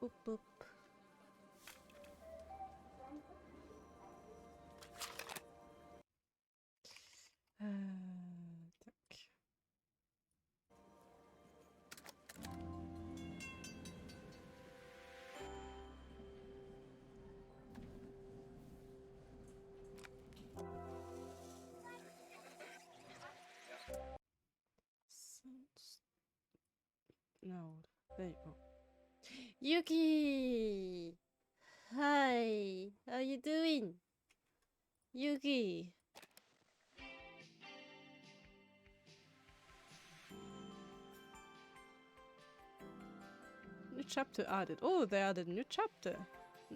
boop, boop. Tack. No, there you go. Yuki! Hi! How you doing? Yuki! New chapter added. Oh, they added a new chapter.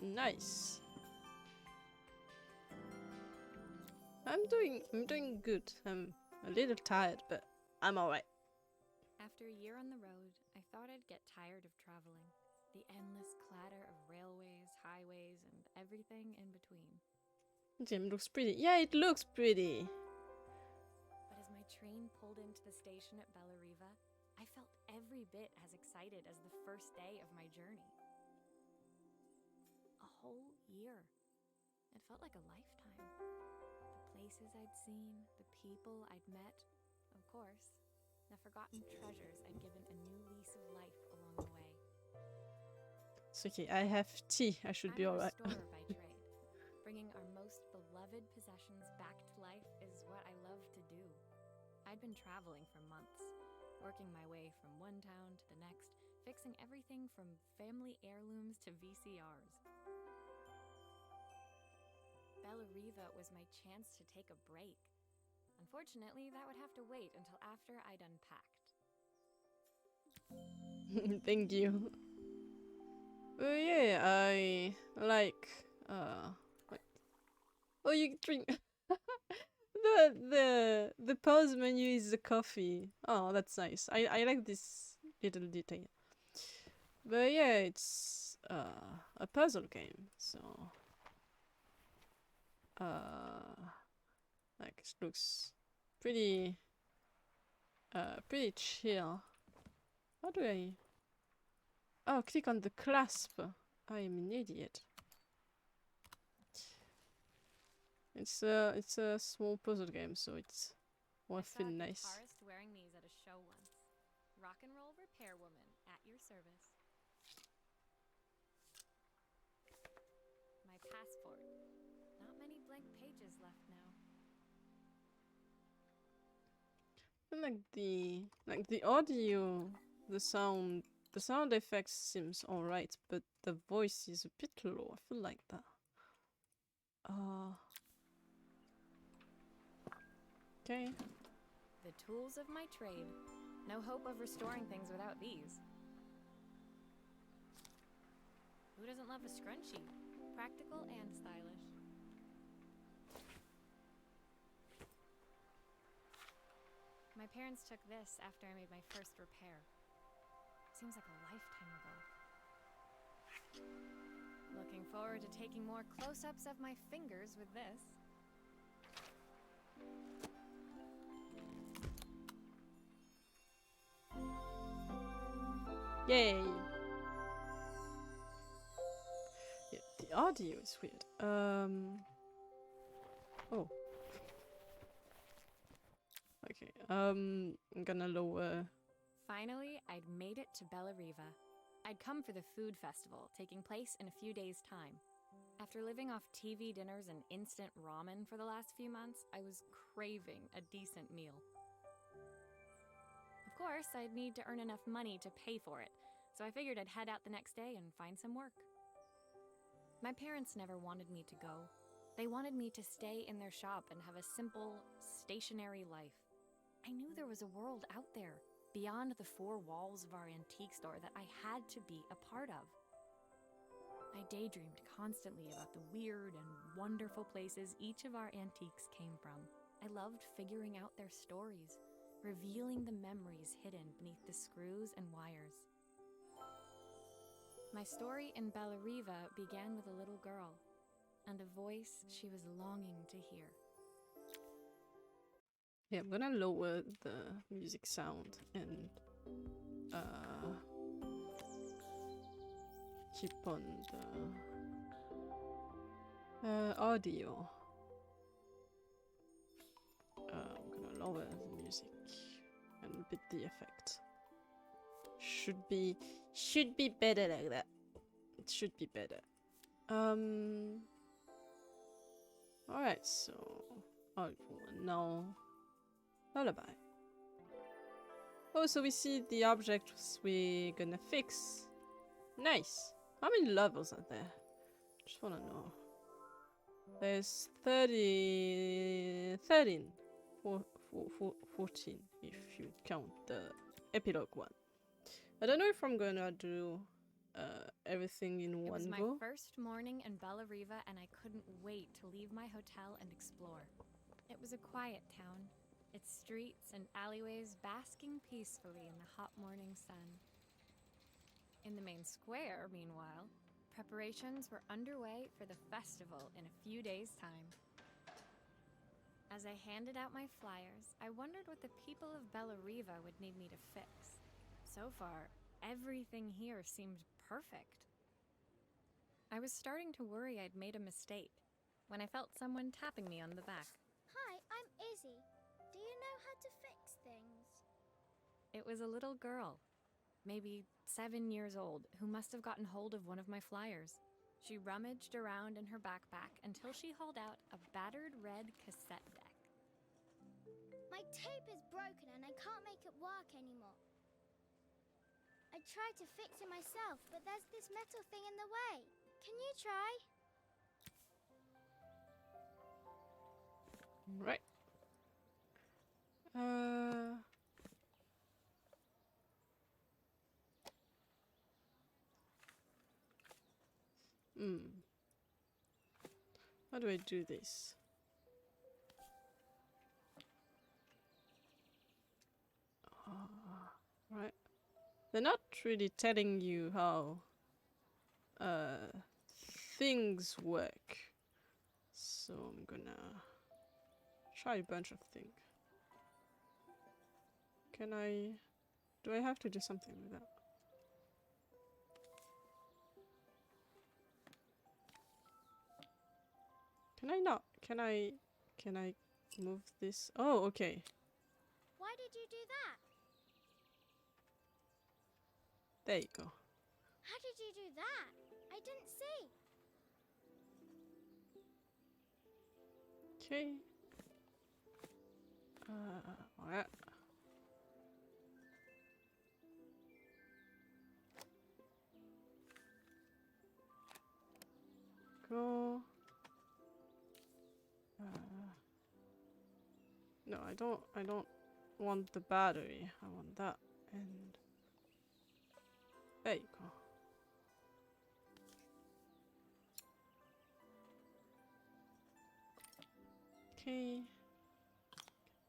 Nice. I'm doing good. I'm a little tired, but I'm alright. After a year on the road, I thought I'd get tired of traveling. The endless clatter of railways, highways, and everything in between. Gym looks pretty. Yeah, it looks pretty. But as my train pulled into the station at Bellariva, I felt every bit as excited as the first day of my journey. A whole year. It felt like a lifetime. The places I'd seen, the people I'd met, of course, the forgotten treasures I'd given a new lease of life along the way. It's okay, I have tea. I should be alright. I'm a restorer by trade. Bringing our most beloved possessions back to life is what I love to do. I'd been traveling for months, working my way from one town to the next, fixing everything from family heirlooms to VCRs. Bellariva was my chance to take a break. Unfortunately, that would have to wait until after I'd unpacked. Thank you. Yeah, I like what? Oh, you drink. the pause menu is the coffee. Oh, that's nice. I like this little detail. But yeah, it's a puzzle game, so like it looks pretty pretty chill. How do I? Oh, click on the clasp. I am an idiot. It's a small puzzle game, so it's worth it nice. I saw a guitarist wearing these at a show once. Rock and roll repair woman at your service. My passport. Not many blank pages left now. And like the audio, the sound effects seems alright, but the voice is a bit low. I feel like that. Okay. The tools of my trade. No hope of restoring things without these. Who doesn't love a scrunchie? Practical and stylish. My parents took this after I made my first repair. Seems like a lifetime ago. Looking forward to taking more close-ups of my fingers with this. Yay! Yeah, the audio is weird. Oh. Okay. I'm gonna lower. Finally, I'd made it to Bellariva. I'd come for the food festival, taking place in a few days' time. After living off TV dinners and instant ramen for the last few months, I was craving a decent meal. Of course, I'd need to earn enough money to pay for it, so I figured I'd head out the next day and find some work. My parents never wanted me to go. They wanted me to stay in their shop and have a simple, stationary life. I knew there was a world out there, beyond the four walls of our antique store, that I had to be a part of. I daydreamed constantly about the weird and wonderful places each of our antiques came from. I loved figuring out their stories, revealing the memories hidden beneath the screws and wires. My story in Bellariva began with a little girl, and a voice she was longing to hear. Yeah, I'm gonna lower the music sound and keep on the audio. I'm gonna lower the music and a bit the effect. Should be better like that. It should be better. Alright, so now lullaby. Oh, so we see the objects we're gonna fix. Nice. How many levels are there? Just wanna know. There's 13, 14 if you count the epilogue one. I don't know if I'm gonna do everything in one go. It was my first morning in Bella Riva, and I couldn't wait to leave my hotel and explore. It was a quiet town, its streets and alleyways basking peacefully in the hot morning sun. In the main square, meanwhile, preparations were underway for the festival in a few days' time. As I handed out my flyers, I wondered what the people of Bella Riva would need me to fix. So far, everything here seemed perfect. I was starting to worry I'd made a mistake when I felt someone tapping me on the back. Hi, I'm Izzy. Do you know how to fix things? It was a little girl, maybe 7 years old, who must have gotten hold of one of my flyers. She rummaged around in her backpack until she hauled out a battered red cassette deck. My tape is broken and I can't make it work anymore. I tried to fix it myself, but there's this metal thing in the way. Can you try? Right. How do I do this? Right. They're not really telling you how things work. So I'm gonna try a bunch of things. Do I have to do something with that? Can I not? Can I move this? Oh, okay. Why did you do that? There you go. How did you do that? I didn't see. Okay. Alright. Go. No, I don't want the battery. I want that. And there you go. Okay.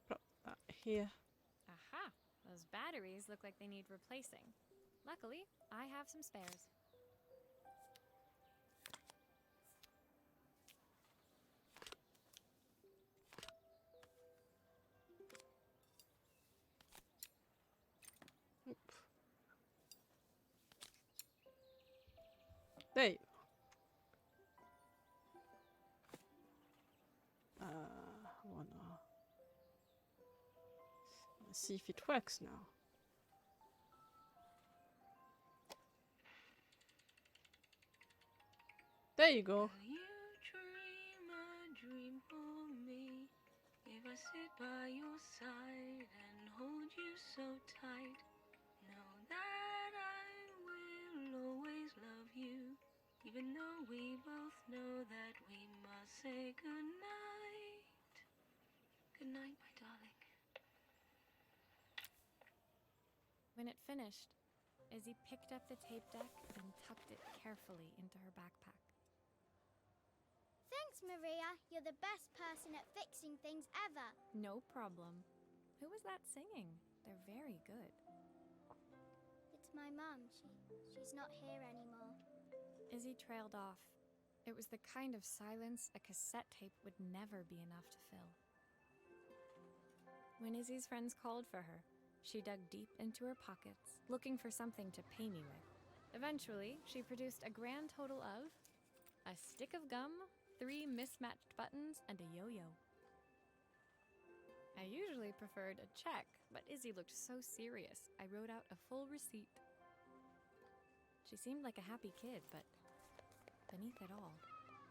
Put that here. Aha! Those batteries look like they need replacing. Luckily, I have some spares. Oop. There you go. Let's see if it works now. There you go. Will you dream a dream for me? If I sit by your side and hold you so tight, know that I will always love you, even though we both know that we must say goodnight. Good night, my darling. When it finished, Izzy picked up the tape deck and tucked it carefully into her backpack. Thanks, Maria. You're the best person at fixing things ever. No problem. Who was that singing? They're very good. It's my mum. She's not here anymore. Izzy trailed off. It was the kind of silence a cassette tape would never be enough to fill. When Izzy's friends called for her, she dug deep into her pockets, looking for something to pay me with. Eventually, she produced a grand total of a stick of gum, 3 mismatched buttons, and a yo-yo. I usually preferred a check, but Izzy looked so serious, I wrote out a full receipt. She seemed like a happy kid, but beneath it all,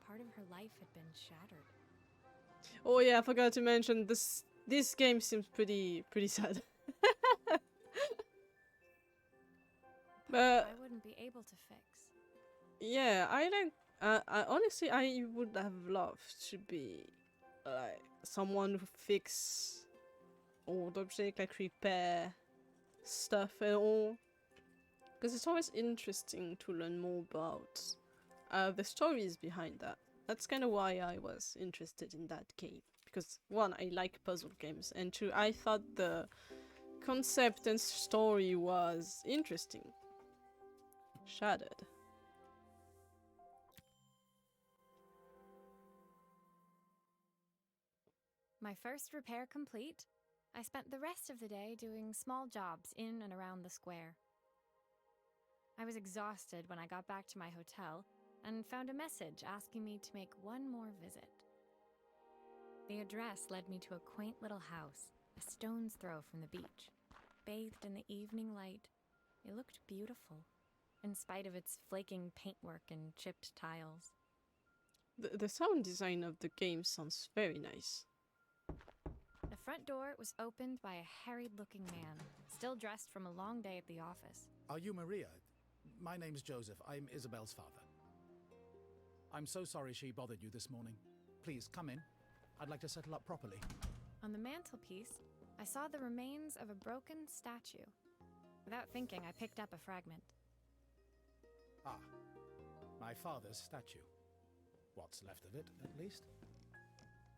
part of her life had been shattered. Oh yeah, I forgot to mention this game seems pretty sad. But I wouldn't be able to fix. yeah, I honestly I would have loved to be like someone who fix old objects, like repair stuff and all. Because it's always interesting to learn more about the stories behind that. That's kind of why I was interested in that game. Because one, I like puzzle games, and two, I thought the concept and story was interesting. Shattered. My first repair complete, I spent the rest of the day doing small jobs in and around the square. I was exhausted when I got back to my hotel and found a message asking me to make one more visit. The address led me to a quaint little house, a stone's throw from the beach. Bathed in the evening light, it looked beautiful, in spite of its flaking paintwork and chipped tiles. The sound design of the game sounds very nice. The front door was opened by a harried-looking man, still dressed from a long day at the office. Are you Maria? My name's Joseph. I'm Isabel's father. I'm so sorry she bothered you this morning. Please, come in. I'd like to settle up properly. On the mantelpiece, I saw the remains of a broken statue. Without thinking, I picked up a fragment. Ah, my father's statue. What's left of it, at least.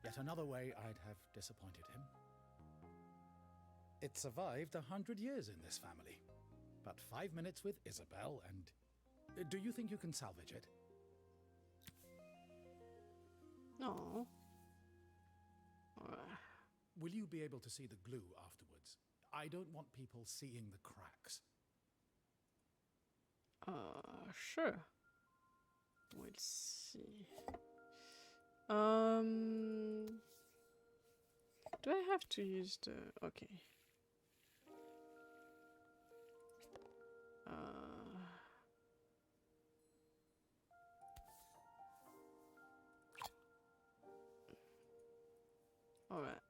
Yet another way I'd have disappointed him. It survived 100 years in this family. But 5 minutes with Isabel and... Do you think you can salvage it? No. Will you be able to see the glue afterwards? I don't want people seeing the cracks. Sure. We'll see. Do I have to use the... Okay. Alright.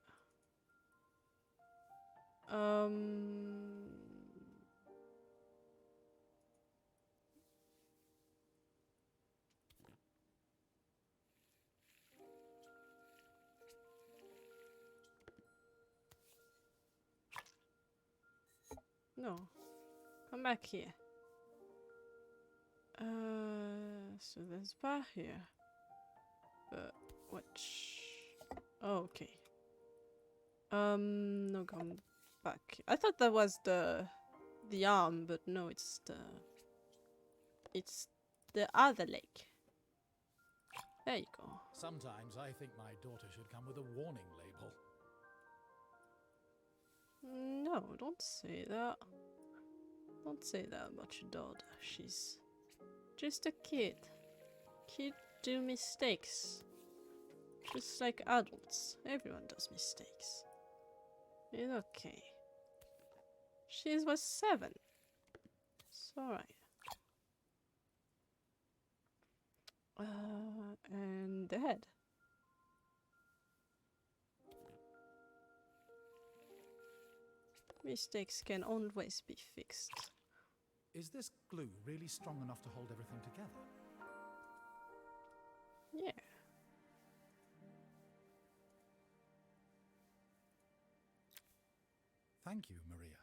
No. Come back here. So there's bar here. But which... Oh, okay. No, come back. I thought that was the arm, but no, it's the other leg. There you go. Sometimes I think my daughter should come with a warning label. No, don't say that. Don't say that about your daughter. She's just a kid. Kids do mistakes. Just like adults. Everyone does mistakes. It's okay. She was 7. It's alright. And the head. Mistakes can always be fixed. Is this glue really strong enough to hold everything together? Yeah. Thank you, Maria.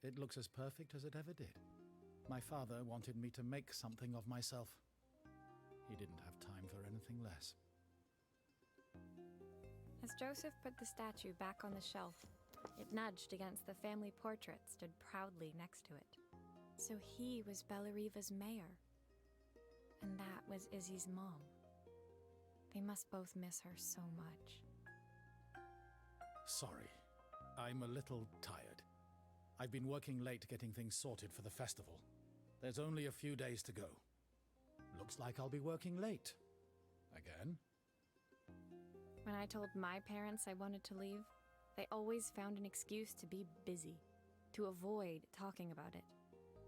It looks as perfect as it ever did. My father wanted me to make something of myself. He didn't have time for anything less. As Joseph put the statue back on the shelf, it nudged against the family portrait stood proudly next to it. So he was Bellariva's mayor. And that was Izzy's mom. They must both miss her so much. Sorry. I'm a little tired. I've been working late getting things sorted for the festival. There's only a few days to go. Looks like I'll be working late. Again? When I told my parents I wanted to leave, they always found an excuse to be busy, to avoid talking about it.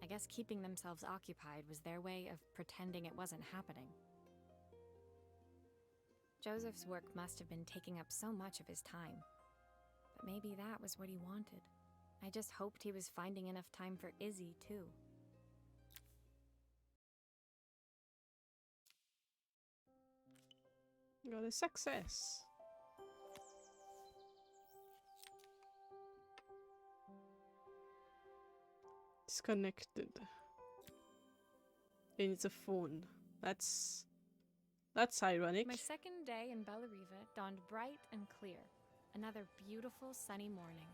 I guess keeping themselves occupied was their way of pretending it wasn't happening. Joseph's work must have been taking up so much of his time. But maybe that was what he wanted. I just hoped he was finding enough time for Izzy, too. Got a success. Disconnected. It needs a phone. That's ironic. My second day in Bellariva dawned bright and clear. Another beautiful sunny morning.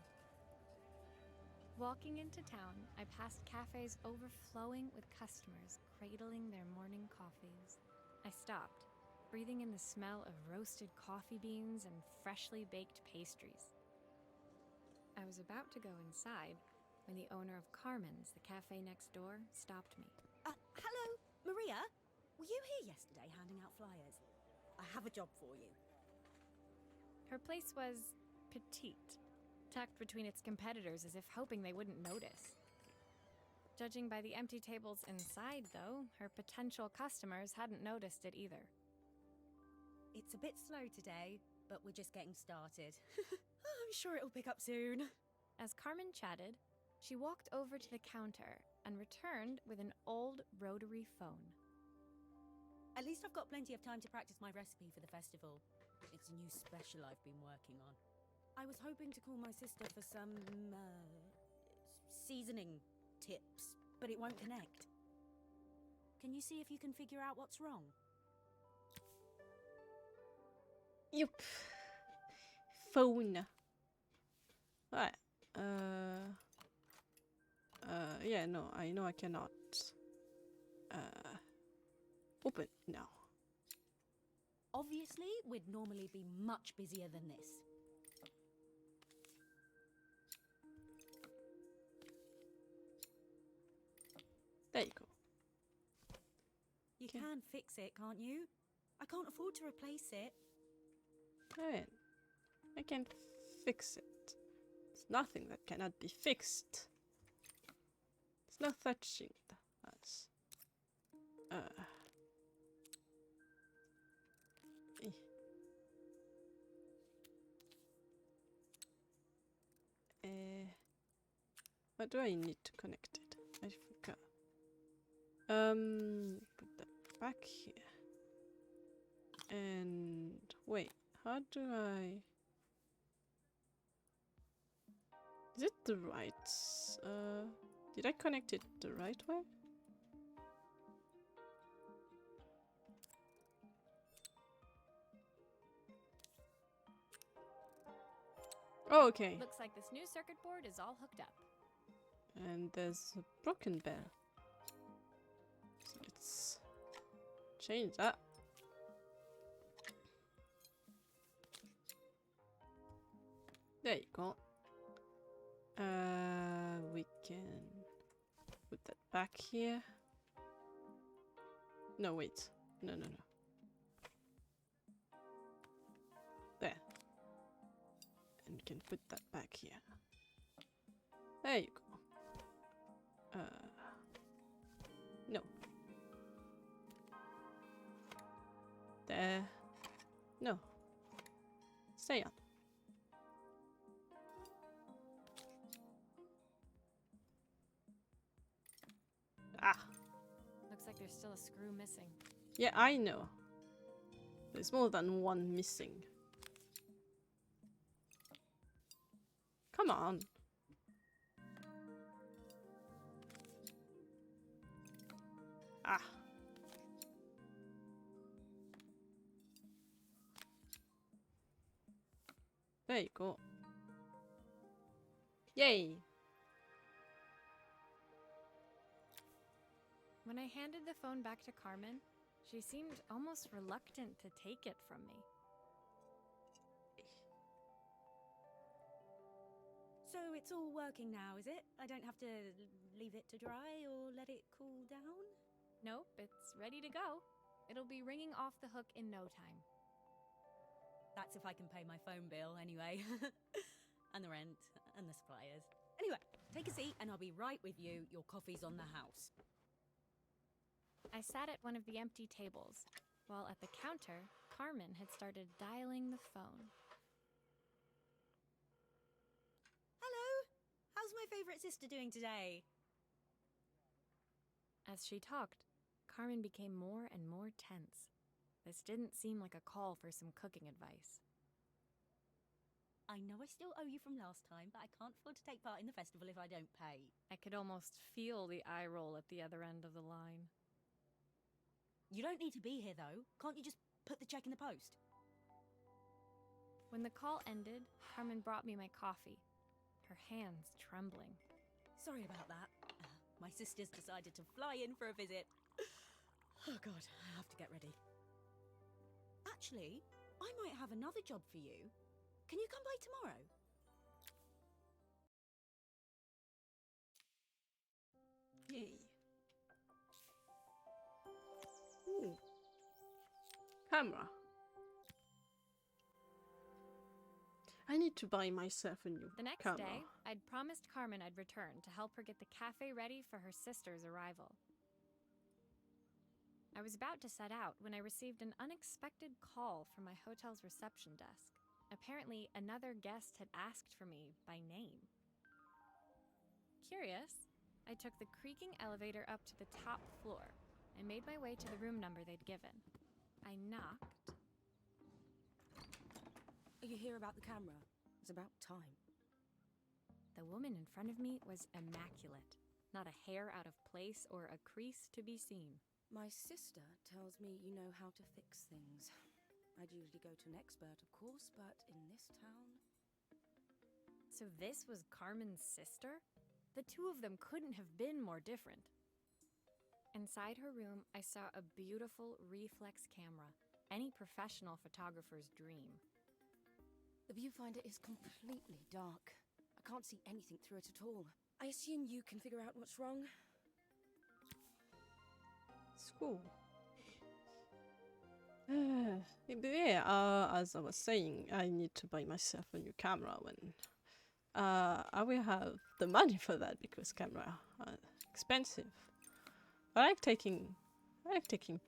Walking into town, I passed cafes overflowing with customers cradling their morning coffees. I stopped, breathing in the smell of roasted coffee beans and freshly baked pastries. I was about to go inside when the owner of Carmen's, the cafe next door, stopped me. Hello, Maria? Were you here yesterday handing out flyers? I have a job for you. Her place was petite, tucked between its competitors as if hoping they wouldn't notice. Judging by the empty tables inside, though, her potential customers hadn't noticed it either. It's a bit slow today, but we're just getting started. I'm sure it'll pick up soon. As Carmen chatted, she walked over to the counter and returned with an old rotary phone. At least I've got plenty of time to practice my recipe for the festival. It's a new special I've been working on. I was hoping to call my sister for some, seasoning tips, but it won't connect. Can you see if you can figure out what's wrong? Yup. Phone. Right. Yeah, no, I know I cannot. Open now. Obviously, we'd normally be much busier than this. There you go. You Okay. can fix it, can't you? I can't afford to replace it. Alright. I can fix it. There's nothing that cannot be fixed. There's no touching us. What do I need to connect it? I forgot. Put that back here. And wait, how do I? Is it the right? Did I connect it the right way? Oh, okay. Looks like this new circuit board is all hooked up. And there's a broken bell. So let's change that. There you go. We can put that back here. No, wait. No. There. And we can put that back here. There you go. No. There. No. Stay on. Ah. Looks like there's still a screw missing. Yeah, I know. There's more than one missing. Come on. Ah. There you go. Yay. When I handed the phone back to Carmen, she seemed almost reluctant to take it from me. So it's all working now, is it? I don't have to leave it to dry or let it cool down? Nope, it's ready to go. It'll be ringing off the hook in no time. That's if I can pay my phone bill anyway. And the rent and the suppliers. Anyway, take a seat and I'll be right with you. Your coffee's on the house. I sat at one of the empty tables, while at the counter, Carmen had started dialing the phone. Hello! How's my favourite sister doing today? As she talked, Carmen became more and more tense. This didn't seem like a call for some cooking advice. I know I still owe you from last time, but I can't afford to take part in the festival if I don't pay. I could almost feel the eye roll at the other end of the line. You don't need to be here, though. Can't you just put the check in the post? When the call ended, Carmen brought me my coffee, her hands trembling. Sorry about that. My sister's decided to fly in for a visit. Oh God, I have to get ready. Actually, I might have another job for you. Can you come by tomorrow? Yay. Ooh. Camera. I need to buy myself a new The next camera. day, I'd promised Carmen I'd return to help her get the cafe ready for her sister's arrival. I was about to set out when I received an unexpected call from my hotel's reception desk. Apparently, another guest had asked for me by name. Curious, I took the creaking elevator up to the top floor and made my way to the room number they'd given. I knocked. Are you here about the camera? It's about time. The woman in front of me was immaculate, not a hair out of place or a crease to be seen. My sister tells me you know how to fix things. I'd usually go to an expert, of course, but in this town... So this was Carmen's sister? The two of them couldn't have been more different. Inside her room, I saw a beautiful reflex camera, any professional photographer's dream. The viewfinder is completely dark. I can't see anything through it at all. I assume you can figure out what's wrong? School. As I was saying, I need to buy myself a new camera when I will have the money for that, because camera are expensive. I like taking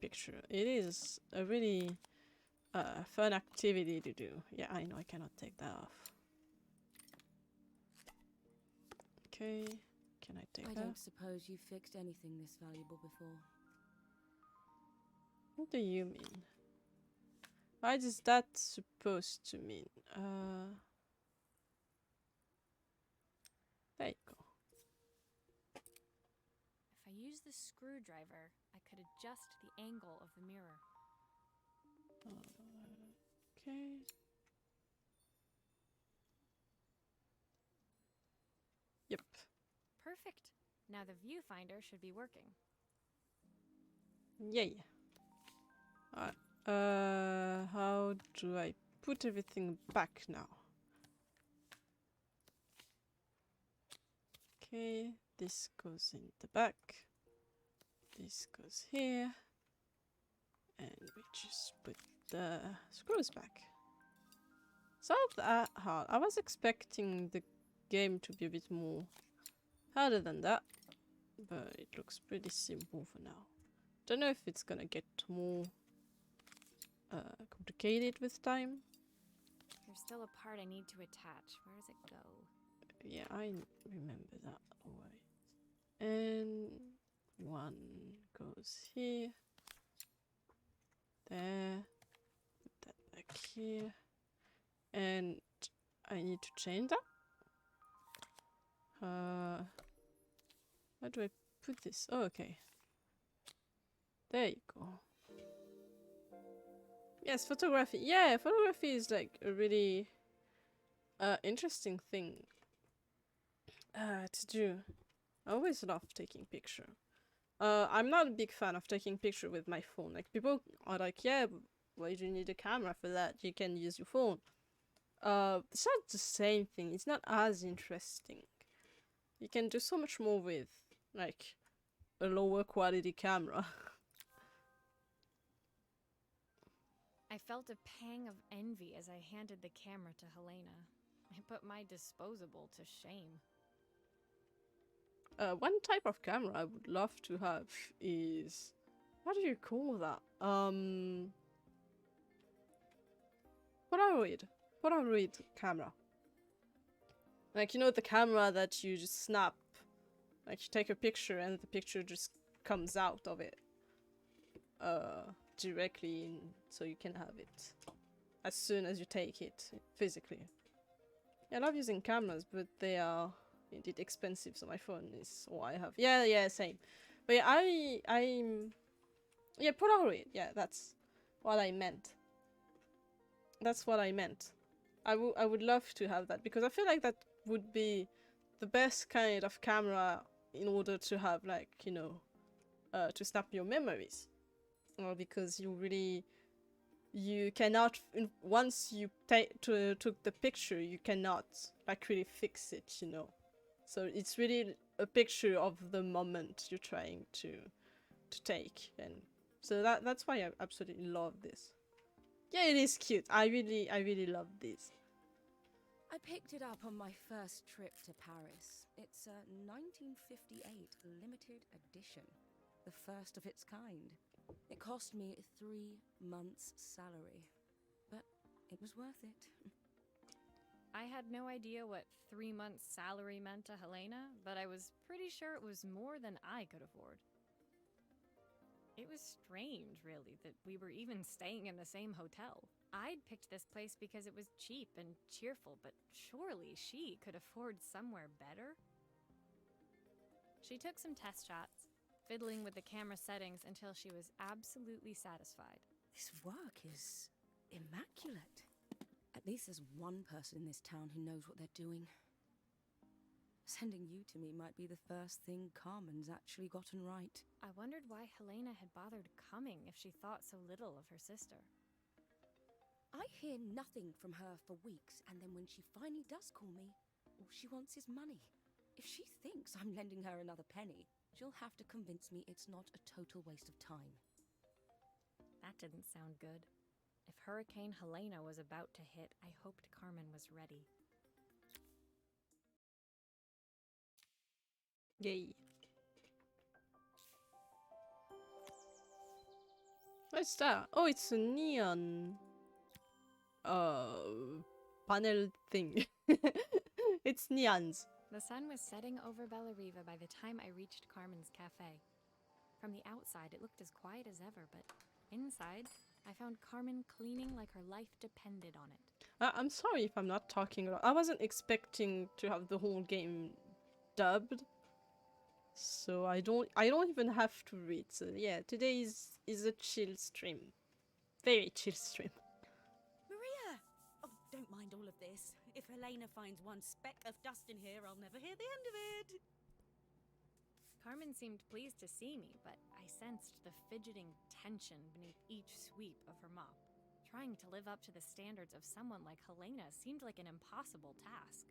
picture. It is a really fun activity to do. Yeah, I know I cannot take that off. Okay, can I take I that? don't suppose you've fixed anything this valuable before. What do you mean? What is that supposed to mean? There you go. If I use the screwdriver, I could adjust the angle of the mirror. Okay. Yep. Perfect. Now the viewfinder should be working. Yay. Alright. How do I put everything back now? Okay, this goes in the back. This goes here. And we just put the screws back. It's not that hard. I was expecting the game to be a bit more harder than that, but it looks pretty simple for now. Don't know if it's gonna get more complicated with time. There's still a part I need to attach. Where does it go? Yeah, I remember that already. And one goes here. There. Put that back here. And I need to change that. How do I put this? Oh, okay. There you go. Yes, photography. Yeah, photography is like a really interesting thing to do. I always love taking picture. I'm not a big fan of taking picture with my phone. Like, people are like, yeah, why do you need a camera for that? You can use your phone. It's not the same thing. It's not as interesting. You can do so much more with like a lower quality camera. I felt a pang of envy as I handed the camera to Helena. I put my disposable to shame. One type of camera I would love to have is, what do you call that? Polaroid camera. Like, you know, the camera that you just snap, like you take a picture and the picture just comes out of it directly in, so you can have it as soon as you take it physically. Yeah, I love using cameras, but they are indeed expensive, so my phone is all I have. Yeah, same. But yeah, yeah, Polaroid, yeah, that's what I meant. That's what I meant. I would love to have that, because I feel like that would be the best kind of camera in order to have, like, you know, to snap your memories. Because you cannot, once you took the picture, you cannot, like, really fix it, you know. So it's really a picture of the moment you're trying to take, and so that's why I absolutely love this. Yeah, it is cute. I really love this. I picked it up on my first trip to Paris. It's a 1958 limited edition, the first of its kind. It cost me 3 months' salary, but it was worth it. I had no idea what 3 months' salary meant to Helena, but I was pretty sure it was more than I could afford. It was strange, really, that we were even staying in the same hotel. I'd picked this place because it was cheap and cheerful, but surely she could afford somewhere better? She took some test shots, fiddling with the camera settings until she was absolutely satisfied. This work is immaculate. At least there's one person in this town who knows what they're doing. Sending you to me might be the first thing Carmen's actually gotten right. I wondered why Helena had bothered coming if she thought so little of her sister. I hear nothing from her for weeks, and then when she finally does call me, all she wants is money. If she thinks I'm lending her another penny, she'll have to convince me it's not a total waste of time. That didn't sound good. If Hurricane Helena was about to hit, I hoped Carmen was ready. Yay. What's that? Oh, it's a neon panel thing. It's neons. The sun was setting over Bellariva by the time I reached Carmen's cafe. From the outside, it looked as quiet as ever, but inside, I found Carmen cleaning like her life depended on it. I'm sorry if I'm not talking a lot. I wasn't expecting to have the whole game dubbed, so I don't even have to read. So yeah, today is a chill stream, very chill stream. Maria! Oh, don't mind all of this. If Helena finds one speck of dust in here, I'll never hear the end of it. Carmen seemed pleased to see me, but I sensed the fidgeting tension beneath each sweep of her mop. Trying to live up to the standards of someone like Helena seemed like an impossible task.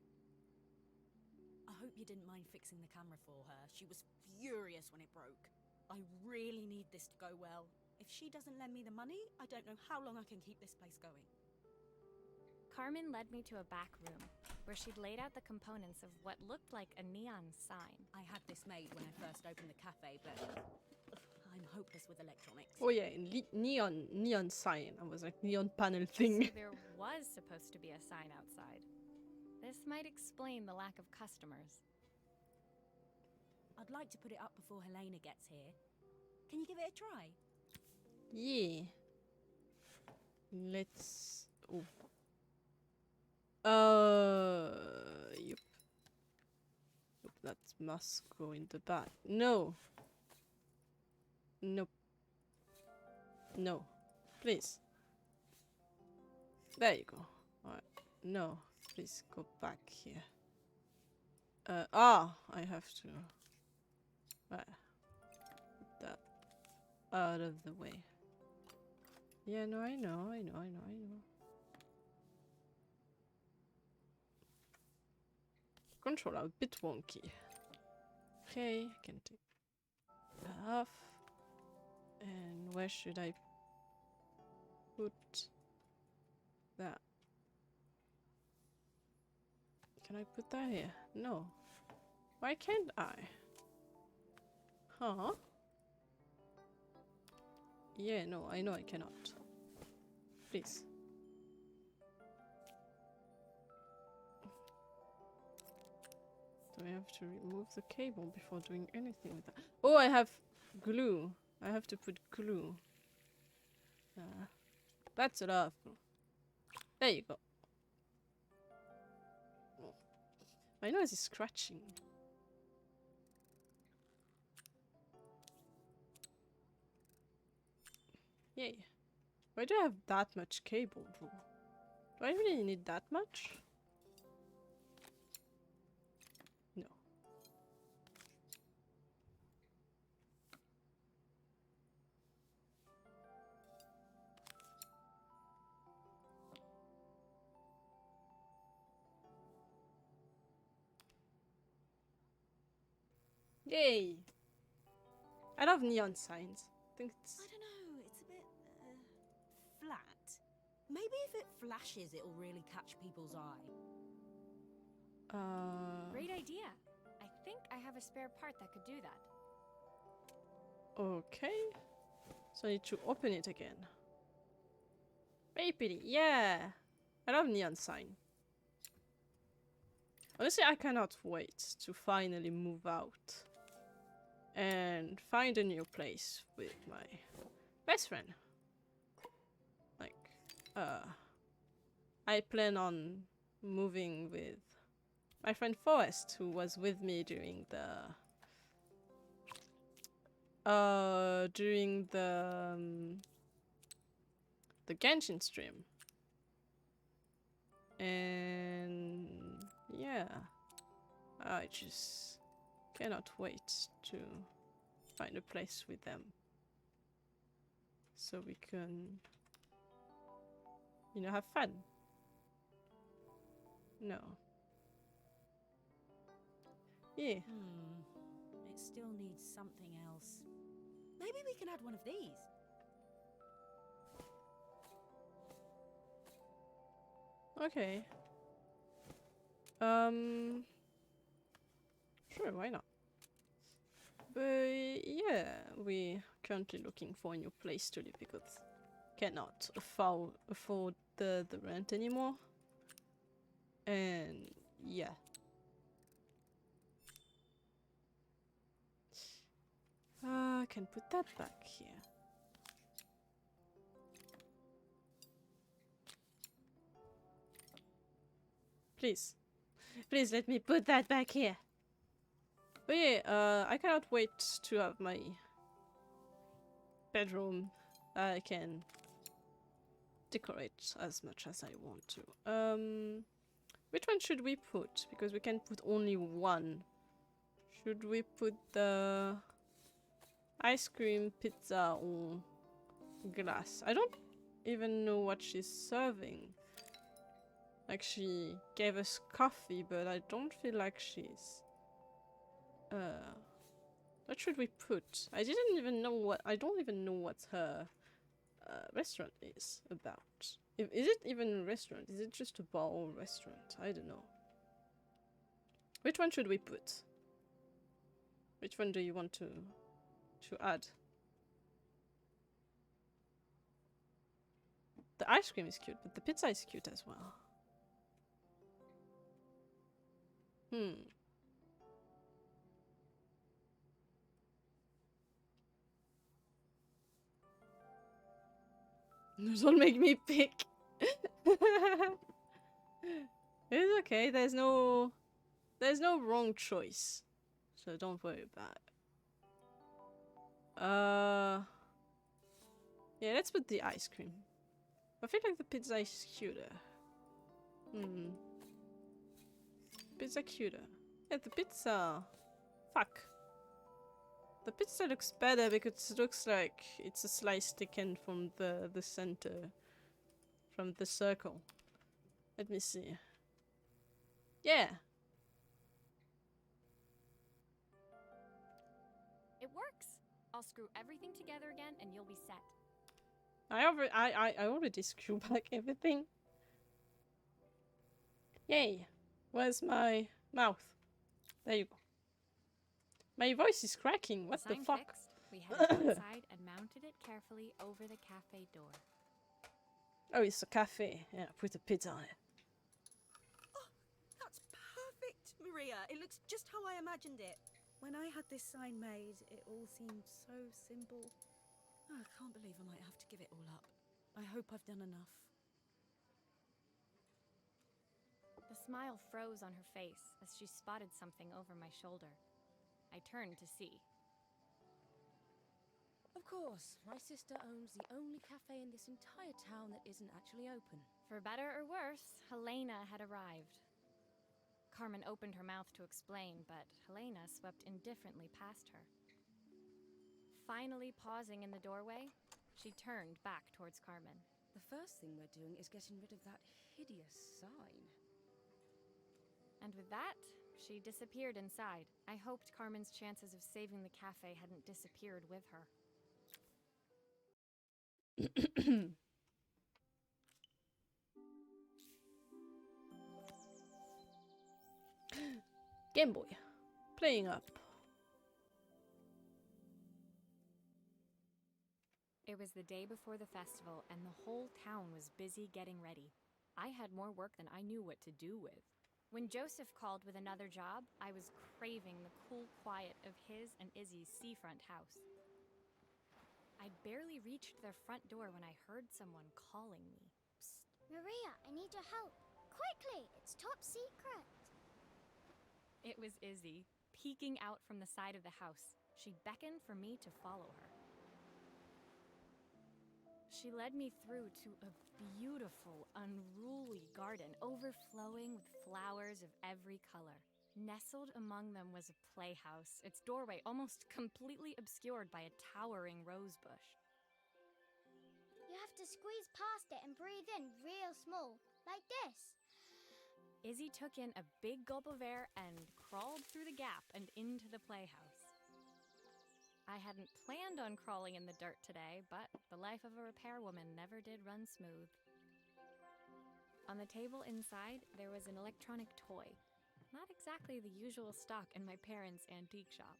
I hope you didn't mind fixing the camera for her. She was furious when it broke. I really need this to go well. If she doesn't lend me the money, I don't know how long I can keep this place going. Carmen led me to a back room, where she'd laid out the components of what looked like a neon sign. I had this made when I first opened the cafe, but I'm hopeless with electronics. Oh yeah, neon sign. I was like, neon panel thing. So there was supposed to be a sign outside. This might explain the lack of customers. I'd like to put it up before Helena gets here. Can you give it a try? Yeah. Let's. Oh. Yep. Nope, that must go in the back. No. Nope. No. Please. There you go. Alright. No. Please go back here. I have to. Right. Put that out of the way. Yeah, no, I know. Control a bit wonky. Okay, I can take that off. And where should I put that? Can I put that here? No. Why can't I? Huh? Yeah, no, I know I cannot. Please. Do I have to remove the cable before doing anything with that? Oh, I have glue. I have to put glue. That's a lot of glue. There you go. My nose is scratching. Yay. Why do I have that much cable, though? Do I really need that much? No. Yay! I love neon signs. I think it's... I don't know, it's a bit flat. Maybe if it flashes, it'll really catch people's eye. Great idea. I think I have a spare part that could do that. Okay. So I need to open it again. Very pretty. Yeah! I love neon sign. Honestly, I cannot wait to finally move out. And find a new place with my best friend. Like, I plan on moving with my friend Forrest, who was with me during the Genshin stream. And yeah, I just cannot wait to find a place with them so we can, you know, have fun. No. Yeah. It still needs something else. Maybe we can add one of these. Okay. Sure, why not? But yeah, we're currently looking for a new place to live because cannot afford the rent anymore. And yeah. I can put that back here. Please. Please let me put that back here. But yeah, I cannot wait to have my bedroom. I can decorate as much as I want to. Which one should we put? Because we can put only one. Should we put the ice cream pizza on glass? I don't even know what she's serving. Like, she gave us coffee, but I don't feel like she's... what should we put? I don't even know what her restaurant is about. Is it even a restaurant? Is it just a bar or restaurant? I don't know. Which one should we put? Which one do you want to add? The ice cream is cute, but the pizza is cute as well. Don't make me pick. It's okay. There's no wrong choice, so don't worry about it. Yeah, let's put the ice cream. I feel like the pizza is cuter. Pizza cuter. Yeah, the pizza. Fuck. The pizza looks better because it looks like it's a slice taken from the center. From the circle. Let me see. Yeah. works. I'll screw everything together again and you'll be set. I already screw back everything. Yay! Where's my mouth? There you go. My voice is cracking. What the Sign fuck? fixed, we headed outside and mounted it carefully over the cafe door. Oh, it's a cafe. Yeah, put a pizza on it. Oh, that's perfect, Maria. It looks just how I imagined it. When I had this sign made, it all seemed so simple. Oh, I can't believe I might have to give it all up. I hope I've done enough. The smile froze on her face as she spotted something over my shoulder. I turned to see. Of course, my sister owns the only cafe in this entire town that isn't actually open. For better or worse, Helena had arrived. Carmen opened her mouth to explain, but Helena swept indifferently past her. Finally pausing in the doorway, she turned back towards Carmen. The first thing we're doing is getting rid of that hideous sign. And with that, she disappeared inside. I hoped Carmen's chances of saving the cafe hadn't disappeared with her. Game Boy. Playing up. It was the day before the festival, and the whole town was busy getting ready. I had more work than I knew what to do with. When Joseph called with another job, I was craving the cool quiet of his and Izzy's seafront house. I'd barely reached their front door when I heard someone calling me. Psst, Maria, I need your help. Quickly, it's top secret. It was Izzy, peeking out from the side of the house. She beckoned for me to follow her. She led me through to a beautiful, unruly garden overflowing with flowers of every color. Nestled among them was a playhouse, its doorway almost completely obscured by a towering rose bush. You have to squeeze past it and breathe in real small, like this. Izzy took in a big gulp of air and crawled through the gap and into the playhouse. I hadn't planned on crawling in the dirt today, but the life of a repairwoman never did run smooth. On the table inside, there was an electronic toy. Not exactly the usual stock in my parents' antique shop.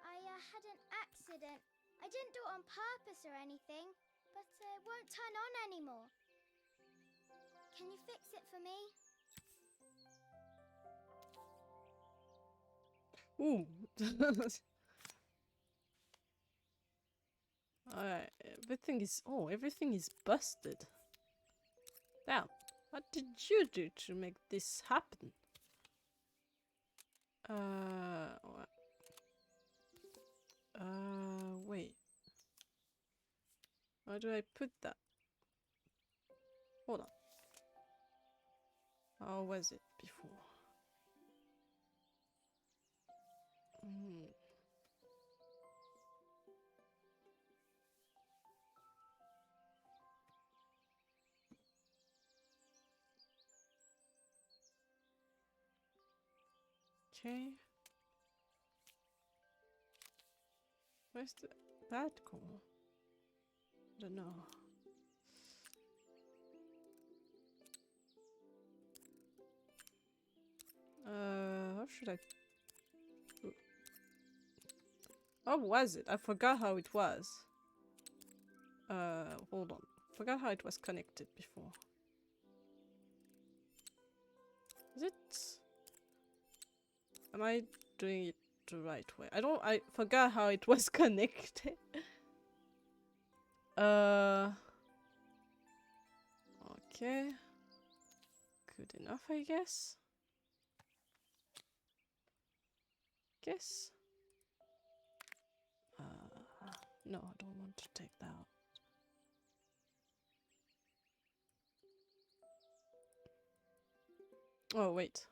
I had an accident. I didn't do it on purpose or anything, but it won't turn on anymore. Can you fix it for me? Ooh. Alright, everything is busted. Damn, what did you do to make this happen? Wait. Where do I put that? Hold on. How was it before? Okay. Where's that go? I don't know. How should I? How was it? I forgot how it was. Hold on. Forgot how it was connected before. Is it? Am I doing it the right way? I forgot how it was connected. Okay. Good enough, I guess. No, I don't want to take that out. Oh, wait.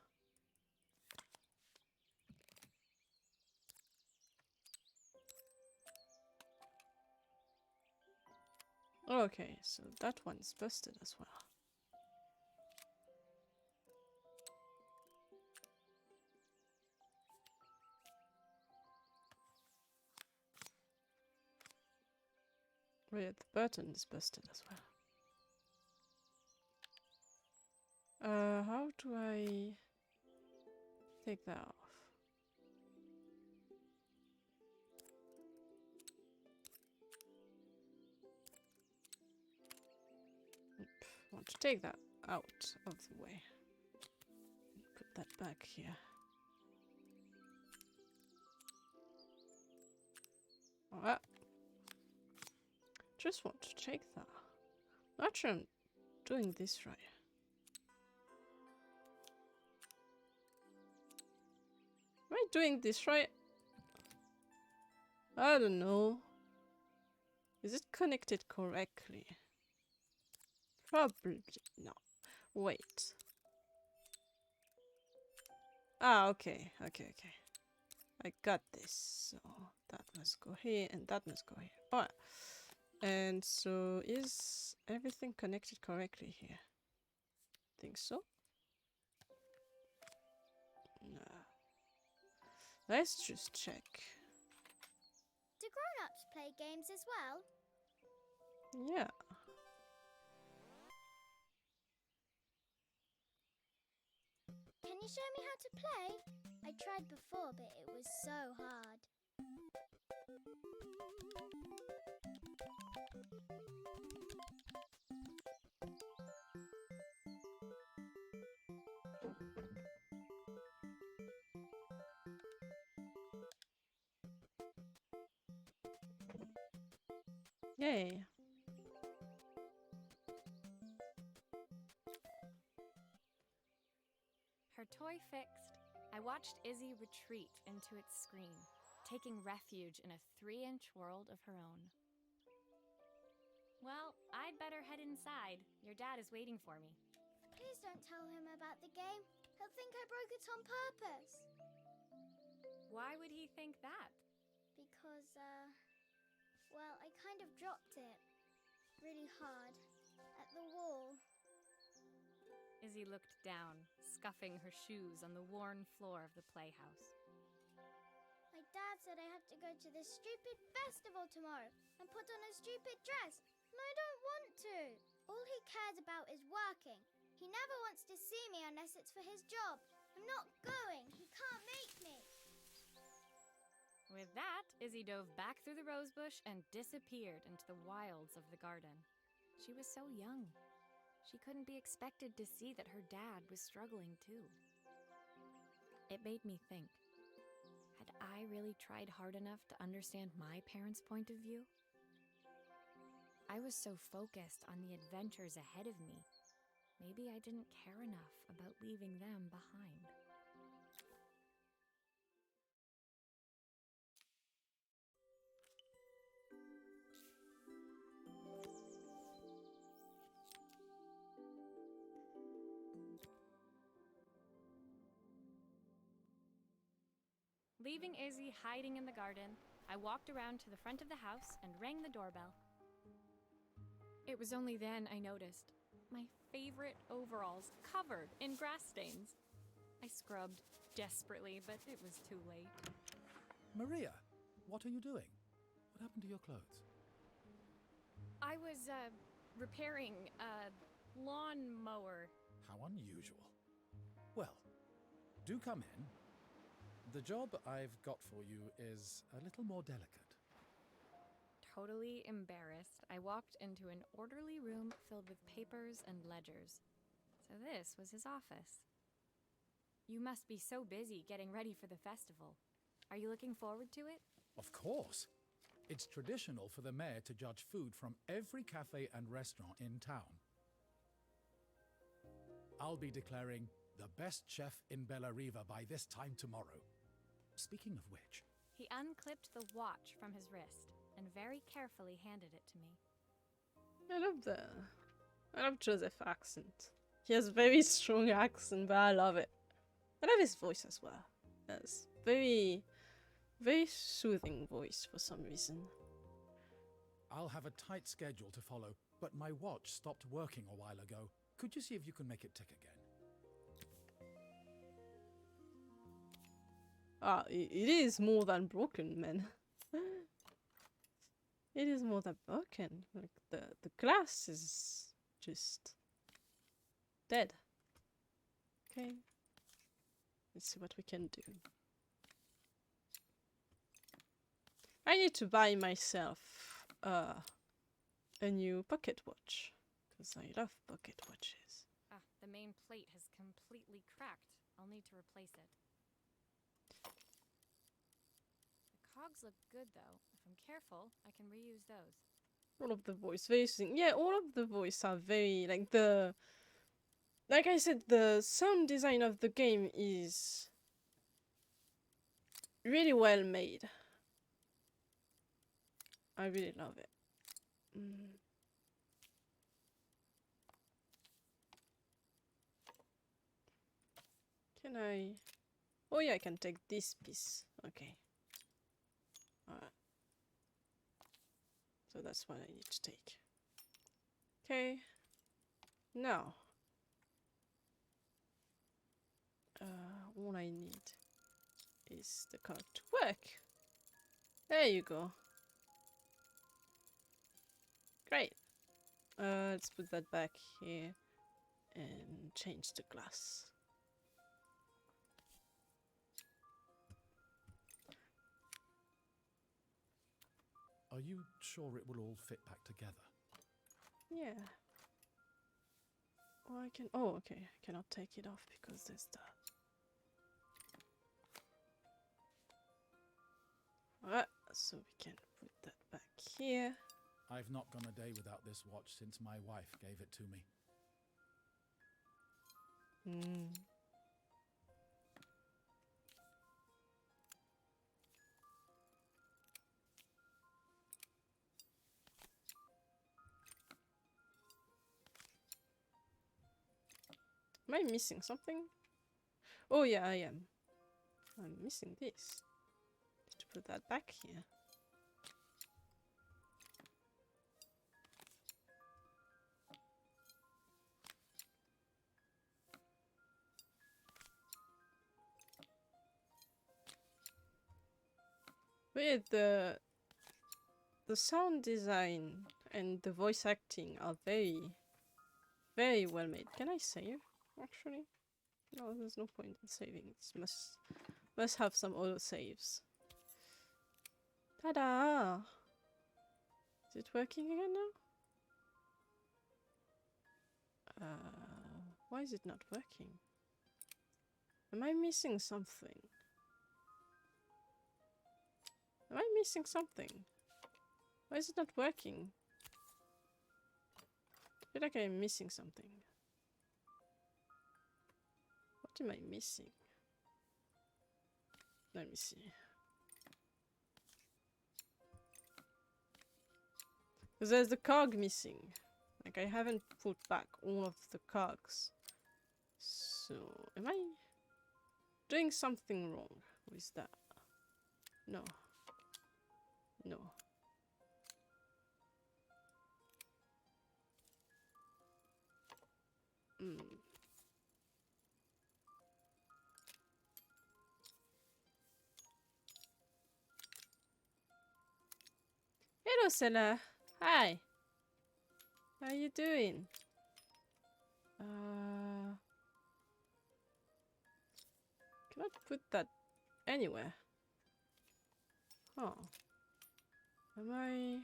Okay, so that one's busted as well. Wait, the button is busted as well. How do I take that off? Want to take that out of the way. Put that back here. Alright. Just want to take that. Not sure I'm doing this right. Am I doing this right? I don't know. Is it connected correctly? Probably not. Wait. Ah, okay. Okay. I got this. So that must go here and that must go here. Alright. And so is everything connected correctly here? Think so? No. Let's just check. Do grown-ups play games as well? Yeah. Can you show me how to play? I tried before, but it was so hard. Yay. Her toy fixed, I watched Izzy retreat into its screen, taking refuge in a 3-inch world of her own. Well, I'd better head inside. Your dad is waiting for me. Please don't tell him about the game. He'll think I broke it on purpose. Why would he think that? Because, well, I kind of dropped it really hard at the wall. Izzy looked down, scuffing her shoes on the worn floor of the playhouse. My dad said I have to go to this stupid festival tomorrow and put on a stupid dress. And I don't want to. All he cares about is working. He never wants to see me unless it's for his job. I'm not going. He can't make me. With that, Izzy dove back through the rosebush and disappeared into the wilds of the garden. She was so young. She couldn't be expected to see that her dad was struggling too. It made me think, had I really tried hard enough to understand my parents' point of view? I was so focused on the adventures ahead of me, maybe I didn't care enough about leaving them behind. Leaving Izzy hiding in the garden, I walked around to the front of the house and rang the doorbell. It was only then I noticed my favorite overalls covered in grass stains. I scrubbed desperately, but it was too late. Maria, what are you doing? What happened to your clothes? I was, repairing a lawnmower. How unusual. Well, do come in. The job I've got for you is a little more delicate. Totally embarrassed, I walked into an orderly room filled with papers and ledgers. So this was his office. You must be so busy getting ready for the festival. Are you looking forward to it? Of course. It's traditional for the mayor to judge food from every cafe and restaurant in town. I'll be declaring the best chef in Bella Riva by this time tomorrow. Speaking of which... He unclipped the watch from his wrist and very carefully handed it to me. I love Joseph's accent. He has a very strong accent, but I love it. I love his voice as well. It's very soothing voice for some reason. I'll have a tight schedule to follow, but my watch stopped working a while ago. Could you see if you can make it tick again? It It is more than broken, man. It is more than broken. Like the glass is just dead. Okay. Let's see what we can do. I need to buy myself a new pocket watch because I love pocket watches. Ah, the main plate has completely cracked. I'll need to replace it. The cogs look good though. If I'm careful, I can reuse those. All of the voice, very interesting. Yeah, all of the voice are very like I said, the sound design of the game is really well made. I really love it. Can I? Oh yeah, I can take this piece. Okay. Alright. So that's what I need to take. Okay. Now. All I need is the card to work. There you go. Great. Let's put that back here and change the glass. Are you sure it will all fit back together? Yeah. Or I can. Oh, okay. I cannot take it off because there's the. Alright, so we can put that back here. I've not gone a day without this watch since my wife gave it to me. Am I missing something? Oh yeah, I am. I'm missing this. Just to put that back here. But yeah, the sound design and the voice acting are very, very well made. Can I save? Actually, no. There's no point in saving. It must have some auto saves. Ta-da! Is it working again now? Why is it not working? Am I missing something? Am I missing something? Why is it not working? I feel like I'm missing something. What am I missing? Let me see. Because there's the cog missing. Like, I haven't put back all of the cogs. So, am I doing something wrong with that? No. No. Hello, Sela. Hi. How you doing? Cannot put that anywhere. Huh. Am I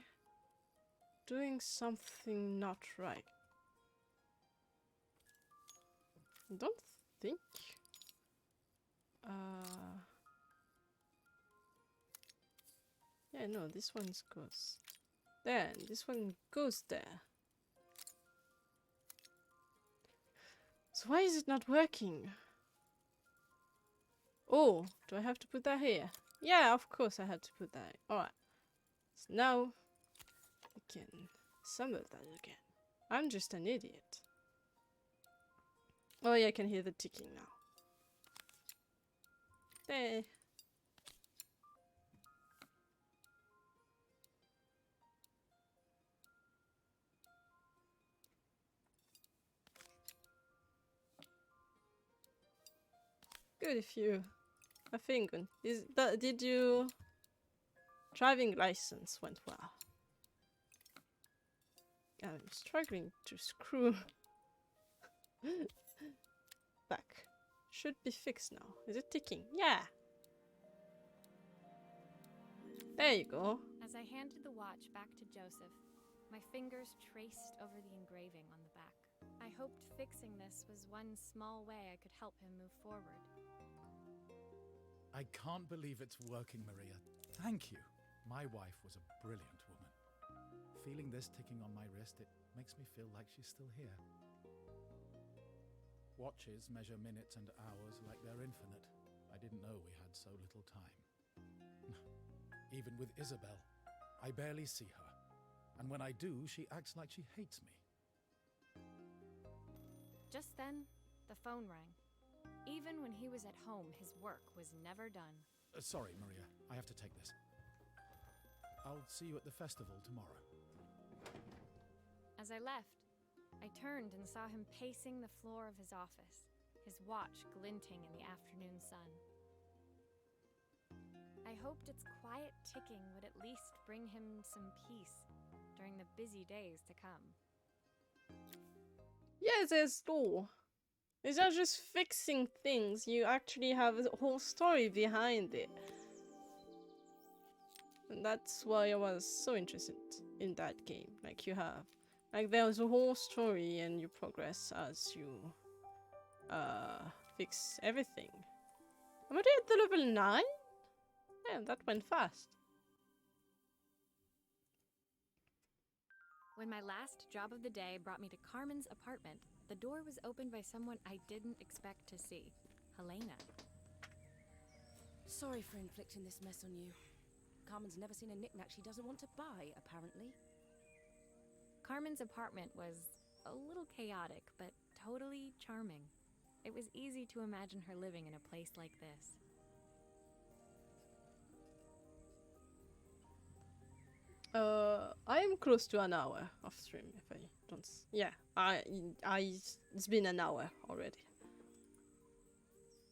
doing something not right? I don't think. Yeah, no, this one goes there, and this one goes there. So why is it not working? Oh, do I have to put that here? Yeah, of course I had to put that. Alright. So now we can summon that again. I'm just an idiot. Oh yeah, I can hear the ticking now. There. Good if you are feeling good. Did you driving license went well? I'm struggling to screw back. Should be fixed now. Is it ticking? Yeah. There you go. As I handed the watch back to Joseph, my fingers traced over the engraving on the back. I hoped fixing this was one small way I could help him move forward. I can't believe it's working, Maria. Thank you. My wife was a brilliant woman. Feeling this ticking on my wrist, it makes me feel like she's still here. Watches measure minutes and hours like they're infinite. I didn't know we had so little time. Even with Isabel, I barely see her. And when I do, she acts like she hates me. Just then, the phone rang. Even when he was at home, his work was never done. Sorry, Maria. I have to take this. I'll see you at the festival tomorrow. As I left, I turned and saw him pacing the floor of his office, his watch glinting in the afternoon sun. I hoped its quiet ticking would at least bring him some peace during the busy days to come. Yeah, there's door. It's not just fixing things, you actually have a whole story behind it. And that's why I was so interested in that game. Like, you have, like, there's a whole story and you progress as you fix everything. I'm already at the level 9? Damn, that went fast. When my last job of the day brought me to Carmen's apartment, the door was opened by someone I didn't expect to see, Helena. Sorry for inflicting this mess on you. Carmen's never seen a knickknack she doesn't want to buy, apparently. Carmen's apartment was a little chaotic, but totally charming. It was easy to imagine her living in a place like this. I am close to an hour of stream. If I don't, yeah, it's been an hour already.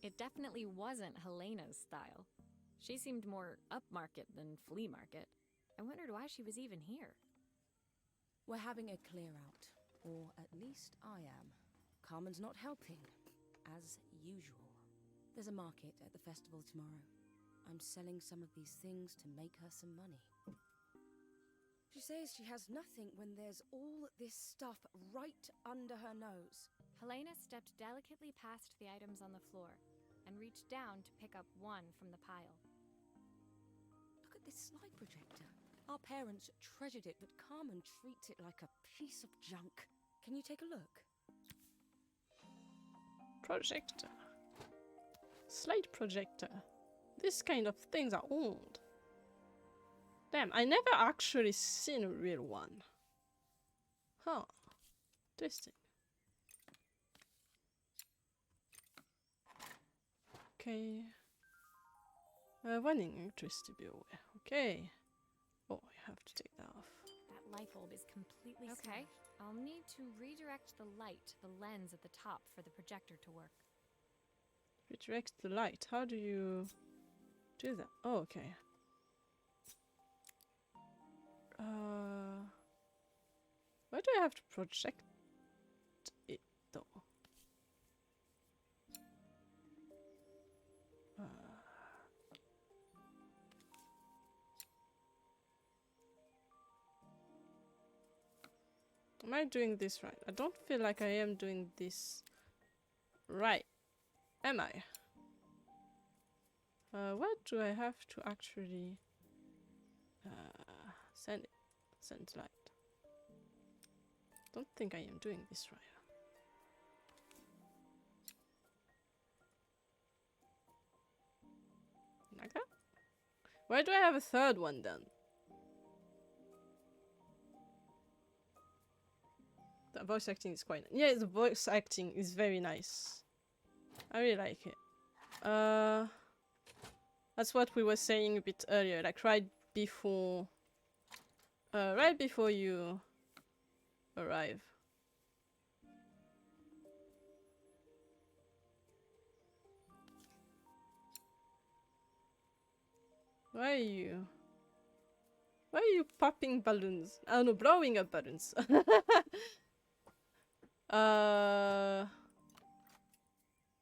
It definitely wasn't Helena's style. She seemed more upmarket than flea market. I wondered why she was even here. We're having a clear out, or at least I am. Carmen's not helping, as usual. There's a market at the festival tomorrow. I'm selling some of these things to make her some money. She says she has nothing when there's all this stuff right under her nose. Helena stepped delicately past the items on the floor and reached down to pick up one from the pile. Look at this slide projector. Our parents treasured it, but Carmen treats it like a piece of junk. Can you take a look? Projector. Slide projector. This kind of things are old. Damn, I never actually seen a real one. Huh. Interesting. Okay. Running electricity bill. Okay. Oh, I have to take that off. That light bulb is completely Okay. smashed. I'll need to redirect the light to the lens at the top for the projector to work. Redirect the light. How do you do that? Oh, okay. Why do I have to project it though? Am I doing this right? I don't feel like I am doing this right. Am I? What do I have to actually send it? Send light. Don't think I am doing this right. Like that? Why do I have a third one then? The voice acting is quite... Yeah, the voice acting is very nice. I really like it. That's what we were saying a bit earlier, like right before you arrive. Why are you? Why are you popping balloons? Oh no, blowing up balloons.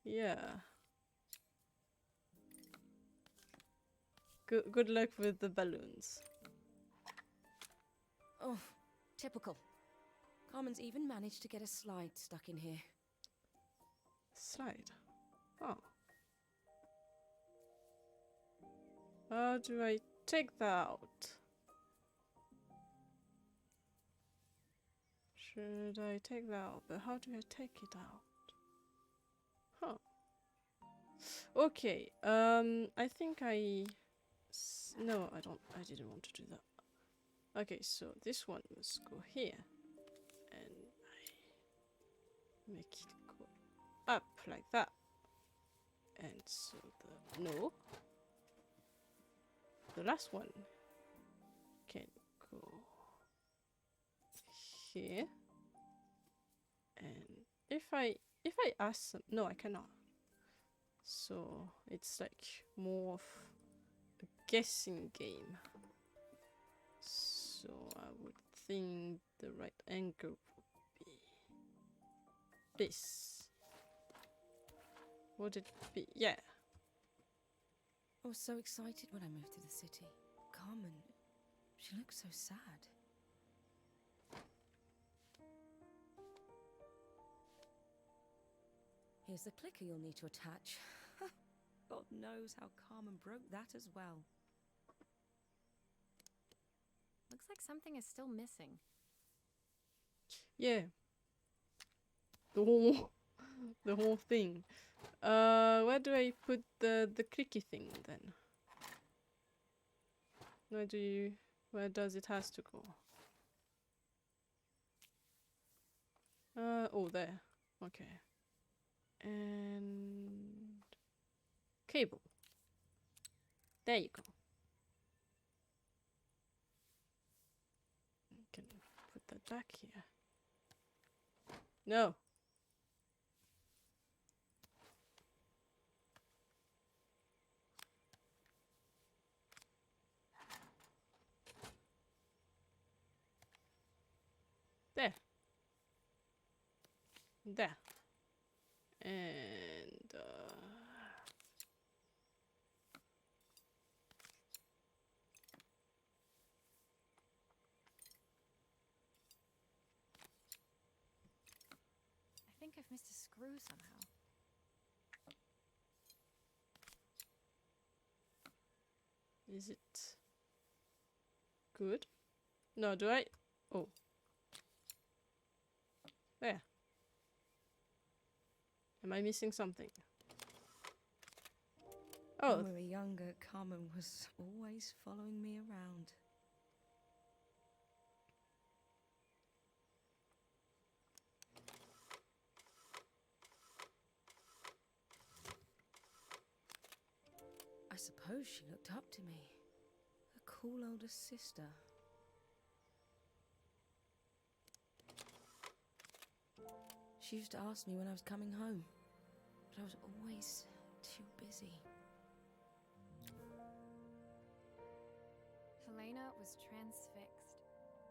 Yeah. Good luck with the balloons. Oh, typical. Carmen's even managed to get a slide stuck in here. Slide. Oh. How do I take that out? Should I take that out? But how do I take it out? Huh. Okay. I think no, I don't. I didn't want to do that. Okay, so this one must go here, and I make it go up like that, and so the last one can go here, and if I ask some, no, I cannot. So it's like more of a guessing game. So I would think the right angle would be this. Would it be? Yeah. I was so excited when I moved to the city. Carmen, she looks so sad. Here's the clicker you'll need to attach. God knows how Carmen broke that as well. Looks like something is still missing. Yeah. The whole thing. Where do I put the clicky thing then? Where does it has to go? Oh, there. Okay. And cable. There you go. Can put that back here. No. There. There. And I think I've missed a screw somehow. is it good? No, do I? Oh. There. Am I missing something? Oh. When we were younger, Carmen was always following me around. I suppose she looked up to me. A cool older sister. She used to ask me when I was coming home, but I was always too busy. Helena was transfixed,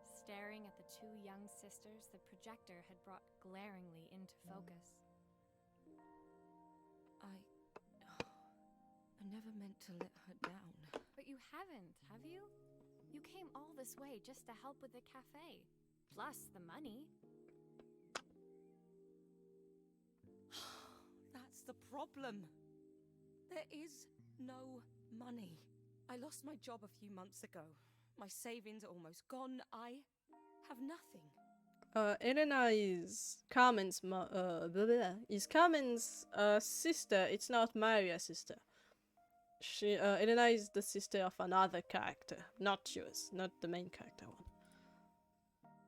staring at the two young sisters the projector had brought glaringly into focus. I never meant to let her down. But you haven't, have you? You came all this way just to help with the cafe. Plus the money. That's the problem. There is no money. I lost my job a few months ago. My savings are almost gone. I have nothing. Elena is Carmen's sister. It's not Maria's sister. Elena is the sister of another character, not yours, not the main character one.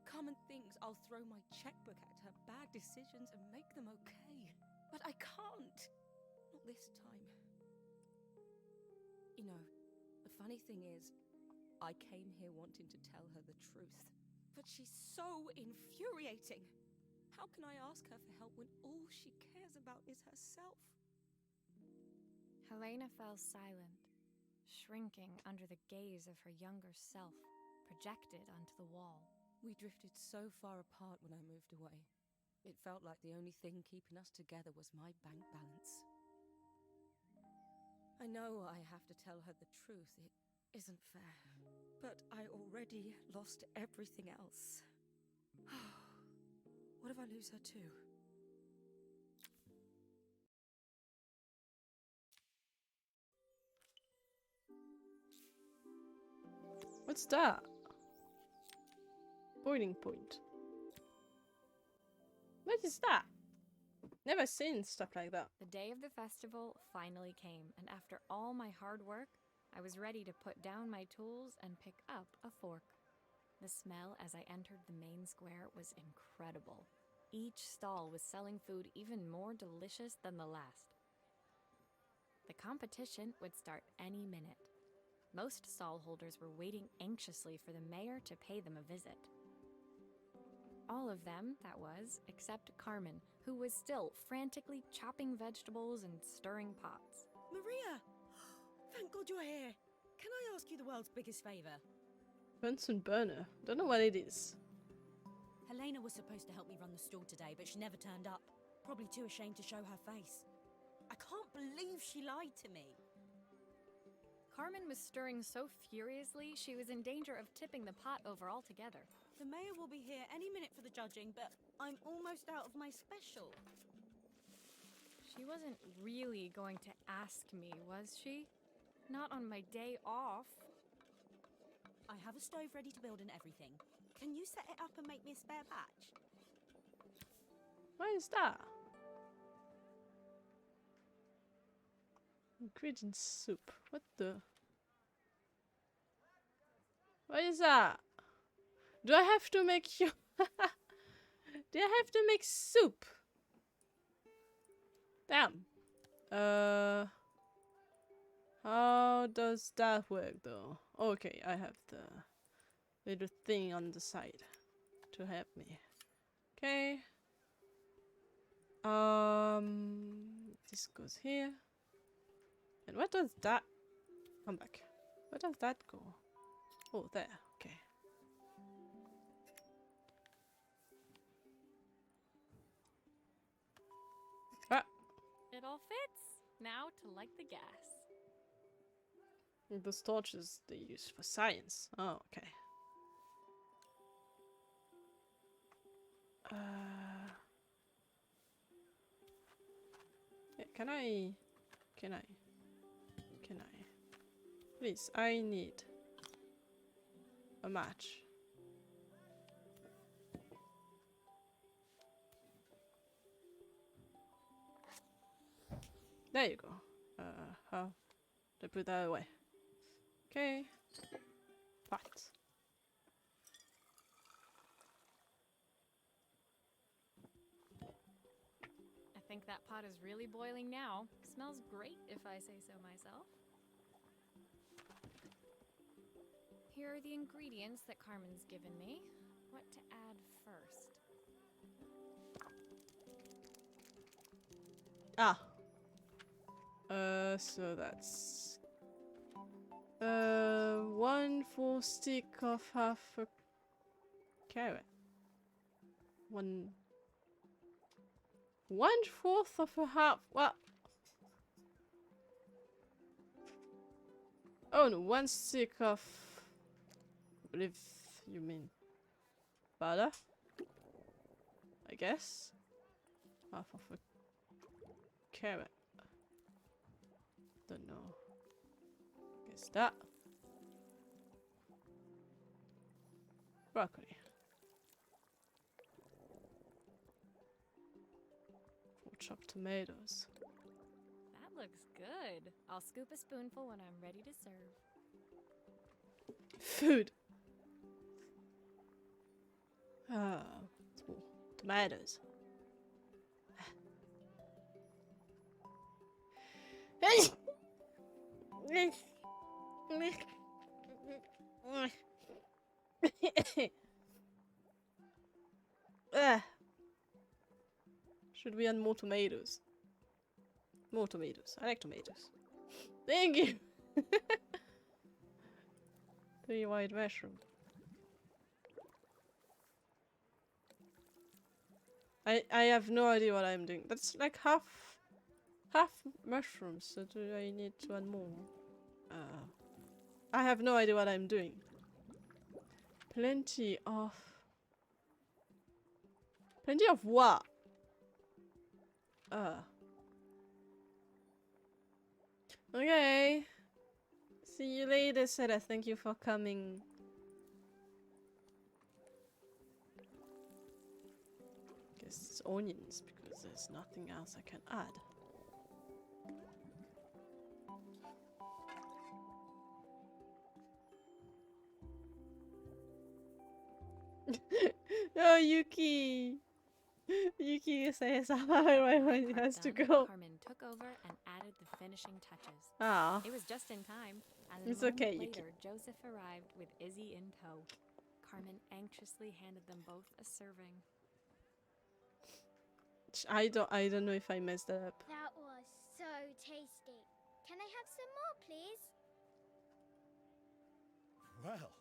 Carmen thinks I'll throw my checkbook at her bad decisions and make them okay. But I can't. Not this time. You know, the funny thing is, I came here wanting to tell her the truth. But she's so infuriating. How can I ask her for help when all she cares about is herself? Helena fell silent, shrinking under the gaze of her younger self, projected onto the wall. We drifted so far apart when I moved away. It felt like the only thing keeping us together was my bank balance. I know I have to tell her the truth. It isn't fair. But I already lost everything else. What if I lose her too? What's that? Boiling point. What is that? Never seen stuff like that. The day of the festival finally came, and after all my hard work, I was ready to put down my tools and pick up a fork. The smell as I entered the main square was incredible. Each stall was selling food even more delicious than the last. The competition would start any minute. Most stallholders were waiting anxiously for the mayor to pay them a visit. All of them, that was, except Carmen, who was still frantically chopping vegetables and stirring pots. Maria! Thank God you're here. Can I ask you the world's biggest favour? Bunsen burner. Don't know what it is. Helena was supposed to help me run the stall today, but she never turned up. Probably too ashamed to show her face. I can't believe she lied to me. Carmen was stirring so furiously she was in danger of tipping the pot over altogether. The mayor will be here any minute for the judging, but I'm almost out of my special. She wasn't really going to ask me, was she? Not on my day off. I have a stove ready to build and everything. Can you set it up and make me a spare batch? What is that? Ingredient soup. What the? What is that? Do I have to make you? Do I have to make soup? Damn. How does that work though? Okay, I have the little thing on the side to help me. Okay. This goes here. And what does that? Come back. Where does that go? Oh, there. Okay. Ah, It all fits. Now to light the gas. those torches they use for science. Oh, okay. Yeah, can I? Please, I need a match. There you go. How to put that away? Okay. Pot. I think that pot is really boiling now. Smells great if I say so myself. Here are the ingredients that Carmen's given me. What to add first? Ah. So that's 1 full stick of half a carrot. 1/4 of a half. What? Oh no, 1 stick of. I believe you mean butter. I guess. Half of a carrot. Don't know. Guess that. Broccoli. 4 chopped tomatoes. That looks good. I'll scoop a spoonful when I'm ready to serve. Food. Ah, tomatoes. Should we add more tomatoes? More tomatoes. I like tomatoes. Thank you. 3 white mushroom. I have no idea what I'm doing. That's like half mushrooms, so do I need to add more? I have no idea what I'm doing. Plenty of what? Okay. See you later, Sarah. Thank you for coming. Guess it's onions because there's nothing else I can add. Oh, Yuki! Yuki says everyone has to go. Carmen took over and added the finishing touches. Ah, It was just in time. And It's a moment okay, Yuki. later, Joseph arrived with Izzy in tow. Carmen anxiously handed them both a serving. I don't know if I messed that up. That was so tasty. Can I have some more, please? Well,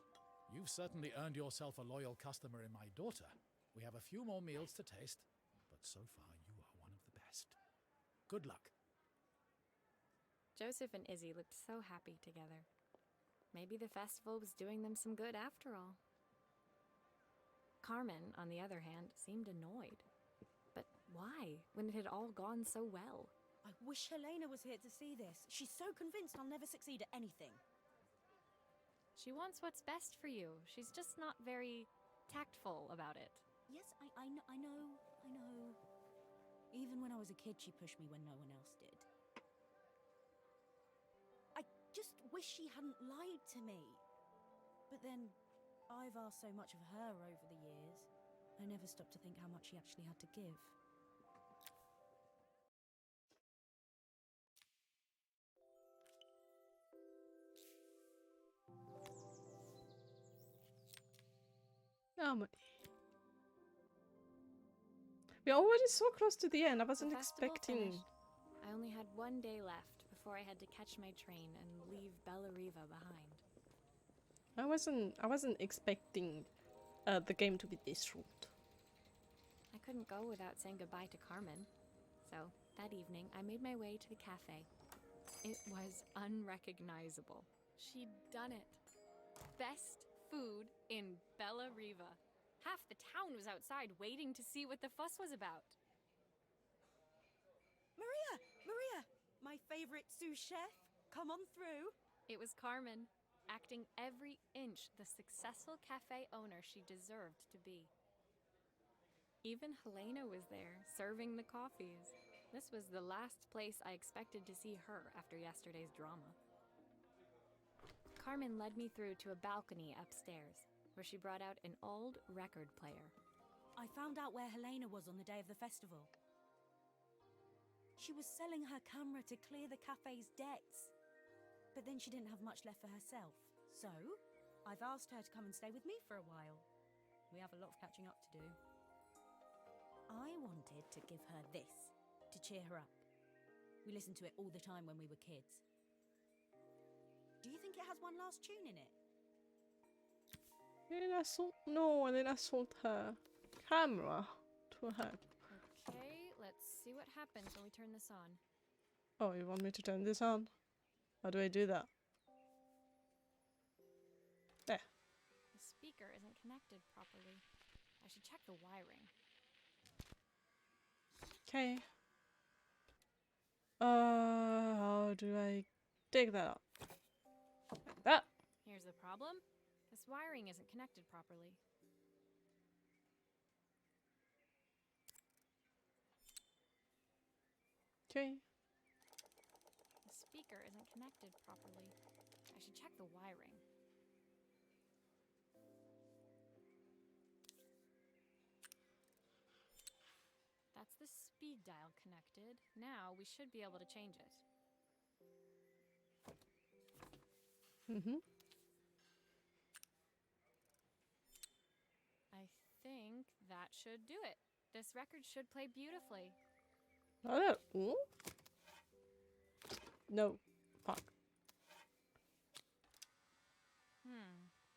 you've certainly earned yourself a loyal customer in my daughter. We have a few more meals to taste, but so far you are one of the best. Good luck. Joseph and Izzy looked so happy together. Maybe the festival was doing them some good after all. Carmen, on the other hand, seemed annoyed. But why, when it had all gone so well? I wish Helena was here to see this. She's so convinced I'll never succeed at anything. She wants what's best for you. She's just not very tactful about it. Yes, I know. Even when I was a kid, she pushed me when no one else did. I just wish she hadn't lied to me. But then, I've asked so much of her over the years. I never stopped to think how much she actually had to give. Oh my. We're already so close to the end. I wasn't The festival expecting. finished. I only had one day left before I had to catch my train and leave Bella Riva behind. I wasn't expecting the game to be this short. I couldn't go without saying goodbye to Carmen. So, that evening, I made my way to the cafe. It was unrecognizable. She'd done it. Best food in Bella Riva. Half the town was outside waiting to see what the fuss was about. Maria! My favorite sous chef. Come on through. It was Carmen, acting every inch the successful cafe owner she deserved to be. Even Helena was there, serving the coffees. This was the last place I expected to see her after yesterday's drama. Carmen led me through to a balcony upstairs, where she brought out an old record player. I found out where Helena was on the day of the festival. She was selling her camera to clear the cafe's debts. But then she didn't have much left for herself. So, I've asked her to come and stay with me for a while. We have a lot of catching up to do. I wanted to give her this, to cheer her up. We listened to it all the time when we were kids. Do you think it has one last tune in it? And then I sold her camera to her. Okay, let's see what happens when we turn this on. Oh, you want me to turn this on? How do I do that? There. The speaker isn't connected properly. I should check the wiring. Okay. How do I take that out? Like that. Here's the problem. This wiring isn't connected properly. Okay. The speaker isn't connected properly. I should check the wiring. That's the speed dial connected. Now we should be able to change it. I think that should do it. This record should play beautifully. Ooh? No. Fuck.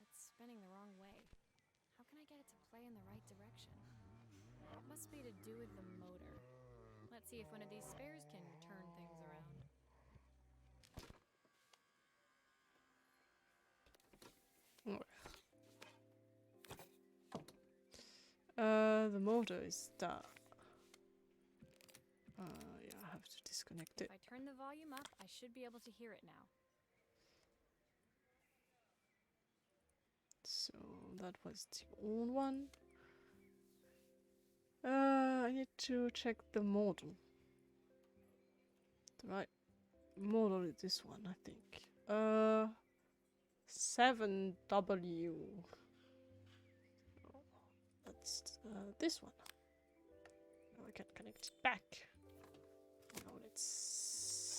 It's spinning the wrong way. How can I get it to play in the right direction? What must be to do with the motor? Let's see if one of these spares can turn things around. The motor is that. Yeah, I have to disconnect it. If I turn the volume up, I should be able to hear it now. So that was the old one. I need to check the model. The right model is this one, I think. 7W. That's this one. Now I can connect it back. Now let's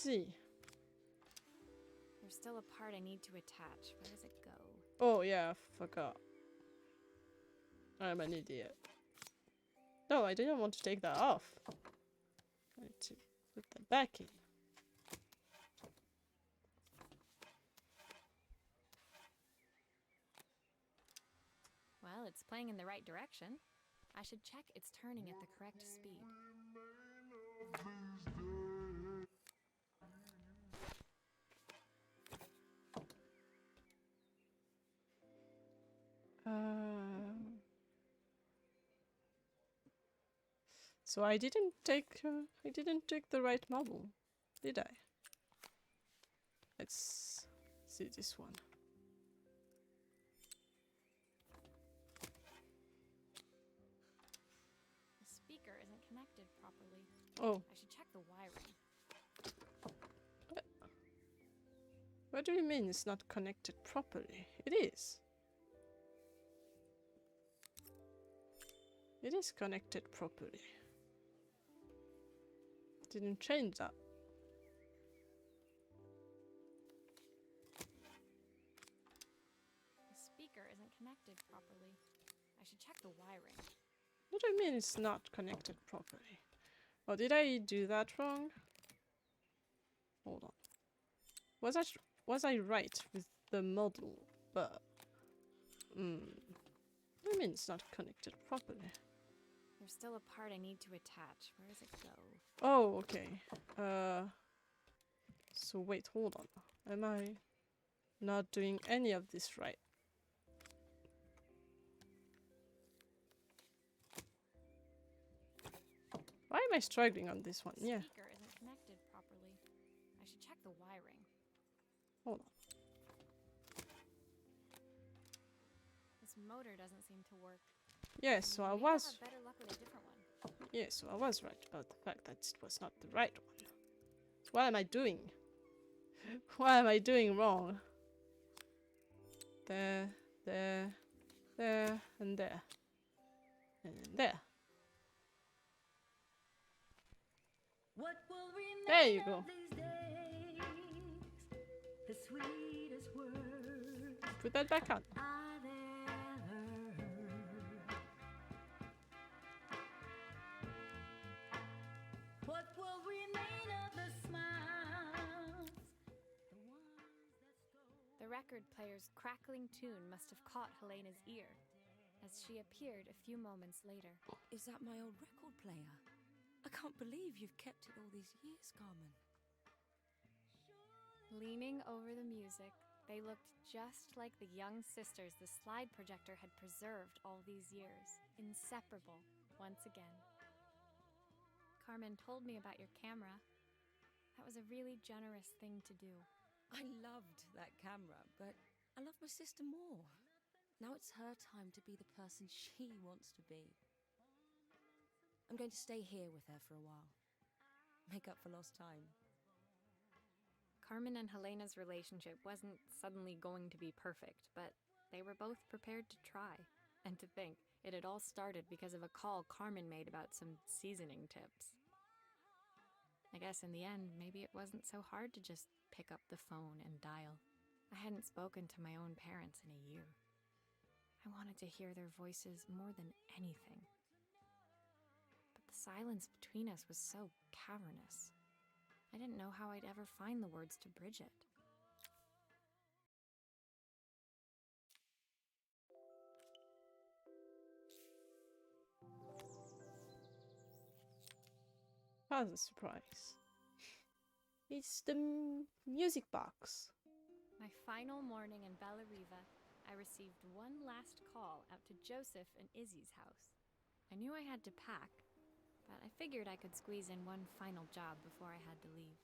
see. There's still a part I need to attach. Where does it go? Oh yeah, I forgot. I'm an idiot. No, I didn't want to take that off. I need to put that back in. Well, it's playing in the right direction. I should check it's turning at the correct speed. So I didn't take the right model, did I? Let's see this one. The speaker isn't connected properly. Oh, I should check the wiring. what do you mean it's not connected properly? It is. It is connected properly. Didn't change that. The speaker isn't connected properly. I should check the wiring. What do you mean it's not connected properly? Oh, did I do that wrong? Hold on. Was I right with the model? But what do you mean it's not connected properly? There's still a part I need to attach. Where does it go? Oh, okay. So wait, hold on. Am I not doing any of this right? Why am I struggling on this one? The Yeah, speaker isn't connected properly. I should check the wiring. hold on. This motor doesn't seem to work. Yes, so I Maybe was. I'll have better luck with a different one. Yes, so I was right about the fact that it was not the right one. So what am I doing? What am I doing wrong? There, there, there, and there. And then there. What will remain There you go. of these days? The sweetest words Put that back on. I've ever heard. What will remain of the smiles? The ones that stole. The record player's crackling tune must have caught Helena's ear, as she appeared a few moments later. Is that my old record player? I can't believe you've kept it all these years, Carmen. Leaning over the music, they looked just like the young sisters the slide projector had preserved all these years, inseparable once again. Carmen told me about your camera. That was a really generous thing to do. I loved that camera, but I love my sister more. Now it's her time to be the person she wants to be. I'm going to stay here with her for a while. Make up for lost time. Carmen and Helena's relationship wasn't suddenly going to be perfect, but they were both prepared to try. And to think, it had all started because of a call Carmen made about some seasoning tips. I guess in the end, maybe it wasn't so hard to just pick up the phone and dial. I hadn't spoken to my own parents in a year. I wanted to hear their voices more than anything. But the silence between us was so cavernous. I didn't know how I'd ever find the words to bridge it. That's a surprise. It's the music box. My final morning in Bellariva, I received one last call out to Joseph and Izzy's house. I knew I had to pack, but I figured I could squeeze in one final job before I had to leave.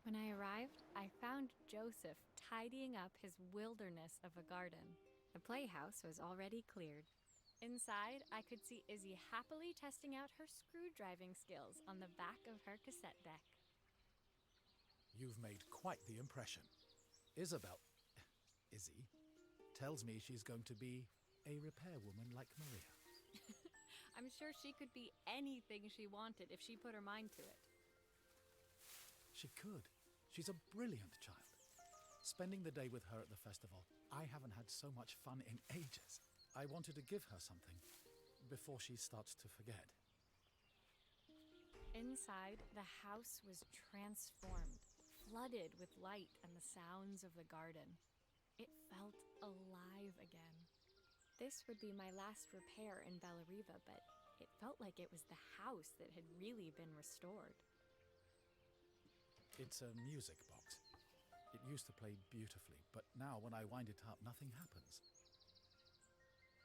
When I arrived, I found Joseph tidying up his wilderness of a garden. The playhouse was already cleared. Inside, I could see Izzy happily testing out her screw-driving skills on the back of her cassette deck. You've made quite the impression. Izzy, tells me she's going to be a repairwoman like Maria. I'm sure she could be anything she wanted if she put her mind to it. She could. She's a brilliant child. Spending the day with her at the festival, I haven't had so much fun in ages. I wanted to give her something before she starts to forget. Inside, the house was transformed, flooded with light and the sounds of the garden. It felt alive again. This would be my last repair in Bellariva, but it felt like it was the house that had really been restored. It's a music box. It used to play beautifully, but now when I wind it up, nothing happens.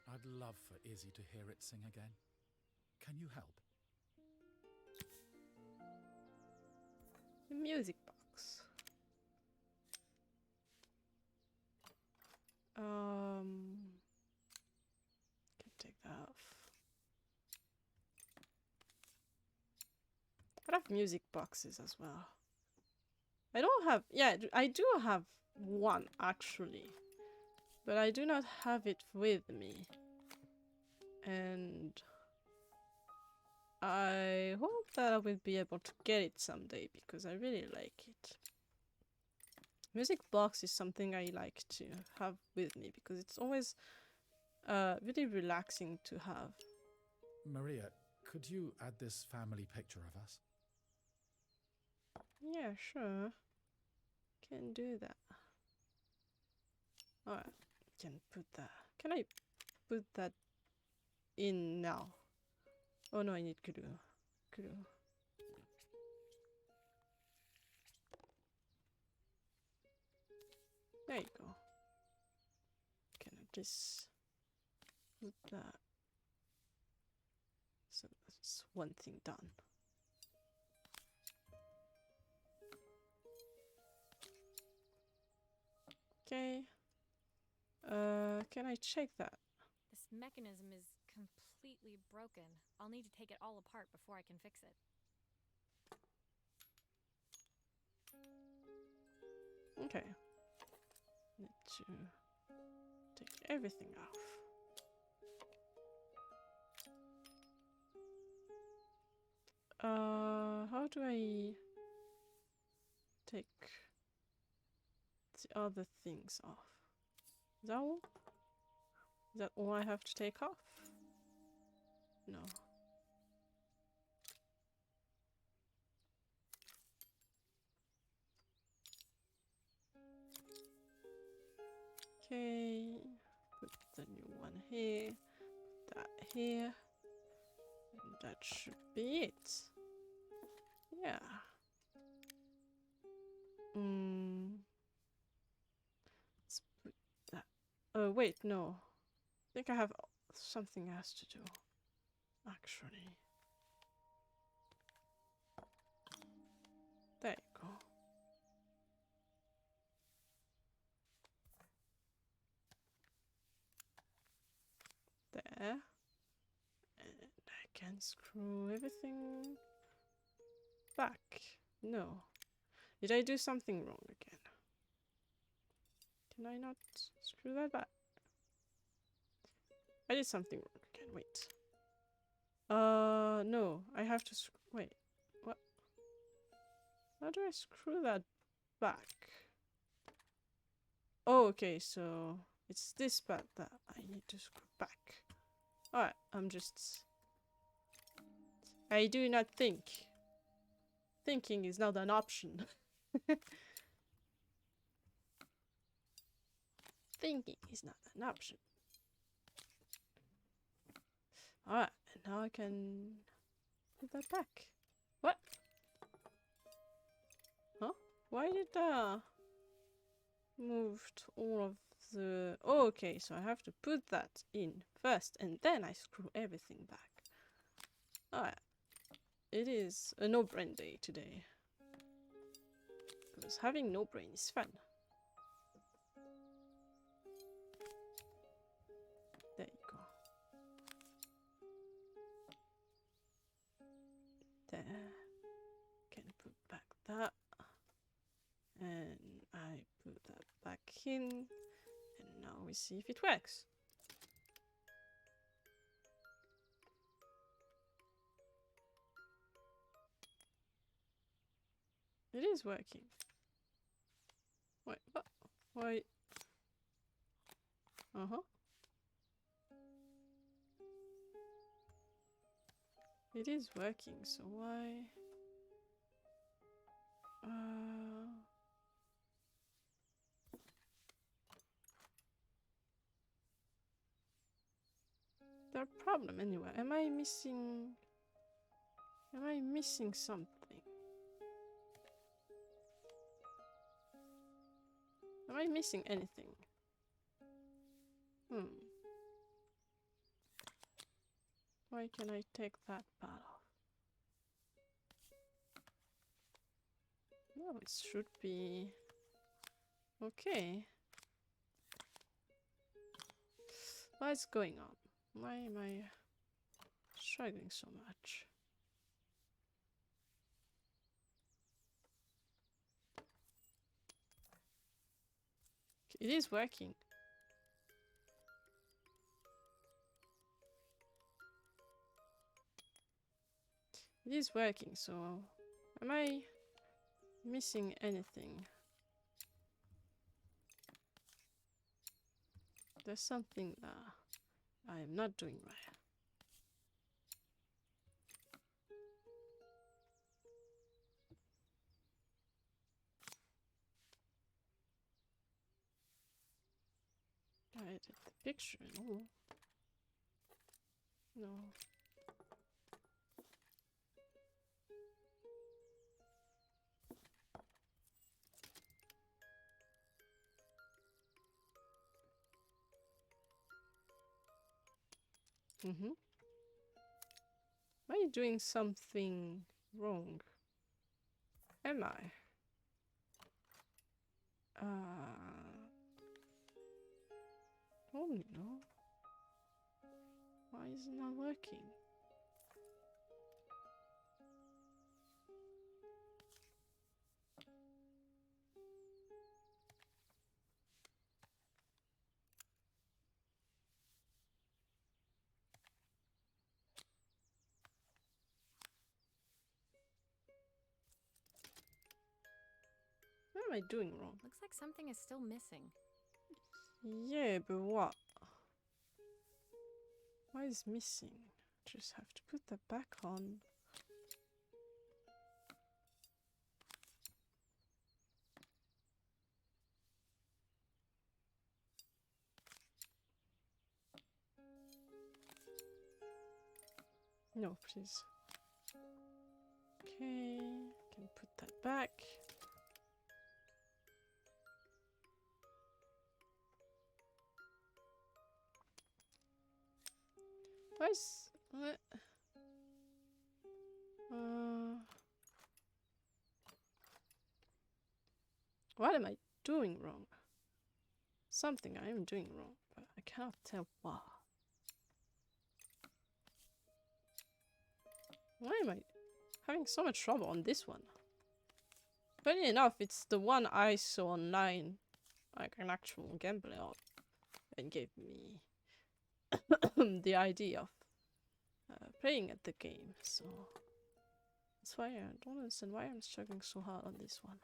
I'd love for Izzy to hear it sing again. Can you help? The music box. Can take that off. I have music boxes as well. I don't have, yeah, I do have one actually, but I do not have it with me. And I hope that I will be able to get it someday because I really like it. Music box is something I like to have with me because it's always really relaxing to have. Maria, could you add this family picture of us? Yeah, sure. Can do that. Alright, can put that. Can I put that in now? Oh no, I need glue. Glue. There you go. Can I just put that? So that's one thing done. Okay. Can I check that? This mechanism is completely broken. I'll need to take it all apart before I can fix it. Okay. Need to take everything off. How do I take the other things off? Is that all? Is that all I have to take off? No. Okay, put the new one here, put that here, and that should be it. Yeah. Let's put that. Oh, wait, no. I think I have something else to do, actually. There you go. There. And I can screw everything back. No. Did I do something wrong again? Can I not screw that back? I did something wrong again. Wait. No. I have to wait. What? How do I screw that back? Oh, okay. So it's this part that I need to screw back. Alright. I do not think. Thinking is not an option. Thinking is not an option. Alright, and now I can put that back. What? Huh? Why did that moved all of the... Oh, okay, so I have to put that in first and then I screw everything back. Alright. It is a no-brain day today. Because having no brain is fun. There you go. There. Can put back that. And I put that back in. And now we see if it works. It is working. Wait, what? Why? Uh-huh. It is working, so why? The problem anyway. Am I missing something? Am I missing anything? Why can I take that part off? No, it should be okay. What is going on? Why am I struggling so much? It is working. It is working, so am I missing anything? There's something that I am not doing right. I edit the picture and all. No. Am I doing something wrong? Am I? Oh no. Why is it not working? What am I doing wrong? Looks like something is still missing. Yeah, but what? What is missing? Just have to put that back on. No, please. Okay, can put that back. What? What am I doing wrong? Something I am doing wrong, but I cannot tell what. Why am I having so much trouble on this one? Funny enough, it's the one I saw online, like an actual gameplay of, and gave me the idea of playing at the game, so that's why I don't understand why I'm struggling so hard on this one.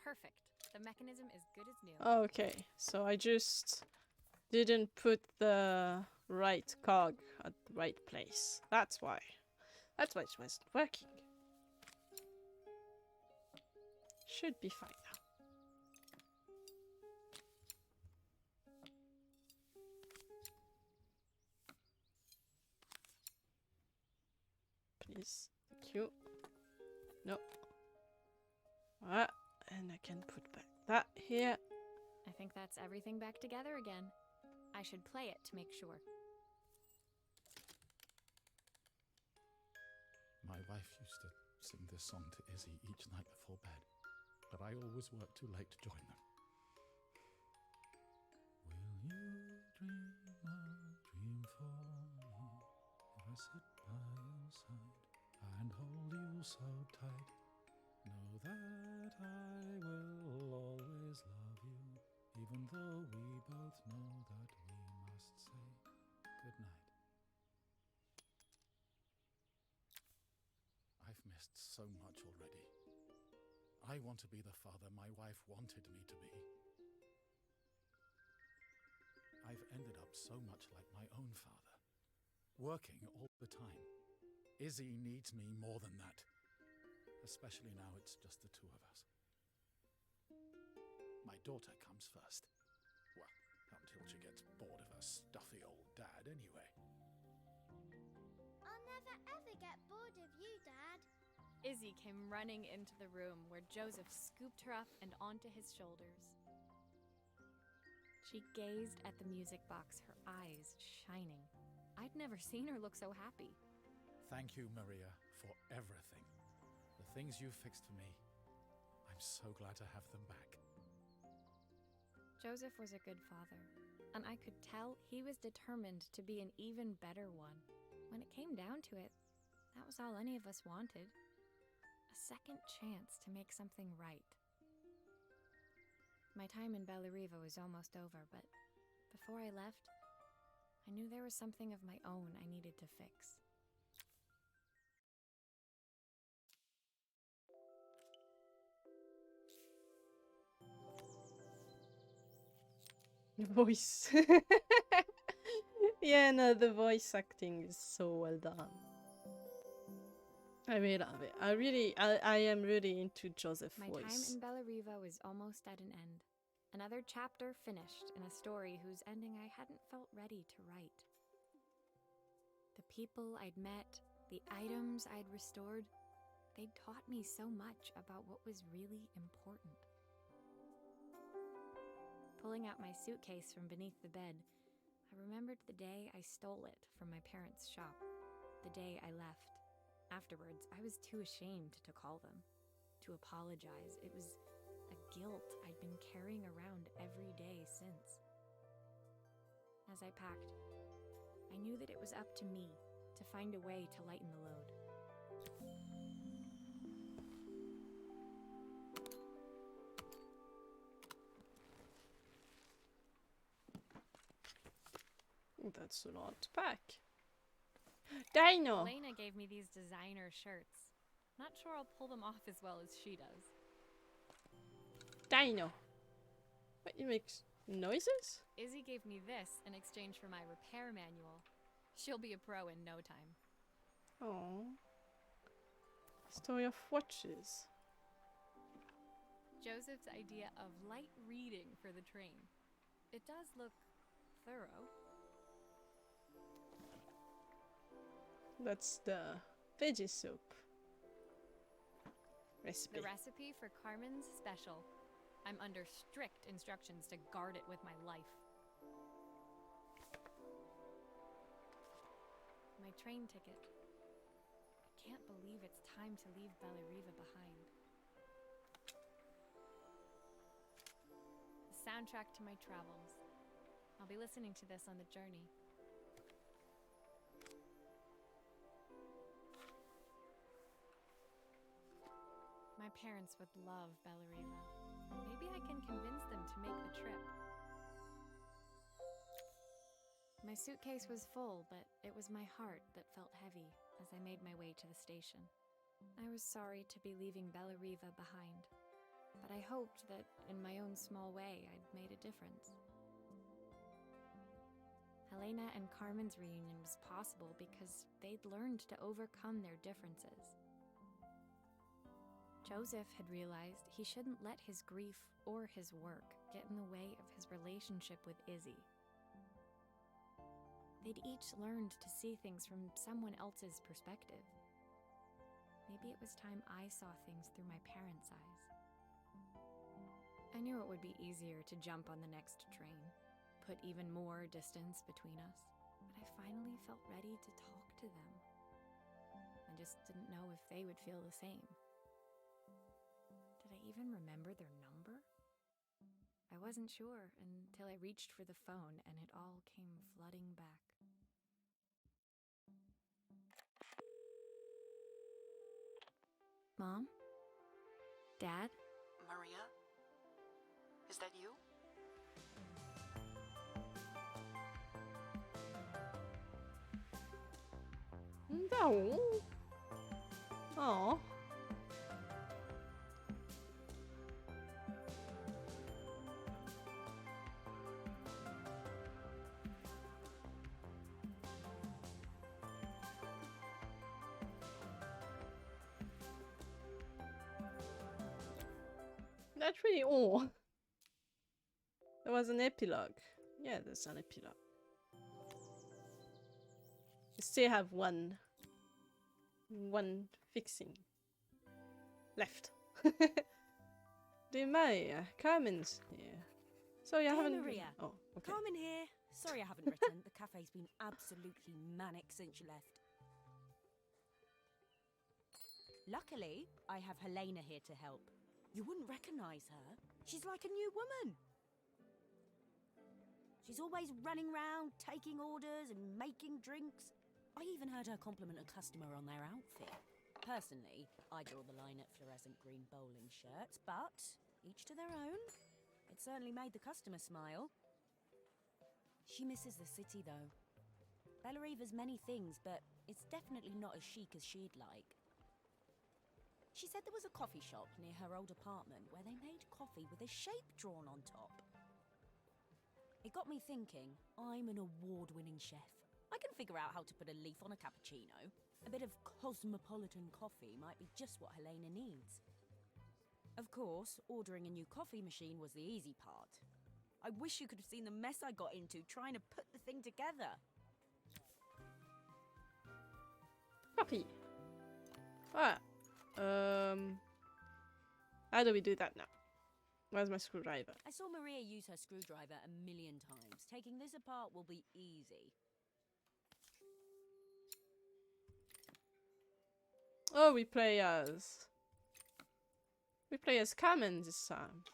Perfect. The mechanism is good as new. Okay, so I just didn't put the right cog at the right place. That's why. That's why it wasn't working. Should be fine now. Please. Thank you. No. Ah, and I can put back that here. I think that's everything back together again. I should play it to make sure. My wife used to sing this song to Izzy each night before bed, but I always worked too late to join them. Will you dream a dream for me if I sit by your side and hold you so tight? Know that I will always love you, even though we both know that we must say goodnight. I've missed so much already. I want to be the father my wife wanted me to be. I've ended up so much like my own father, working all the time. Izzy needs me more than that, especially now it's just the two of us. My daughter comes first. Well, until she gets bored of her stuffy old dad anyway. I'll never ever get bored of you, Dad. Izzy came running into the room where Joseph scooped her up and onto his shoulders. She gazed at the music box, her eyes shining. I'd never seen her look so happy. Thank you, Maria, for everything. The things you fixed for me. I'm so glad to have them back. Joseph was a good father, and I could tell he was determined to be an even better one. When it came down to it, that was all any of us wanted. A second chance to make something right. My time in Bellariva was almost over, but before I left, I knew there was something of my own I needed to fix. The voice. Yeah, no, the voice acting is so well done. I really love it. I am really into Joseph's My time voice. in Bellariva was almost at an end. Another chapter finished in a story whose ending I hadn't felt ready to write. The people I'd met, the items I'd restored, they'd taught me so much about what was really important. Pulling out my suitcase from beneath the bed, I remembered the day I stole it from my parents' shop, the day I left. Afterwards, I was too ashamed to call them, to apologize. It was a guilt I'd been carrying around every day since. As I packed, I knew that it was up to me to find a way to lighten the load. That's a lot to pack. Dino! Elena gave me these designer shirts. Not sure I'll pull them off as well as she does. Dino! What, you make noises? Izzy gave me this in exchange for my repair manual. She'll be a pro in no time. Oh. Story of watches. Joseph's idea of light reading for the train. It does look thorough. That's the veggie soup recipe. The recipe for Carmen's special. I'm under strict instructions to guard it with my life. My train ticket. I can't believe it's time to leave Bellariva behind. The soundtrack to my travels. I'll be listening to this on the journey. My parents would love Bellariva. Maybe I can convince them to make the trip. My suitcase was full, but it was my heart that felt heavy as I made my way to the station. I was sorry to be leaving Bellariva behind, but I hoped that in my own small way I'd made a difference. Helena and Carmen's reunion was possible because they'd learned to overcome their differences. Joseph had realized he shouldn't let his grief or his work get in the way of his relationship with Izzy. They'd each learned to see things from someone else's perspective. Maybe it was time I saw things through my parents' eyes. I knew it would be easier to jump on the next train, put even more distance between us, but I finally felt ready to talk to them. I just didn't know if they would feel the same. Did I even remember their number? I wasn't sure until I reached for the phone and it all came flooding back. Mom? Dad? Maria? Is that you? No. Oh. That's really all. There was an epilogue. Yeah, there's an epilogue. You still have one fixing left. Dear Maria, Carmen's here. So you Dear haven't. Maria. Oh, okay. Carmen here. Sorry I haven't written. The cafe's been absolutely manic since you left. Luckily, I have Helena here to help. You wouldn't recognise her. She's like a new woman. She's always running around, taking orders and making drinks. I even heard her compliment a customer on their outfit. Personally, I draw the line at fluorescent green bowling shirts, but each to their own. It certainly made the customer smile. She misses the city, though. Bellariva's many things, but it's definitely not as chic as she'd like. She said there was a coffee shop near her old apartment where they made coffee with a shape drawn on top. It got me thinking, I'm an award-winning chef. I can figure out how to put a leaf on a cappuccino. A bit of cosmopolitan coffee might be just what Helena needs. Of course, ordering a new coffee machine was the easy part. I wish you could have seen the mess I got into trying to put the thing together. Coffee. Ah. How do we do that now? Where's my screwdriver? I saw Maria use her screwdriver a million times. Taking this apart will be easy. Oh, we play as Carmen this time.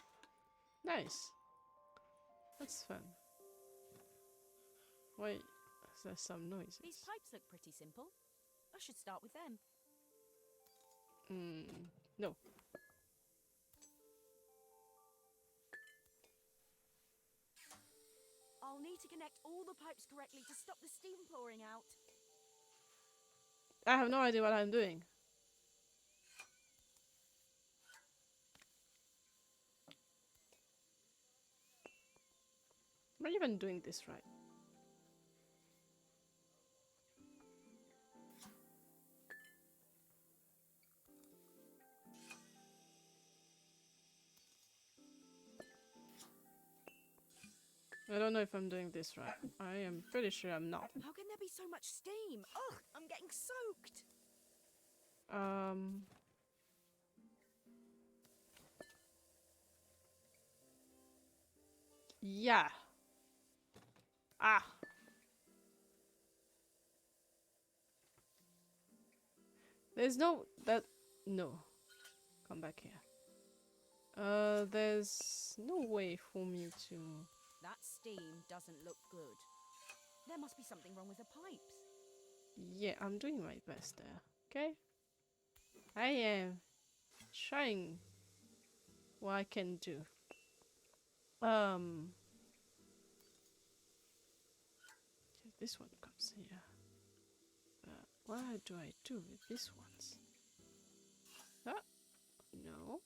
Nice. That's fun. Wait, there's some noises. These pipes look pretty simple. I should start with them. No. I'll need to connect all the pipes correctly to stop the steam pouring out. I have no idea what I'm doing. Am I even doing this right? I don't know if I'm doing this right. I am pretty sure I'm not. How can there be so much steam? Ugh, I'm getting soaked. Yeah. Ah. There's no no. Come back here. There's no way for me to. That steam doesn't look good. There must be something wrong with the pipes. Yeah, I'm doing my best there. Okay. I am trying what I can do. This one comes here. What do I do with these ones? No.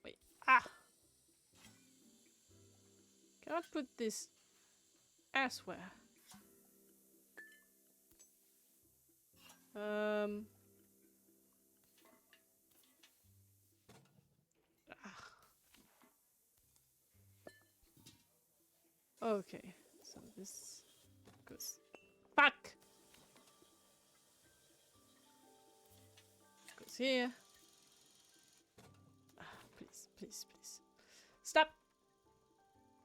Wait. Ah! Cannot put this glassware. Um. Okay, so this goes. Fuck! Goes here. Please, please, please. Stop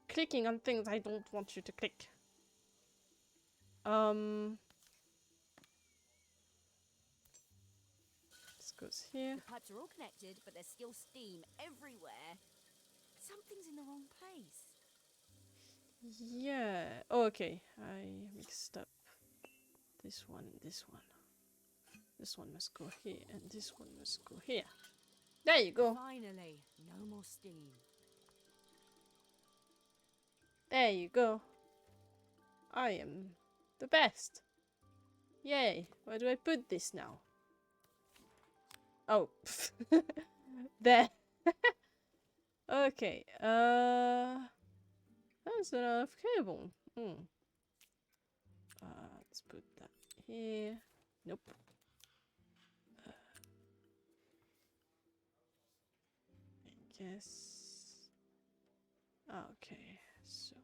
clicking on things I don't want you to click. This goes here. The pipes are all connected, but there's still steam everywhere. Something's in the wrong place. Yeah. Oh, okay. I mixed up this one and this one. This one must go here, and this one must go here. There you go. Finally, no more steam. There you go. I am the best. Yay. Where do I put this now? Oh. There. Okay. That's enough cable. Let's put that here. Nope. I guess. Okay. So.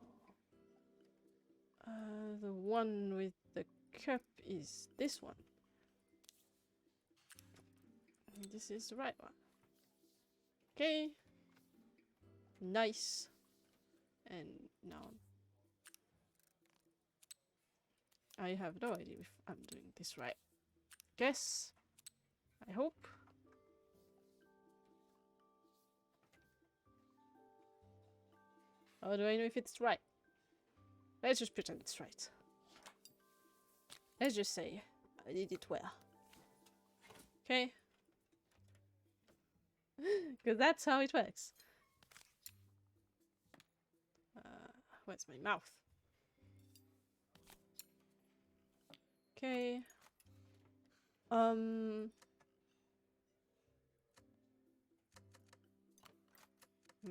The one with the cup is this one. And this is the right one. Okay. Nice. And now I have no idea if I'm doing this right. Guess. I hope. How do I know if it's right? Let's just pretend it's right. Let's just say I did it well. Okay? Because that's how it works. Where's my mouth? Okay. Am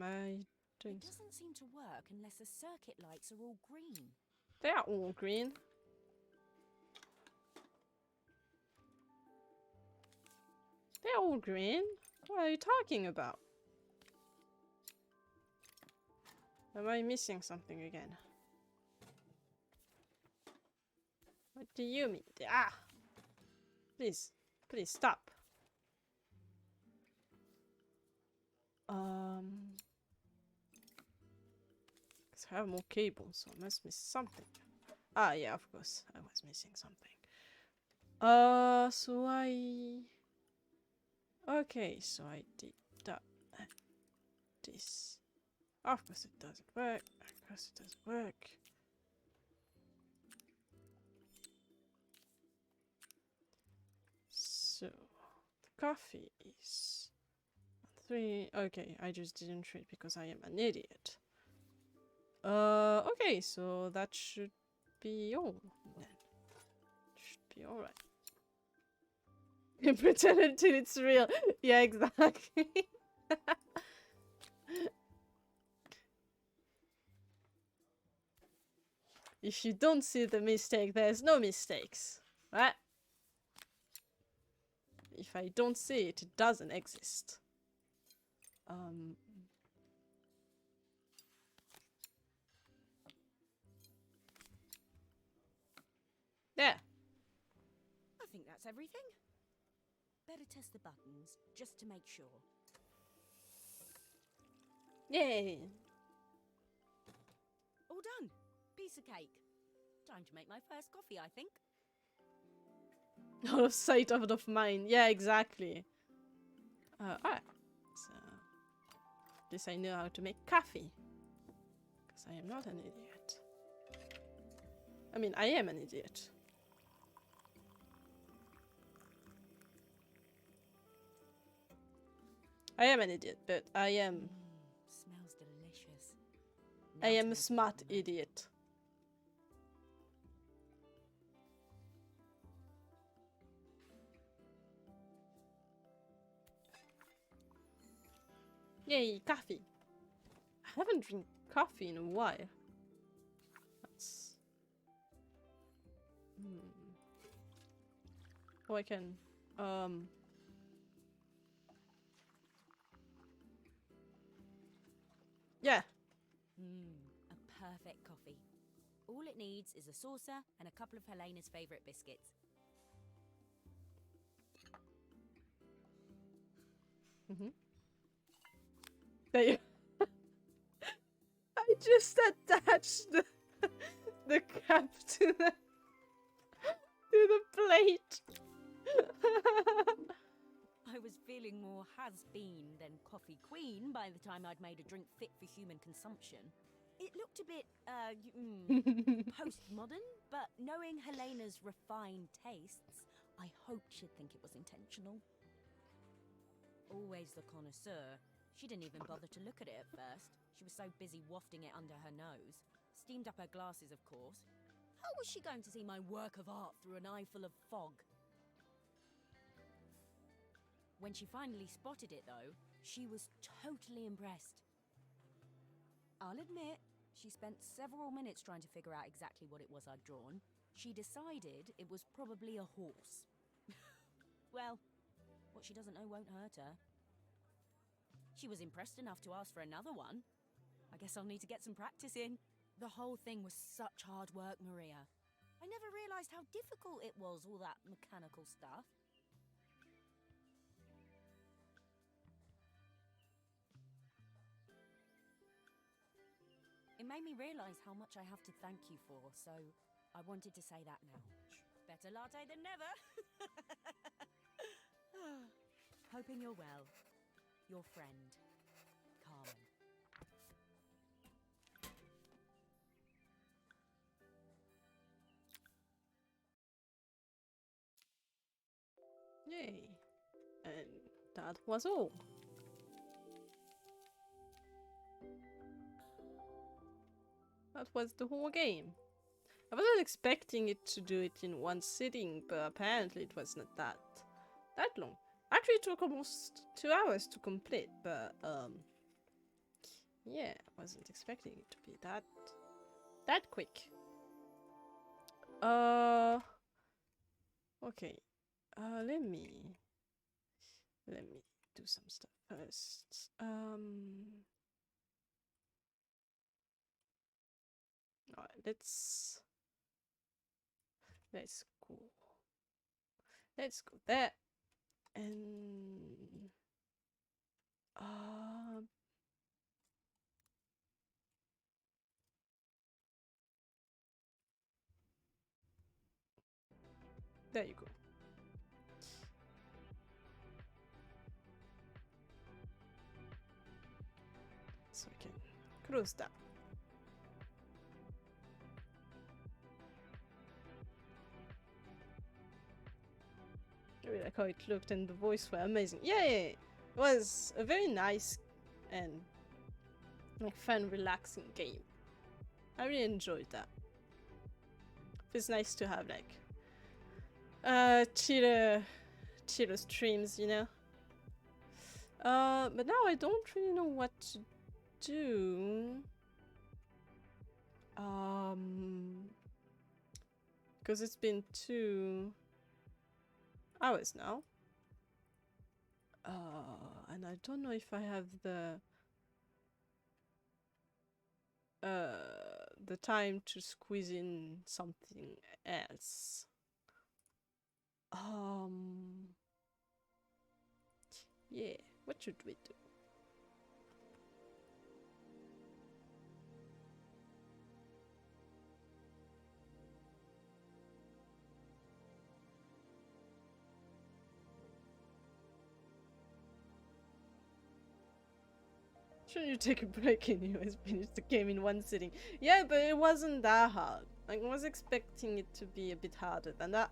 I doing? It doesn't seem to work unless the circuit lights are all green. They are all green. They're all green? What are you talking about? Am I missing something again? What do you mean? Ah! Please. Please stop. Because I have more cables, so I must miss something. Ah, yeah, of course. I was missing something. So I... Okay, so I did that and this. Of course it doesn't work. Of course it doesn't work. So, the coffee is 3. Okay, I just didn't read because I am an idiot. Okay, so that should be all then. Should be alright. Pretend until it's real. Yeah, exactly. If you don't see the mistake, there's no mistakes. Right? If I don't see it, it doesn't exist. There. I think that's everything. Better test the buttons, just to make sure. Yay. All done. Piece of cake. Time to make my first coffee, I think. Out of sight, out of mind. Yeah, exactly. Alright. So, at least I know how to make coffee. Because I am not an idiot. I mean, I am an idiot. I am an idiot, but I am... Smells delicious. I Now to am a make it smart on the- idiot. Yay, coffee. I haven't drank coffee in a while. That's Oh, I can. Yeah. A perfect coffee. All it needs is a saucer and a couple of Helena's favourite biscuits. There you. I just attached the cap to the plate. I was feeling more has-been than coffee queen by the time I'd made a drink fit for human consumption. It looked a bit, postmodern, but knowing Helena's refined tastes, I hoped she'd think it was intentional. Always the connoisseur, she didn't even bother to look at it at first. She was so busy wafting it under her nose. Steamed up her glasses, of course. How was she going to see my work of art through an eye full of fog? When she finally spotted it, though, she was totally impressed. I'll admit, she spent several minutes trying to figure out exactly what it was I'd drawn. She decided it was probably a horse. Well, what she doesn't know won't hurt her. She was impressed enough to ask for another one. I guess I'll need to get some practice in. The whole thing was such hard work, Maria. I never realised how difficult it was, all that mechanical stuff. It made me realise how much I have to thank you for, so I wanted to say that now. Better latte than never. Hoping you're well. Your friend, Carmen. Yay. And that was all. That was the whole game. I wasn't expecting it to do it in one sitting, but apparently it was not that long. Actually, it took almost 2 hours to complete, but yeah, I wasn't expecting it to be that quick. Okay. Let me do some stuff first. Alright, let's go. Let's go there. And there you go. So I can close that. I really like how it looked and the voice were amazing. Yeah, it was a very nice and like fun, relaxing game. I really enjoyed that. It's nice to have like chiller streams, you know. But now I don't really know what to do. Because it's been 2 hours now. And I don't know if I have the time to squeeze in something else. Yeah, what should we do? Shouldn't you take a break anyways? Finish the game in one sitting. Yeah, but it wasn't that hard. Like, I was expecting it to be a bit harder than that.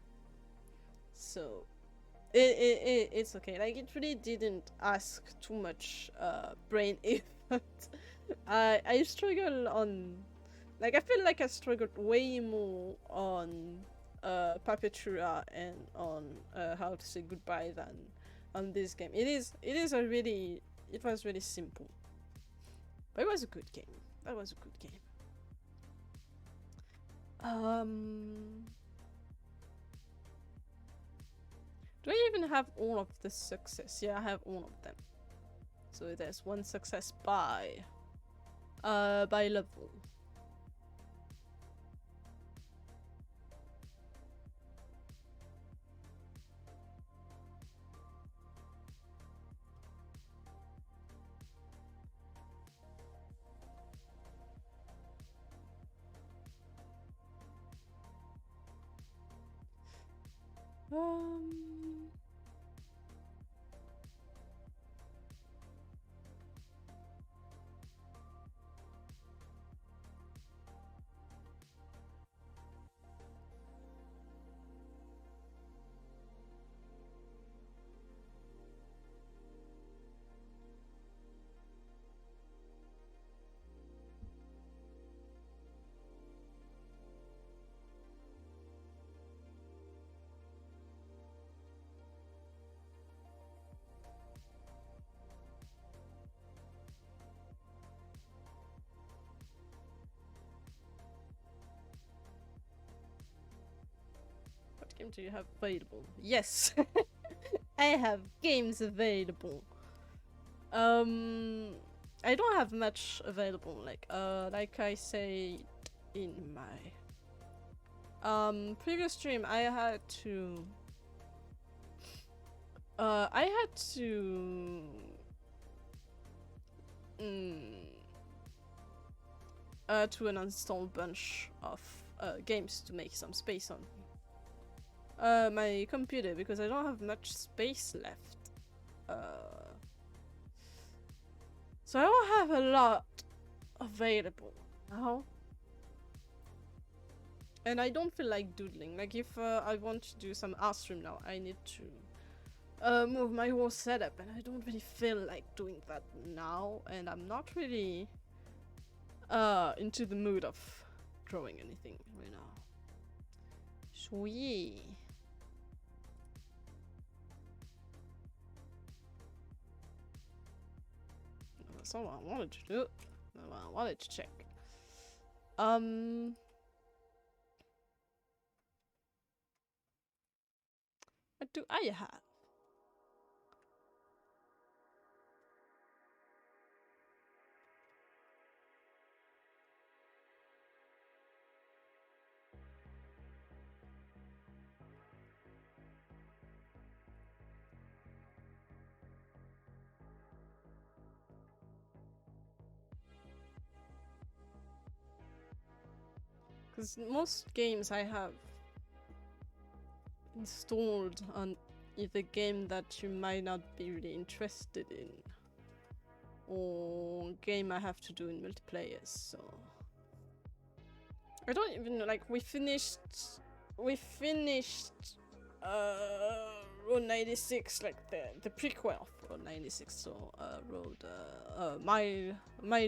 So, it's okay. Like, it really didn't ask too much brain effort. I struggle on... Like, I feel like I struggled way more on Papetura and on How to Say Goodbye than on this game. It was really simple. But it was a good game. That was a good game. Do I even have all of the success? Yeah, I have all of them. So there's one success by level. Um, what game do you have available? Yes, I have games available. I don't have much available. Like I say in my previous stream, I had to to uninstall a bunch of games to make some space on my computer because I don't have much space left. So I don't have a lot available now. And I don't feel like doodling. Like if I want to do some art stream now, I need to move my whole setup, and I don't really feel like doing that now, and I'm not really into the mood of drawing anything right now. So yeah. That's not what I wanted to do. That's what I wanted to check. What do I have? Because most games I have installed on either game that you might not be really interested in, or game I have to do in multiplayer, so I don't even know. Like we finished Road 96, like the prequel of Road 96, so Mile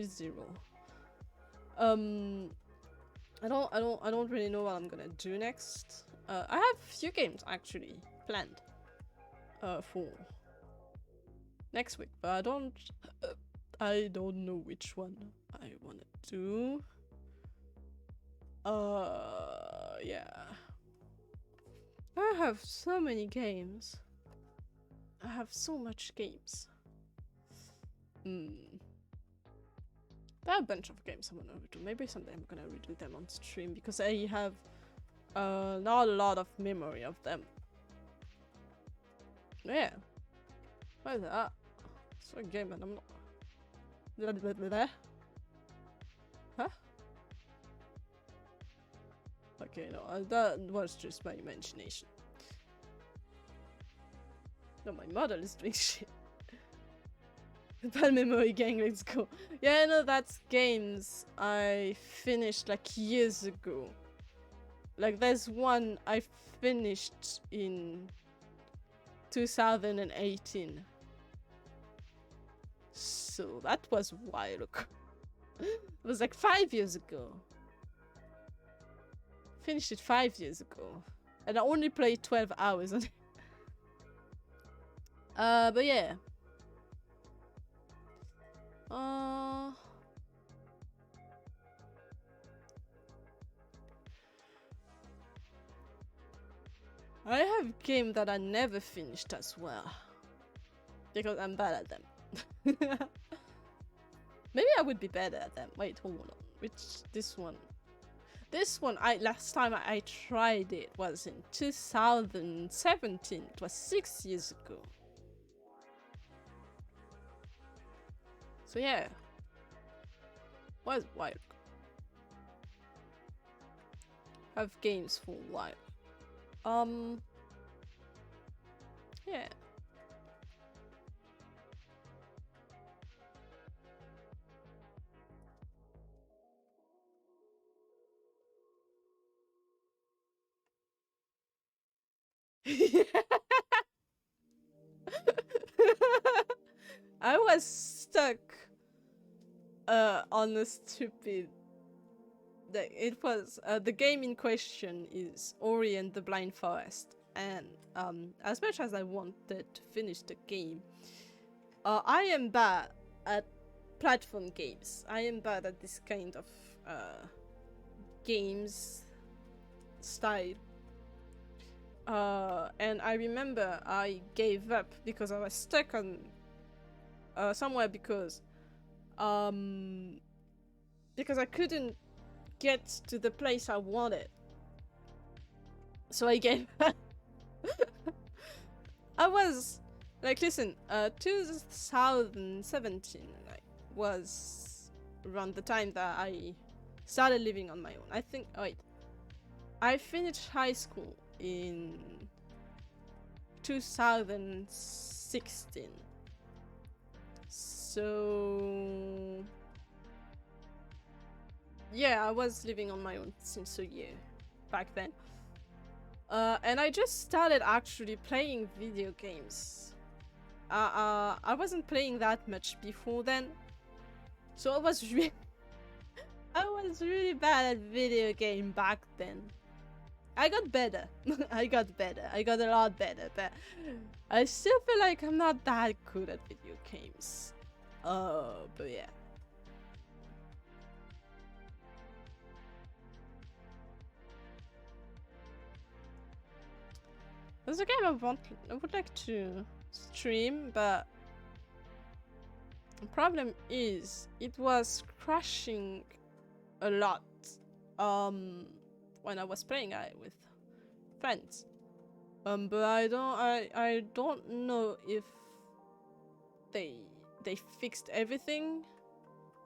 Zero. I don't really know what I'm gonna do next. I have a few games actually planned for next week, but I don't know which one I wanna do. Yeah. I have so many games. I have so much games. There are a bunch of games I want to redo. Maybe someday I'm gonna redo them on stream because I have not a lot of memory of them. Yeah. What is that? It's a game and I'm not... Huh? Okay, no, that was just my imagination. No, my model is doing shit. Bad memory gang, let's go. Yeah, no, that's games I finished like years ago. Like there's one I finished in 2018. So that was a while ago. It was like 5 years ago. Finished it 5 years ago. And I only played 12 hours on it. But yeah. I have games that I never finished as well. Because I'm bad at them. Maybe I would be better at them. Wait, hold on. Which, this one? This one, last time I tried it was in 2017. It was 6 years ago. So yeah. Was wild. Have games for a while. Yeah. I was stuck on a stupid. It was the game in question is Ori and the Blind Forest, and as much as I wanted to finish the game, I am bad at platform games. I am bad at this kind of games style. And I remember I gave up because I was stuck on somewhere because I couldn't get to the place I wanted. So I gave up. I was like, listen, 2017 like was around the time that I started living on my own. I think wait. I finished high school in 2016. So yeah, I was living on my own since a year back then. And I just started actually playing video games. I wasn't playing that much before then. So I was really I was really bad at video game back then. I got better. I got a lot better, but I still feel like I'm not that good at video games. But yeah. There's a game I would like to stream, but the problem is it was crashing a lot when I was playing it with friends. But I don't know if they fixed everything.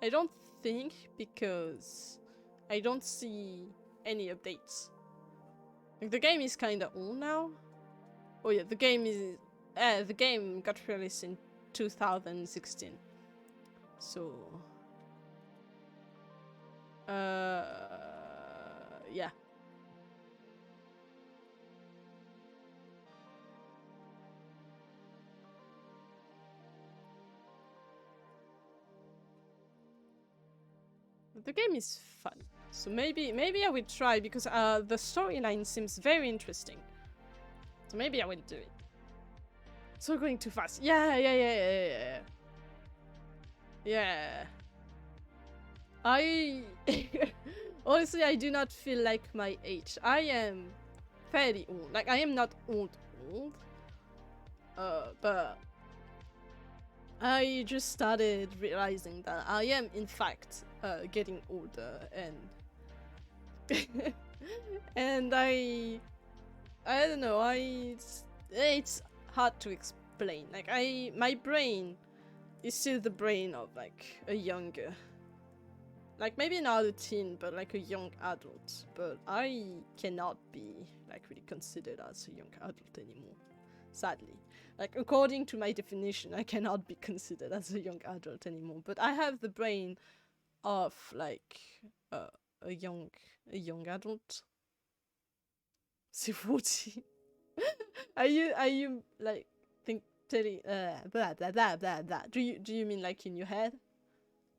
I don't think, because I don't see any updates. Like, the game is kinda old now. Oh yeah, the game got released in 2016. So yeah. The game is fun. So maybe I will try, because the storyline seems very interesting. So maybe I will do it. So going too fast. Yeah. I honestly, I do not feel like my age. I am fairly old. Like, I am not old. But I just started realizing that I am in fact getting older, and and I don't know. It's hard to explain. Like, my brain is still the brain of like a younger, like maybe not a teen, but like a young adult. But I cannot be like really considered as a young adult anymore, sadly. Like, according to my definition, I cannot be considered as a young adult anymore. But I have the brain of like a young adult. See, 40. Are you like blah blah blah blah blah? Do you mean like in your head?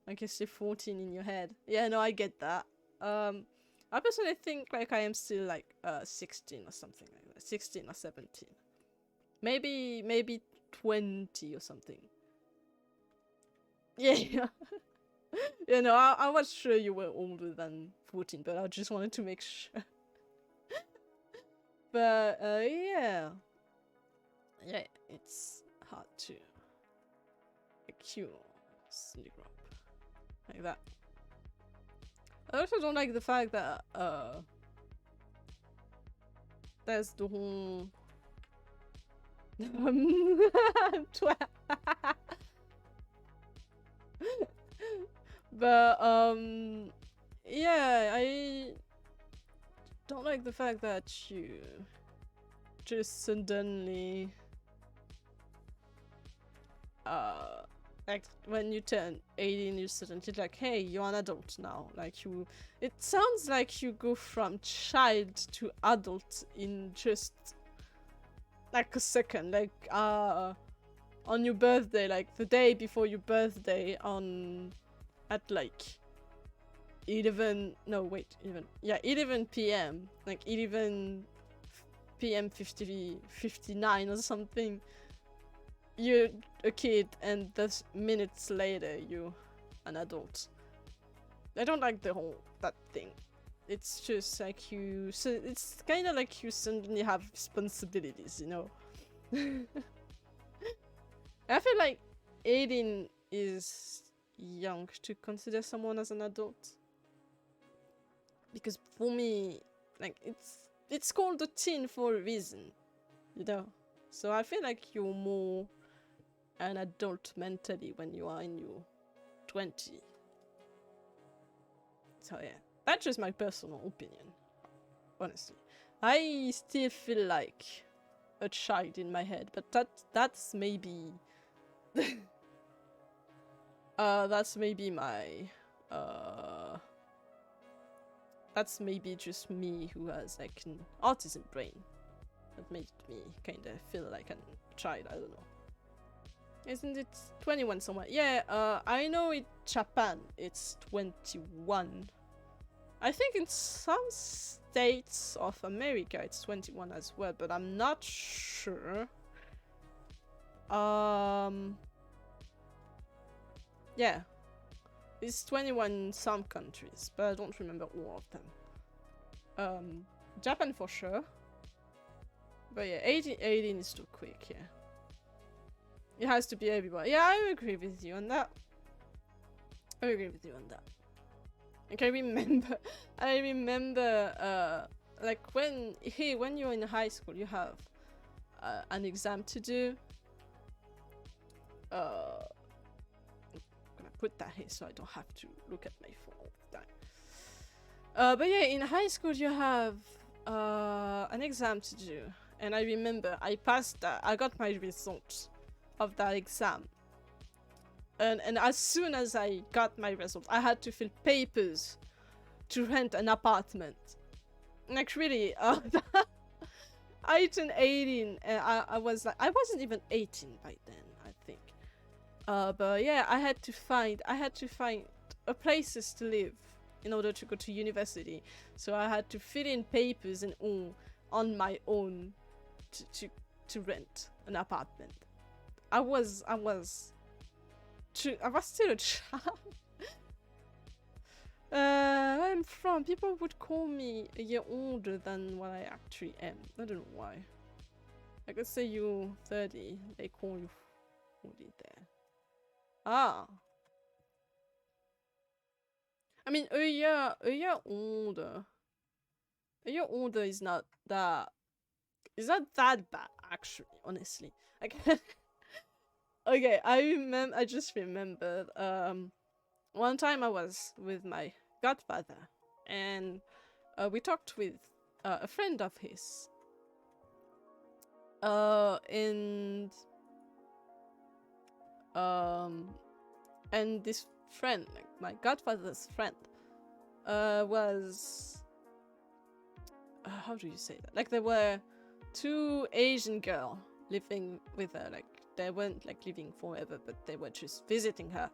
Like, you say 14 in your head? Yeah, no, I get that. I personally think like I am still like 16 or something like that. 16 or 17. Maybe 20 or something. Yeah. You know, I was sure you were older than 14, but I just wanted to make sure. But yeah, yeah, it's hard to cure Cindy Grub like that. I also don't like the fact that there's the whole but yeah, I don't like the fact that you just suddenly like when you turn 18 you suddenly like, hey, you're an adult now. Like you, it sounds like you go from child to adult in just like a second. Like on your birthday, like the day before your birthday, on at like 11 p.m, like 11 p.m 59 or something, you're a kid, and thus minutes later you're an adult. I don't like the whole that thing. It's just like you, so it's kind of like you suddenly have responsibilities, you know. I feel like 18 is young to consider someone as an adult, because for me, like it's called a teen for a reason, you know. So I feel like you're more an adult mentally when you are in your 20s. So yeah, that's just my personal opinion, honestly. I still feel like a child in my head, but that's maybe that's maybe my that's maybe just me who has like an autism brain that made me kind of feel like a child. I don't know. Isn't it 21 somewhere? Yeah, I know in Japan it's 21. I think in some states of America it's 21 as well, but I'm not sure. Yeah. It's 21 in some countries, but I don't remember all of them. Japan for sure. But yeah, 18 is too quick, yeah. It has to be everywhere. Yeah, I agree with you on that. I agree with you on that. Like I remember, like when you're in high school, you have an exam to do. I'm gonna put that here so I don't have to look at my phone all the time. But yeah, in high school you have an exam to do, and I remember I passed that. I got my results of that exam. And as soon as I got my result, I had to fill papers to rent an apartment. Like really, I turned 18, and I was like, I wasn't even 18 by then, I think. But yeah, I had to find places to live in order to go to university. So I had to fill in papers and all on my own to rent an apartment. I was still a child. Where I'm from, people would call me a year older than what I actually am. I don't know why. I could say you're 30, they call you 40 there. Ah. I mean, a year older. A year older is not that bad, actually, honestly. Like, okay, I just remembered, one time I was with my godfather, and we talked with a friend of his. And this friend, like my godfather's friend, was how do you say that? Like there were two Asian girls living with her. Like they weren't like living forever, but they were just visiting her.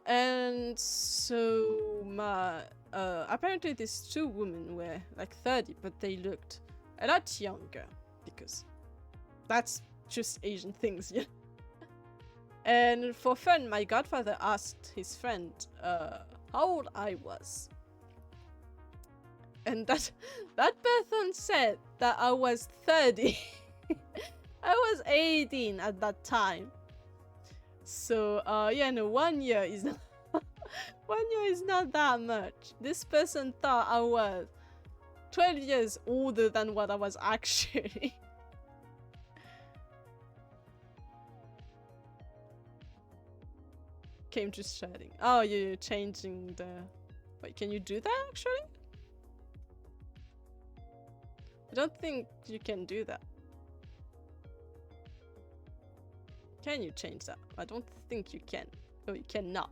And so my apparently these two women were like 30, but they looked a lot younger, because that's just Asian things, yeah. And for fun, my godfather asked his friend how old I was. and that person said that I was 30. I was 18 at that time. So yeah, no, 1 year is not 1 year is not that much. This person thought I was 12 years older than what I was actually. Came to shredding. Oh, you're changing the... Wait, can you do that actually? I don't think you can do that. Can you change that? I don't think you can. Oh, you cannot.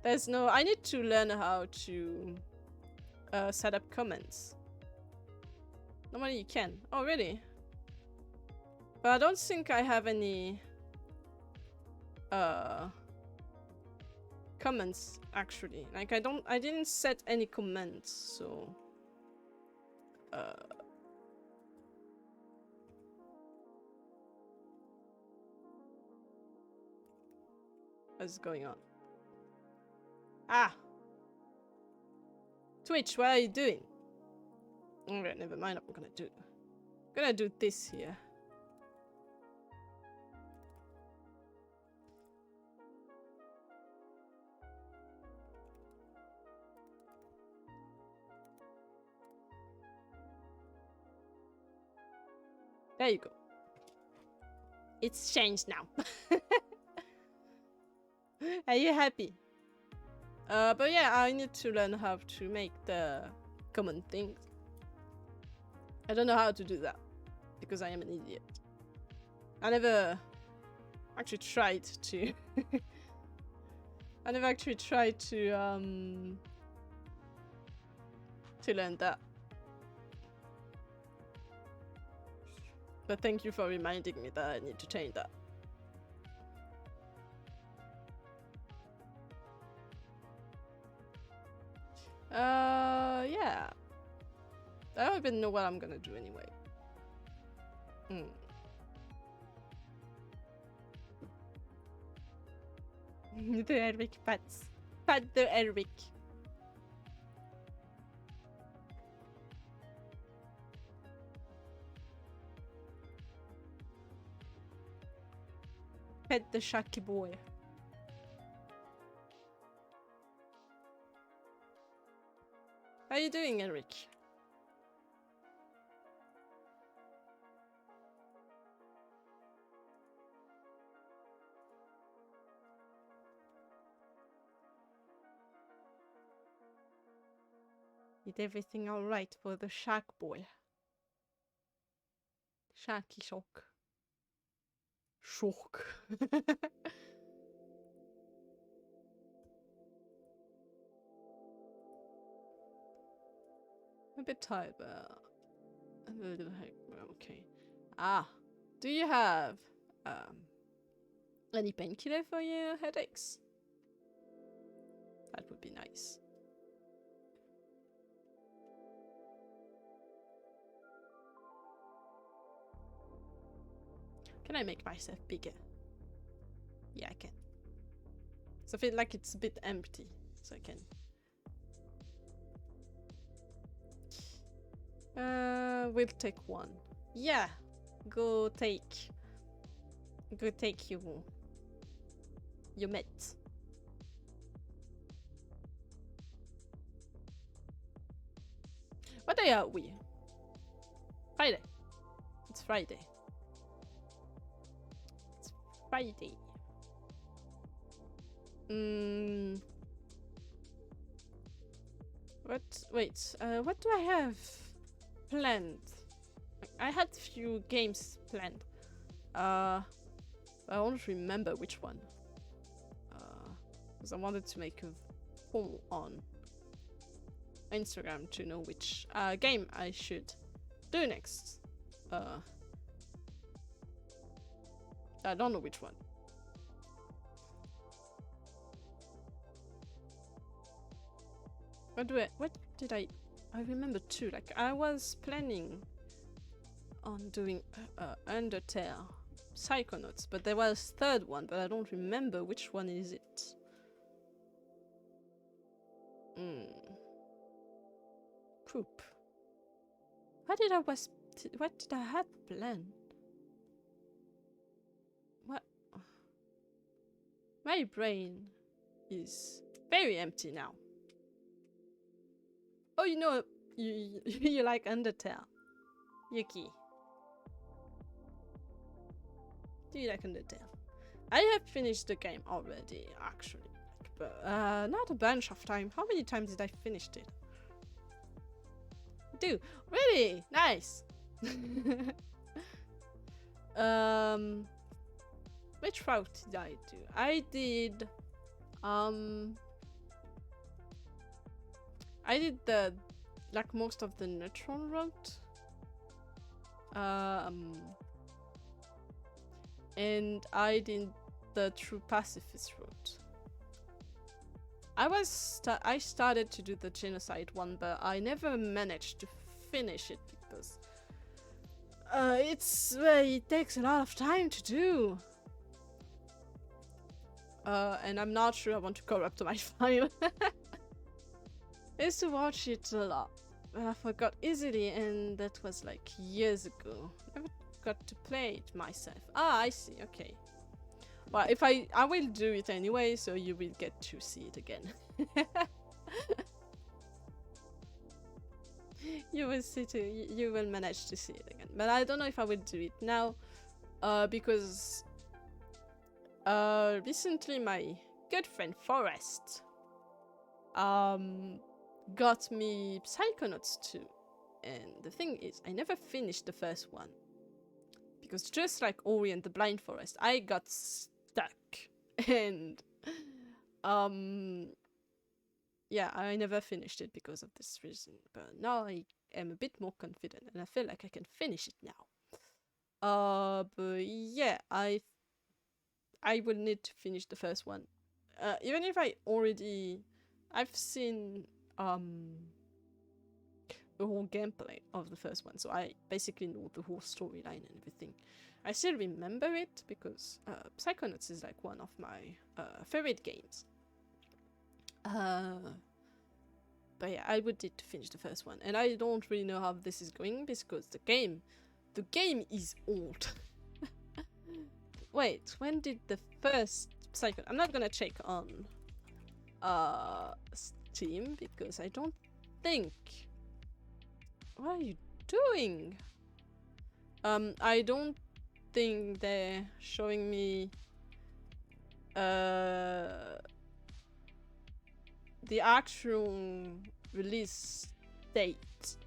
There's no... I need to learn how to set up comments. Normally you can. Oh, really? But I don't think I have any comments actually. Like I didn't set any comments, so what's going on? Ah! Twitch, what are you doing? Alright, never mind, I'm gonna do this here. There you go. It's changed now. Are you happy? But yeah, I need to learn how to make the common things. I don't know how to do that because I am an idiot. I never actually tried to. I never actually tried to learn that. But thank you for reminding me that I need to change that. Yeah. I don't even know what I'm gonna do anyway. The Eric Pats. Pat the Eric. Pet the Shaky boy. How are you doing, Eric? Is everything alright for the shark boy? Sharky shock. Shock. I'm a bit tired, but I'm a little okay. Ah, do you have any painkiller for your headaches? That would be nice. Can I make myself bigger? Yeah, I can. So I feel like it's a bit empty, so I can. We'll take one. Yeah, go take your meds. What day are we? Friday. It's Friday. It's Friday. What do I have planned? I had few games planned. I don't remember which one. Because I wanted to make a poll on Instagram to know which game I should do next. I don't know which one. What did I remember too, like I was planning on doing Undertale Psychonauts, but there was third one, but I don't remember which one is it. group. What did I have planned? What? My brain is very empty now. Oh, you know, you like Undertale, Yuki. Do you like Undertale? I have finished the game already, actually, but not a bunch of time. How many times did I finish it? Do really nice. Which route did I do? I did the like most of the neutral route. And I did the true pacifist route. I started to do the genocide one, but I never managed to finish it because it takes a lot of time to do. And I'm not sure I want to go up to my file. I used to watch it a lot, but I forgot easily, and that was like years ago. Never got to play it myself. Ah, I see. Okay. Well, if I will do it anyway, so you will get to see it again. You will see too. You will manage to see it again. But I don't know if I will do it now, because recently my good friend Forrest got me Psychonauts 2, and the thing is, I never finished the first one because just like Ori and the Blind Forest, I got stuck, and yeah, I never finished it because of this reason. But now I am a bit more confident, and I feel like I can finish it now. But yeah, I will need to finish the first one, even if I've seen the whole gameplay of the first one, so I basically know the whole storyline and everything. I still remember it because Psychonauts is like one of my favorite games. But yeah, I would need to finish the first one, and I don't really know how this is going because the game is old. Wait, when did the first Psychonauts? I'm not gonna check on Steam because I don't think. What are you doing? I don't think they're showing me the actual release date.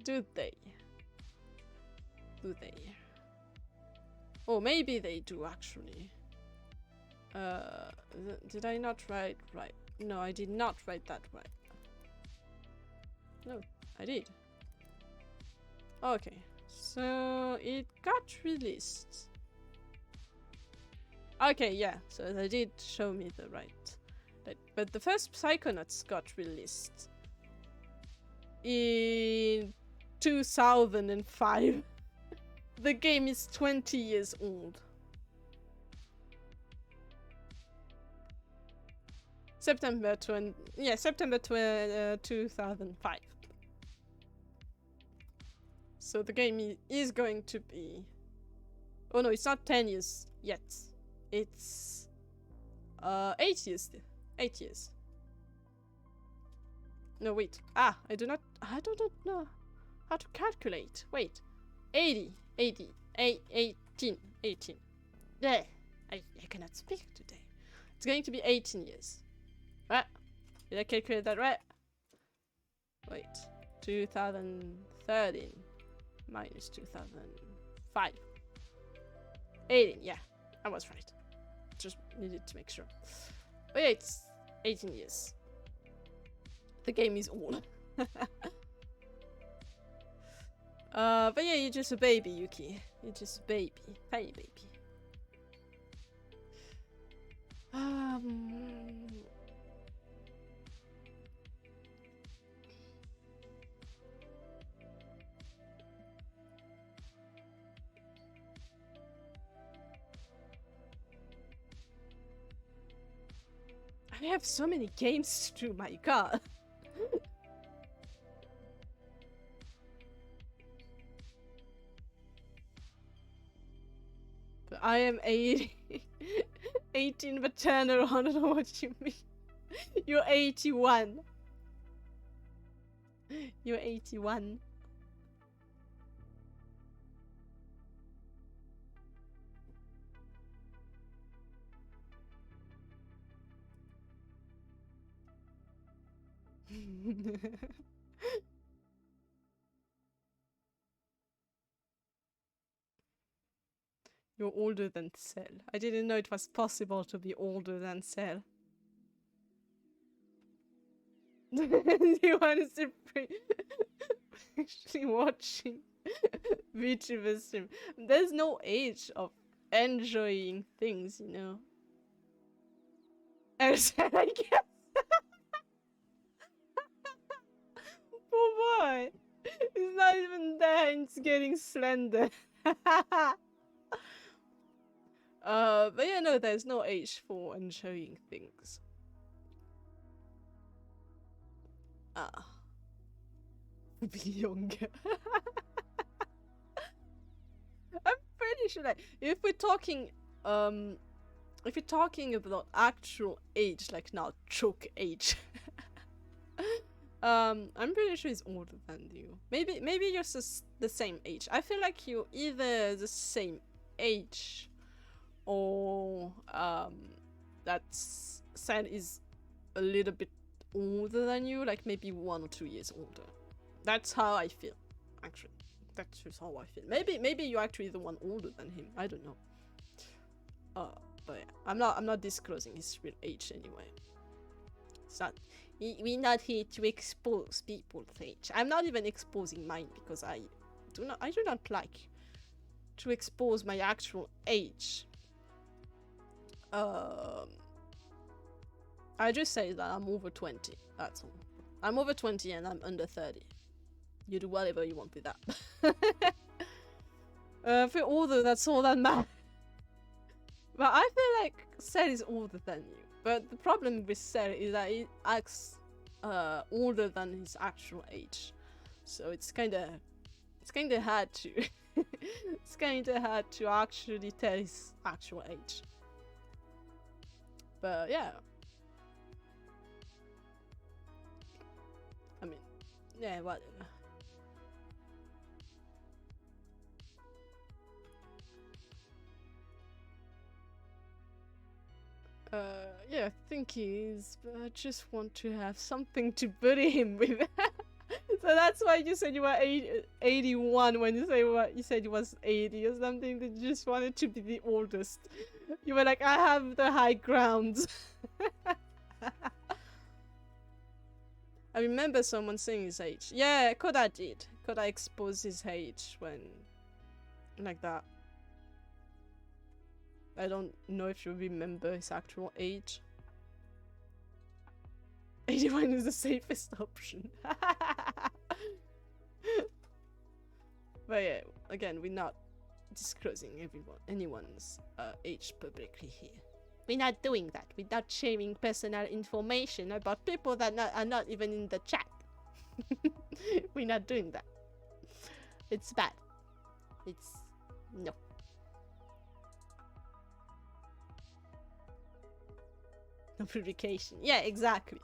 Do they? Do they? Oh, maybe they do actually. Did I not write right? No, I did not write that right. No, I did. Okay, so it got released. Okay, yeah, so they did show me the right. But the first Psychonauts got released in 2005. The game is 20 years old. September 2005. So the game is going to be... Oh no, it's not 10 years yet. It's 8 years still. 8 years. No, wait. I don't know how to calculate. Wait. 18. There. I cannot speak today. It's going to be 18 years. What? Did I calculate that right? Wait. 2013 minus 2005. 18, yeah. I was right. Just needed to make sure. Oh yeah, it's 18 years. The game is old. But yeah, you're just a baby, Yuki. You're just a baby. Tiny baby. I have so many games to do, my god. But I am 80. 18 maternal, I don't know what you mean. You're 81. You're 81. You're older than Cell. I didn't know it was possible to be older than Cell. You want to see actually watching VTuber stream. There's no age of enjoying things, you know. As I guess. Poor boy. He's not even there and he's getting slender. But yeah, no, there's no age for enjoying things. Be younger. I'm pretty sure that if we're talking about actual age, like not choke age, I'm pretty sure he's older than you. Maybe you're just the same age. I feel like you're either the same age or that San is a little bit older than you, like maybe 1 or 2 years older. That's how I feel, actually. That's just how I feel. Maybe you're actually the one older than him. I don't know. But yeah, I'm not disclosing his real age anyway. It's not. We're not here to expose people's age. I'm not even exposing mine because I do not like to expose my actual age. I just say that I'm over 20. That's all. I'm over 20 and I'm under 30. You do whatever you want with that. If you're older, that's all that matters. But I feel like Cell is older than you. But the problem with Cell is that he acts older than his actual age. So it's kinda hard to it's kinda hard to actually tell his actual age. But yeah. I mean, yeah, whatever. Yeah, I think he is, but I just want to have something to bury him with. So that's why you said you were 81 when you said you was 80 or something. That you just wanted to be the oldest. You were like, I have the high ground. I remember someone saying his age. Yeah, Koda did. Koda exposed his age when... like that. I don't know if you remember his actual age. 81 is the safest option. But yeah, again, we're not disclosing anyone's age publicly here. We're not doing that. We're not sharing personal information about people that are not even in the chat. We're not doing that. It's bad. It's... no. No publication. Yeah, exactly.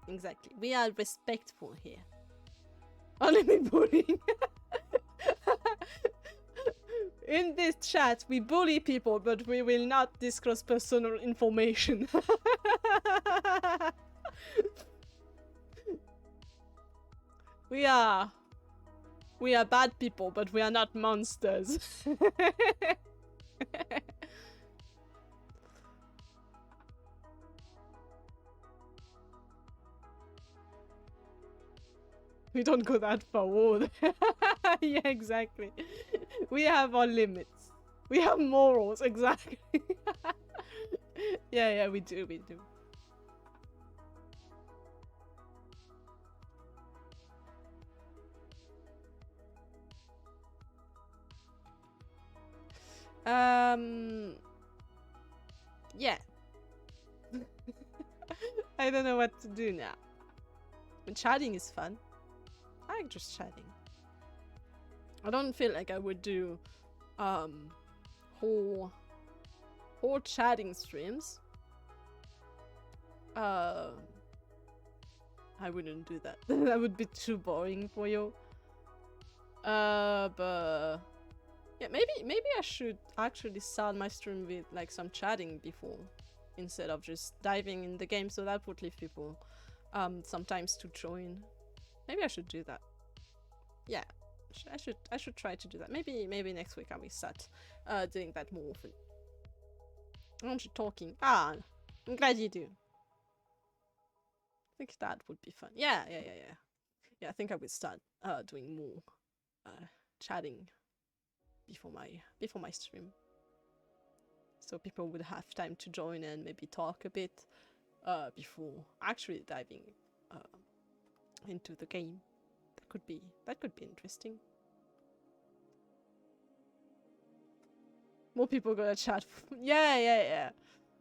Exactly. We are respectful here. Only bullying. In this chat, we bully people, but we will not disclose personal information. We are bad people, but we are not monsters. We don't go that forward. Yeah, exactly. We have our limits. We have morals, exactly. Yeah, we do. Yeah. I don't know what to do now. But chatting is fun. I like just chatting. I don't feel like I would do whole chatting streams. I wouldn't do that. That would be too boring for you. But yeah, maybe I should actually start my stream with like some chatting before, instead of just diving in the game. So that would leave people sometimes to join. Maybe I should do that. Yeah, I should try to do that. Maybe next week I will start doing that more often. Aren't you talking? Ah, I'm glad you do. I think that would be fun. Yeah. Yeah, I think I will start doing more chatting before my stream, so people would have time to join and maybe talk a bit before actually diving into the game. That could be interesting. More people gonna chat. Yeah.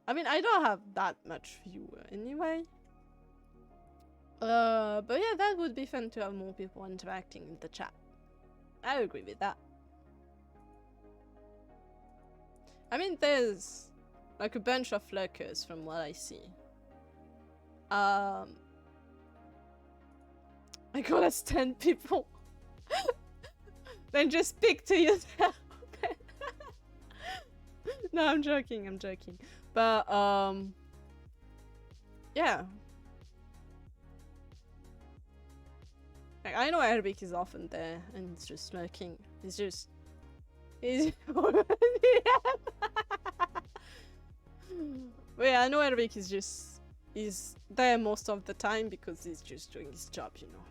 I mean, I don't have that much viewer anyway. But yeah, that would be fun to have more people interacting in the chat. I agree with that. I mean, there's like a bunch of lurkers from what I see. I gotta stand people. Then just speak to yourself. No, I'm joking. But yeah. Like, I know Arabic is often there and it's just lurking. He's But yeah, I know Arabic is there most of the time because he's just doing his job, you know.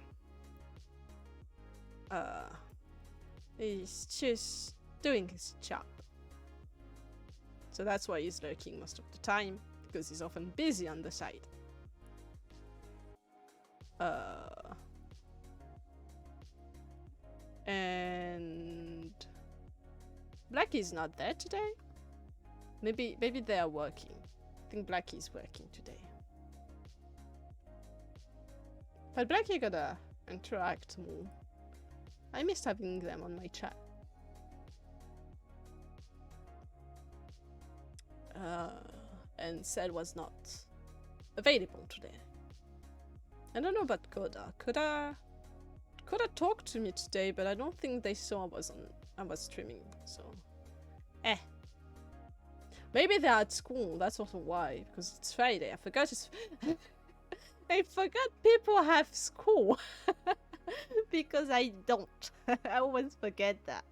He's just doing his job. So that's why he's lurking most of the time, because he's often busy on the side. And Blackie's not there today. Maybe they are working. I think Blackie's working today. But Blackie gotta interact more. I missed having them on my chat. And said was not available today. I don't know about Koda. Koda talked to me today, but I don't think they saw I was streaming, so maybe they're at school, that's also why, because it's Friday. I forgot I forgot people have school. Because I don't. I always forget that.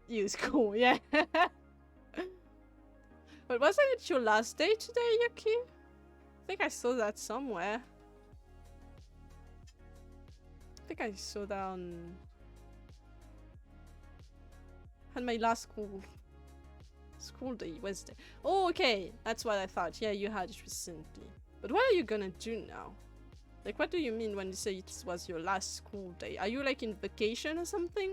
You school, yeah. But wasn't it your last day today, Yuki? I think I saw that somewhere. I think I saw that on my last school day, Wednesday. Oh, okay, that's what I thought. Yeah, you had it recently. But what are you gonna do now? Like, what do you mean when you say it was your last school day? Are you like in vacation or something?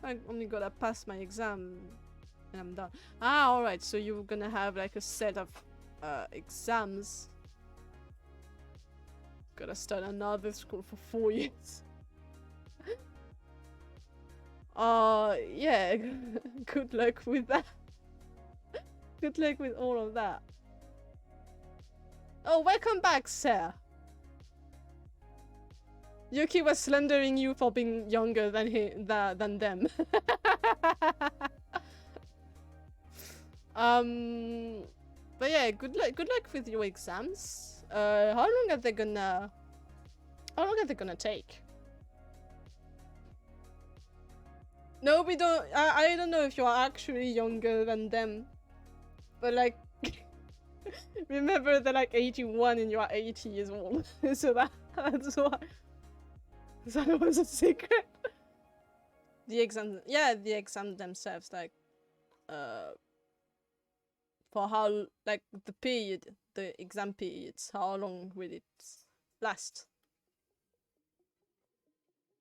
I only gotta pass my exam and I'm done. Ah, alright, so you're gonna have like a set of exams. Gotta start another school for 4 years. Yeah, good luck with that. Good luck with all of that. Oh, welcome back, sir. Yuki was slandering you for being younger than them. But yeah, good luck with your exams. How long are they gonna take? No, we don't. I don't know if you're actually younger than them, but like, remember they're like 81 and you are 80 years old. So that's why. That was a secret. The exam, yeah, the exams themselves, like, for how, like, the exam periods, how long will it last?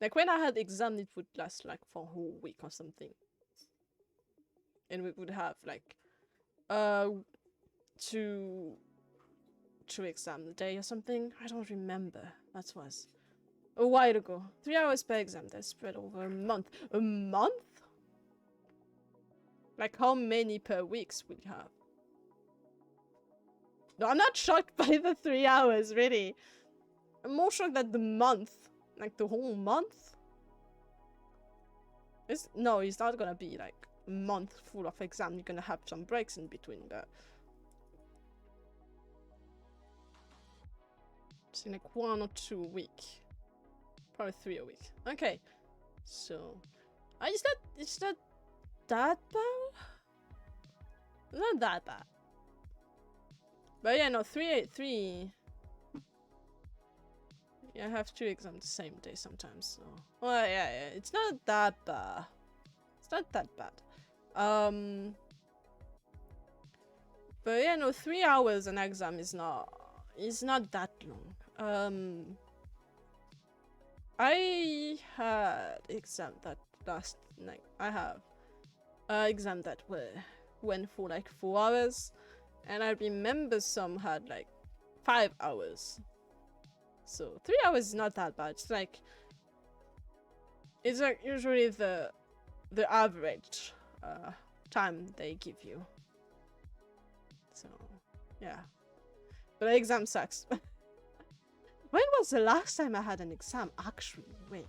Like when I had exam, it would last like for a whole week or something. And we would have like two exam a day or something. I don't remember. That was a while ago. 3 hours per exam. That's spread over a month. A month? Like how many per weeks we have? No, I'm not shocked by the 3 hours, really. I'm more shocked that the month, like the whole month. No, it's not gonna be like a month full of exam. You're gonna have some breaks in between, but it's in like 1 or 2 a week. Probably 3 a week. Okay, so it's not that bad. It's not that bad. But yeah, no, three. Yeah, I have 2 exams the same day sometimes. So, well, yeah, it's not that bad. It's not that bad. But yeah, no, 3 hours an exam is not that long. I had exam that last like I have exam that went for like 4 hours, and I remember some had like 5 hours. So 3 hours is not that bad. It's like usually the average time they give you. So yeah, but the exam sucks. When was the last time I had an exam? Actually, wait,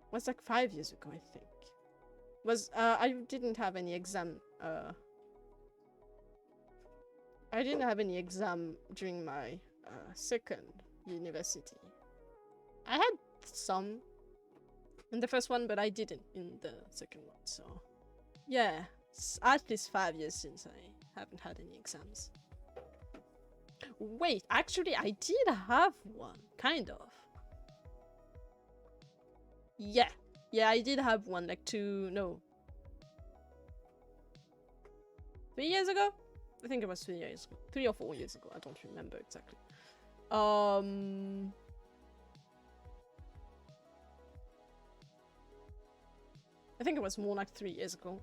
it was like 5 years ago, I think. I didn't have any exam. I didn't have any exam during my second university. I had some in the first one, but I didn't in the second one. So yeah, it's at least 5 years since I haven't had any exams. Wait, actually, I did have one, kind of. Yeah, I did have one, like 3 years ago? I think it was 3 years ago. 3 or 4 years ago, I don't remember exactly. I think it was more like 3 years ago.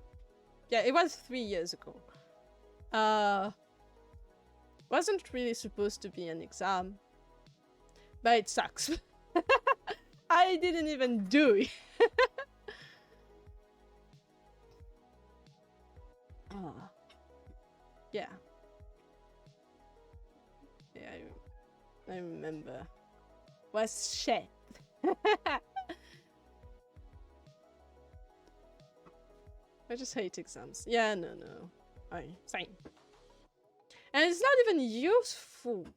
Yeah, it was 3 years ago. Wasn't really supposed to be an exam, but it sucks. I didn't even do it. Yeah. Yeah, I remember. Was shit. I just hate exams. Yeah, no. Same. And it's not even useful.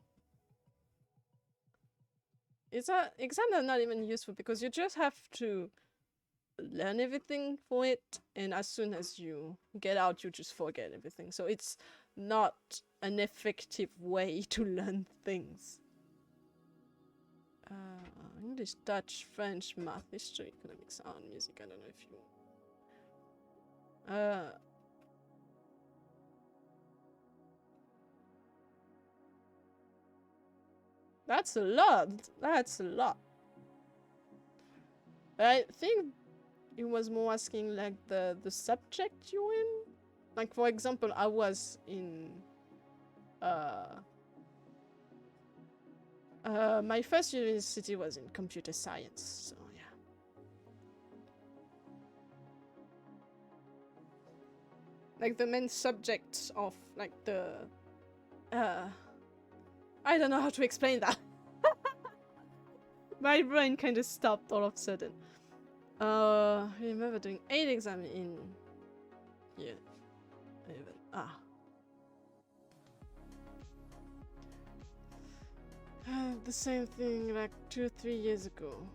Exams are not even useful because you just have to learn everything for it, and as soon as you get out, you just forget everything. So it's not an effective way to learn things. English, Dutch, French, math, history, economics, art, music. I don't know if you. That's a lot. That's a lot. I think it was more asking like the subject you're in. Like for example, I was in my first university was in computer science, so yeah. Like the main subject of like the I don't know how to explain that. My brain kind of stopped all of a sudden. I remember doing 8 exams in yeah. The same thing like 2 or 3 years ago.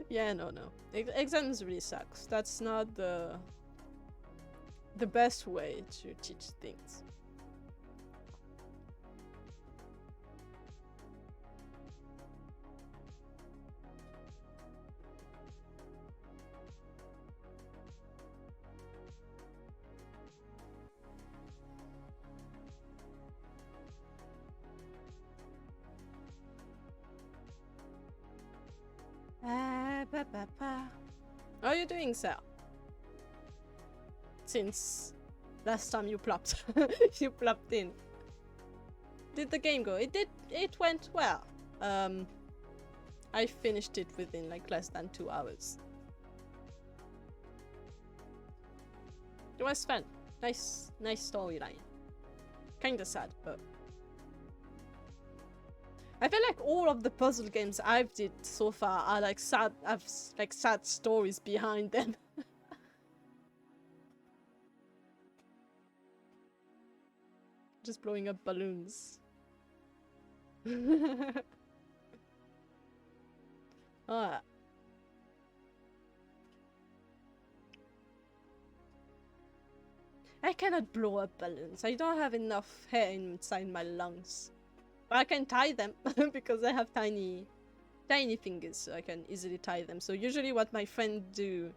Yeah, no. Exams really sucks. That's not the best way to teach things. you doing, sir? Since last time you plopped, you plopped in. Did the game go? It did. It went well. I finished it within like less than 2 hours. It was fun. Nice storyline. Kinda sad, but I feel like all of the puzzle games I've did so far are like sad. Have like sad stories behind them. Just blowing up balloons. Ah. I cannot blow up balloons. I don't have enough hair inside my lungs. But I can tie them because I have tiny fingers, so I can easily tie them. So usually what my friends do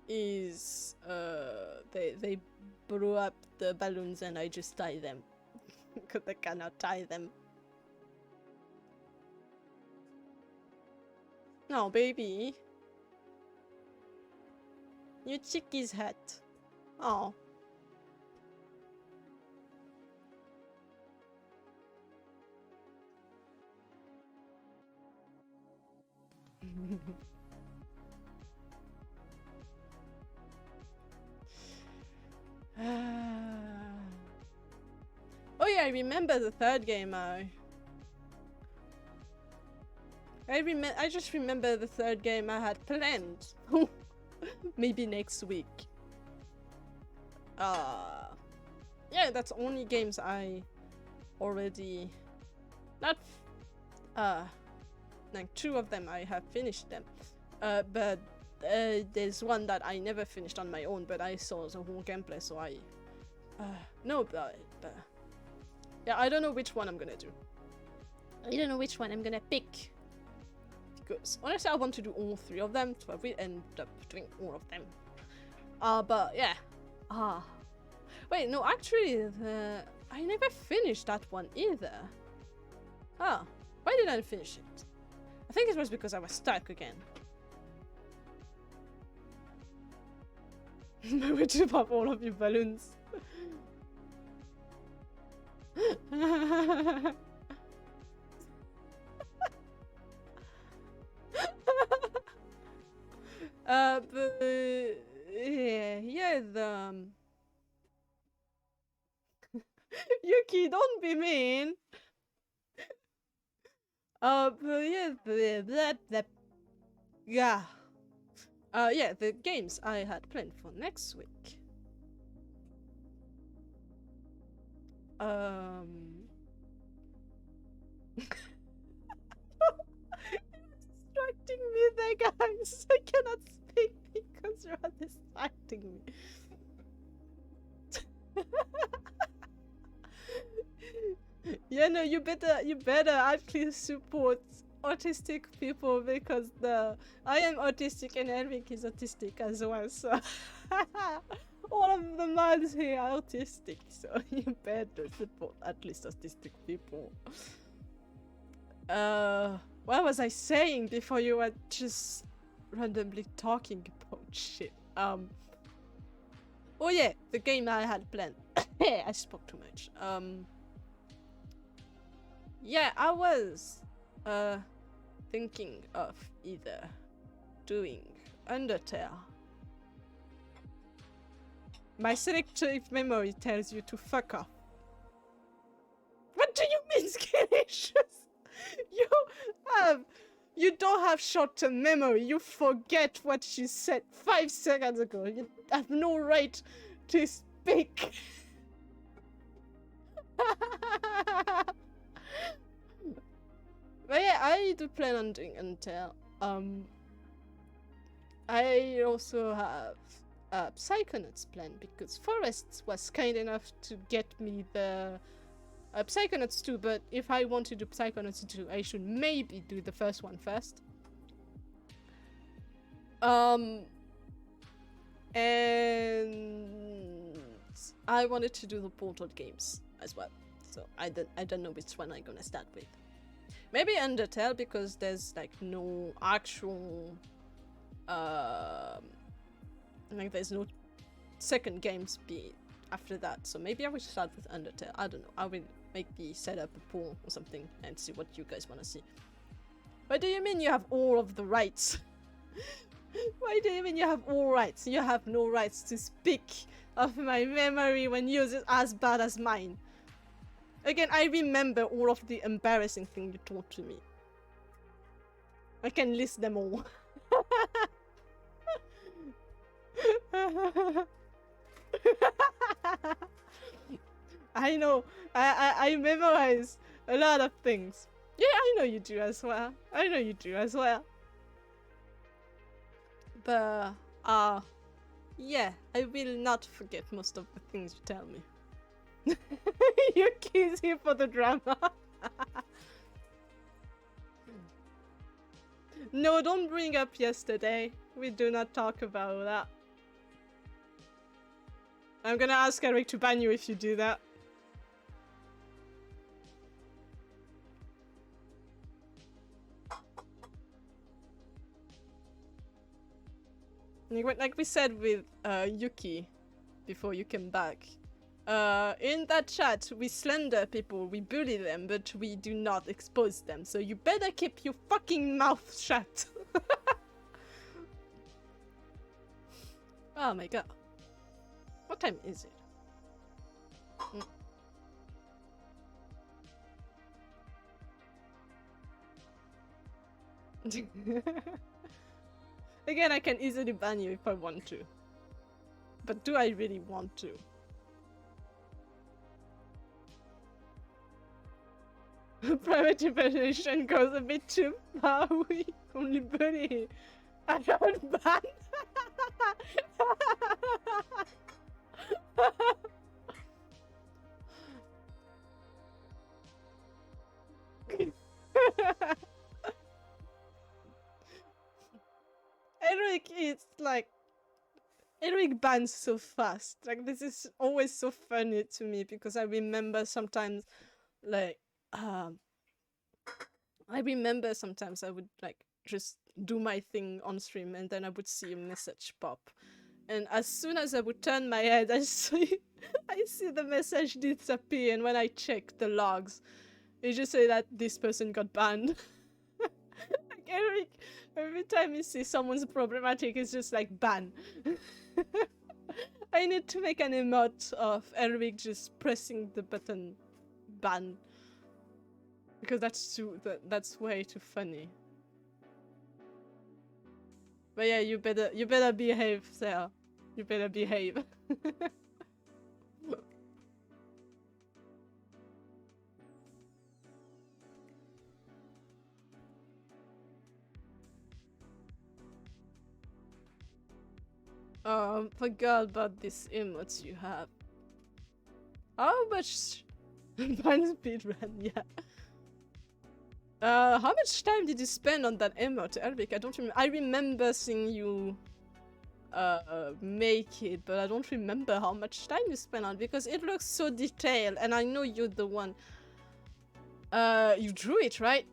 is they blow up the balloons and I just tie them because I cannot tie them. No, baby. Your chickie's hat. Oh. Oh yeah, I remember the third game. I just remember the third game I had planned. Maybe next week. Yeah, that's only games I already not like 2 of them I have finished them. But there's one that I never finished on my own, but I saw the whole gameplay, so I no, but yeah, I don't know which one I'm gonna do. I don't know which one I'm gonna pick. Because honestly, I want to do all 3 of them, so we end up doing all of them. But yeah. Wait, no, actually, I never finished that one either. Why did I finish it? I think it was because I was stuck again. We to pop all of your balloons. But yeah, the Yuki, don't be mean. But yeah, yeah, the games I had planned for next week. Distracting me there, guys. I cannot speak because you are distracting me. Yeah, no, you better actually support autistic people because I am autistic and Eric is autistic as well, so all of the mods here are autistic, so you better support at least autistic people. What was I saying before you were just randomly talking about shit? Oh yeah, the game I had planned. I spoke too much. Yeah, I was thinking of either doing Undertale. My selective memory tells you to fuck off. What do you mean, Skilicious? You don't have short-term memory. You forget what you said 5 seconds ago. You have no right to speak. But yeah, I do plan on doing Undertale. I also have Psychonauts plan because Forrest was kind enough to get me the Psychonauts 2, but if I want to do Psychonauts 2, I should maybe do the first one first. And I wanted to do the Portal games as well, so I don't know which one I'm gonna start with. Maybe Undertale because there's like no actual like there's no second game speed after that, so maybe I will start with Undertale. I don't know. I will maybe set up a poll or something and see what you guys want to see. What do you mean you have all of the rights? Why do you mean you have all rights? You have no rights to speak of my memory when yours is as bad as mine. Again, I remember all of the embarrassing things you told to me. I can list them all. I know. I memorize a lot of things. Yeah, I know you do as well. I know you do as well. But, yeah, I will not forget most of the things you tell me. Your kid's here for the drama. No, don't bring up yesterday. We do not talk about that. I'm gonna ask Eric to ban you if you do that. Like we said with Yuki before you came back, in that chat we slander people, we bully them, but we do not expose them, so you better keep your fucking mouth shut. Oh my god. What time is it? Again, I can easily ban you if I want to. But do I really want to? Private information goes a bit too far. We only bully. I don't ban. Eric is like... Eric bans so fast. Like, this is always so funny to me because I remember sometimes, like, I remember sometimes I would, like, just do my thing on stream and then I would see a message pop. And as soon as I would turn my head, I see the message disappear, and when I check the logs, it just say that this person got banned. Like, Eric, every time you see someone's problematic, it's just like, ban. I need to make an emote of Eric just pressing the button ban. Because that's way too funny. But yeah, you better behave, Sarah. You better behave. Forgot about these emotes you have. How much ban speedrun, yeah. How much time did you spend on that emote, Eric? I don't remember. I remember seeing you make it, but I don't remember how much time you spent on it because it looks so detailed, and I know you're the one. You drew it, right?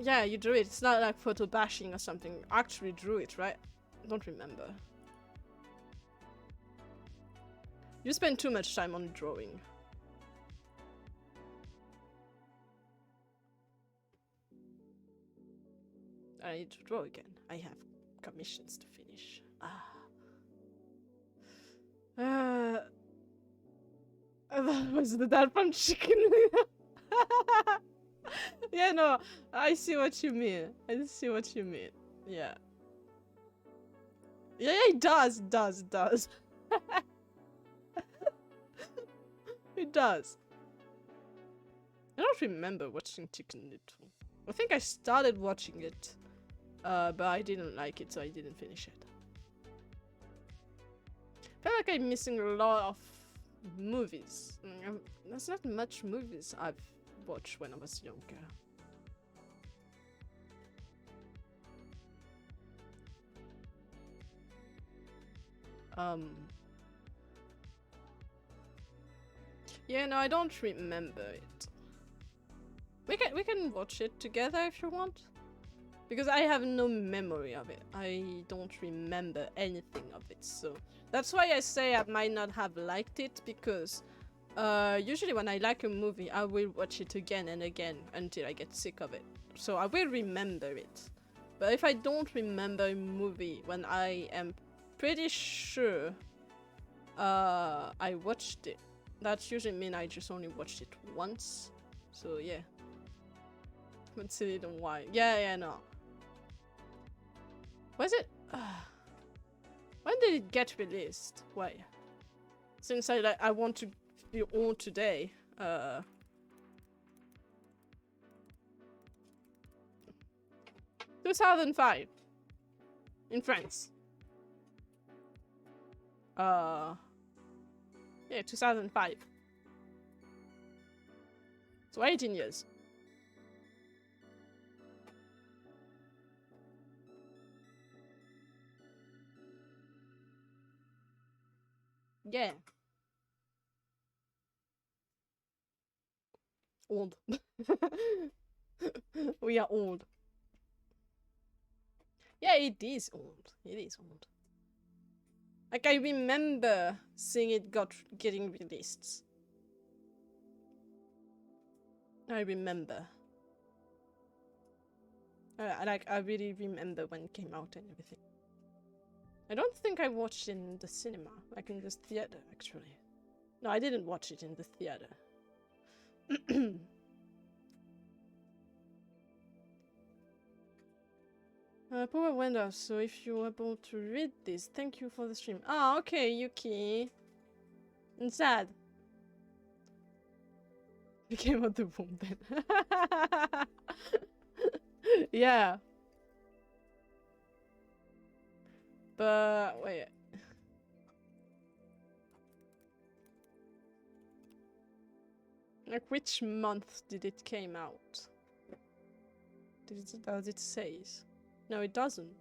Yeah, you drew it. It's not like photo bashing or something. You actually drew it, right? I don't remember. You spend too much time on drawing. I need to draw again. I have commissions to finish. That was the dad from Chicken Little. Yeah, no, I see what you mean. I see what you mean. Yeah. Yeah, it does. It does. It does. I don't remember watching Chicken Little. I think I started watching it, but I didn't like it, so I didn't finish it. I feel like I'm missing a lot of movies. There's not much movies I've watched when I was younger. Yeah, no, I don't remember it. We can watch it together if you want. Because I have no memory of it. I don't remember anything of it, so that's why I say I might not have liked it, because usually when I like a movie, I will watch it again and again until I get sick of it. So I will remember it. But if I don't remember a movie when I am pretty sure I watched it, that usually means I just only watched it once. So yeah. Let's see why. Yeah, no. Was it? When did it get released? Why? Since I want to be on today. 2005 in France. Yeah, 2005. So 18 years. Yeah. Old. We are old. Yeah, it is old. It is old. Like, I remember seeing it getting released. I remember. I really remember when it came out and everything. I don't think I watched it in the cinema, like in the theater, actually. No, I didn't watch it in the theater. Power went off, so if you're able to read this, thank you for the stream. Ah, okay, Yuki. I'm sad. You came out the womb then. Yeah. But, wait. Like, which month did it came out? Does it say? No, it doesn't.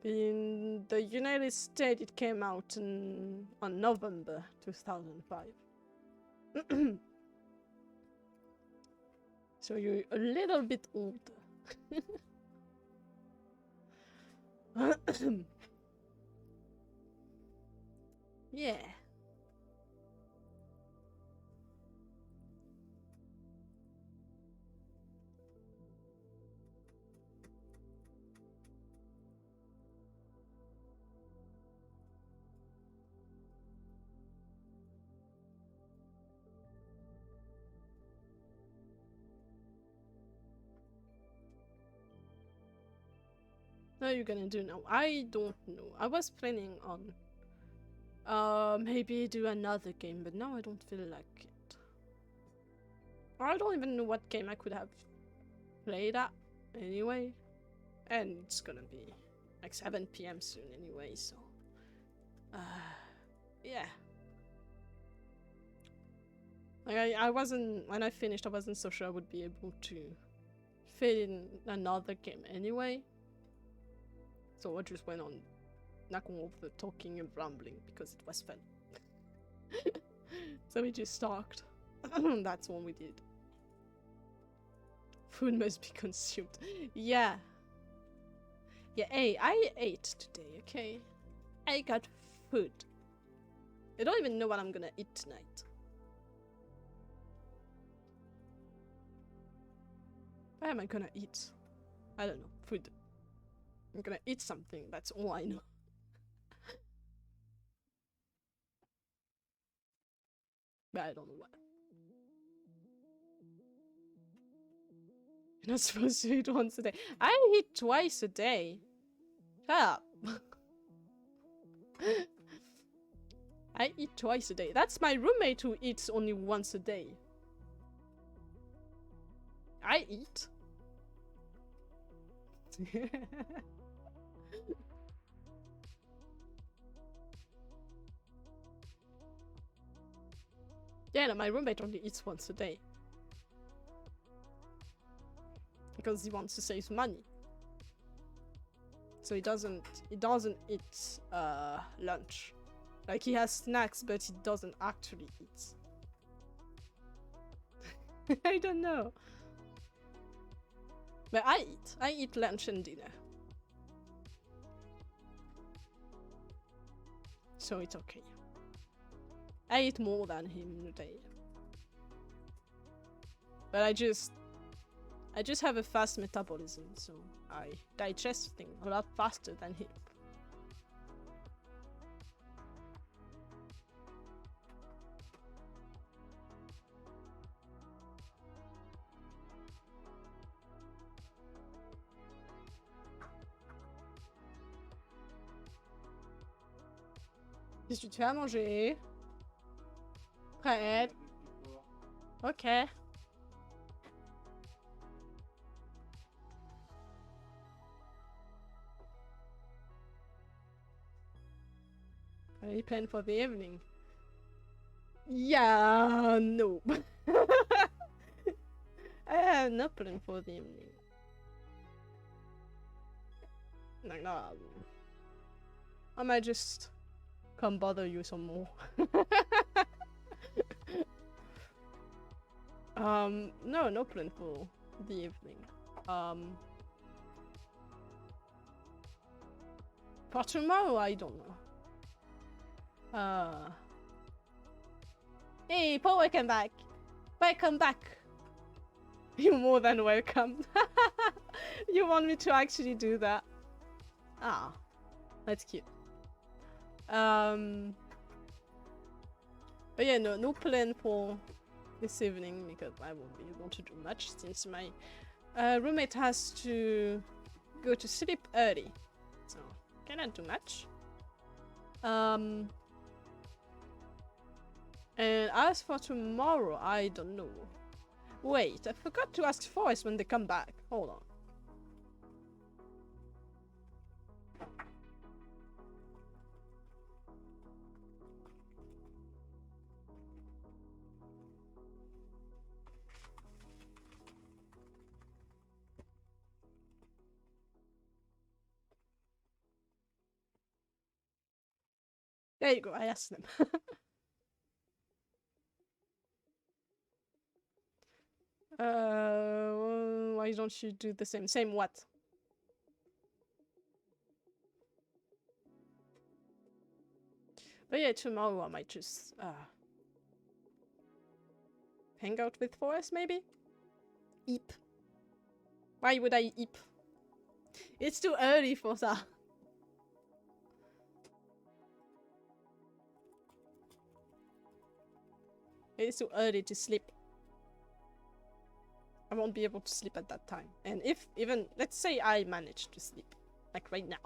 In the United States, it came out on November 2005. So you're a little bit older. Yeah. What are you gonna do now? I don't know. I was planning on maybe do another game, but now I don't feel like it. I don't even know what game I could have played at anyway. And it's gonna be like 7 PM soon anyway, so yeah. Like I wasn't, when I finished, I wasn't so sure I would be able to fit in another game anyway. So I just went on knocking off the talking and rambling because it was fun. So we just talked. That's what we did. Food must be consumed. Yeah. Yeah, hey, I ate today, okay? I got food. I don't even know what I'm gonna eat tonight. What am I gonna eat? I don't know. Food. I'm gonna eat something, that's all I know. But I don't know what. You're not supposed to eat once a day. I eat twice a day. Shut up. I eat twice a day. That's my roommate who eats only once a day. I eat. Yeah, no, my roommate only eats once a day. Because he wants to save money. So he doesn't eat lunch. Like, he has snacks, but he doesn't actually eat. I don't know. But I eat. I eat lunch and dinner. So it's okay. I eat more than him in a day. But I just have a fast metabolism, so I digest things a lot faster than him. Qu'est-ce que tu fais à manger? Prête. Ok. Are you planning for the evening? Yeah, no. I have no plan for the evening. No. I might just come bother you some more. No plan for the evening. For tomorrow, I don't know. Hey, Paul, welcome back. Welcome back. You're more than welcome. You want me to actually do that? Ah, that's cute. But yeah, no plan for this evening because I won't be able to do much since my roommate has to go to sleep early, so cannot do much. And as for tomorrow, I don't know. Wait, I forgot to ask Forrest when they come back. Hold on. There you go, I asked them. Why don't you do the same? Same what? But yeah, tomorrow I might just hang out with Forrest, maybe? Eep. Why would I eep? It's too early for that. It's too early to sleep. I won't be able to sleep at that time. And if even, let's say I manage to sleep, like right now,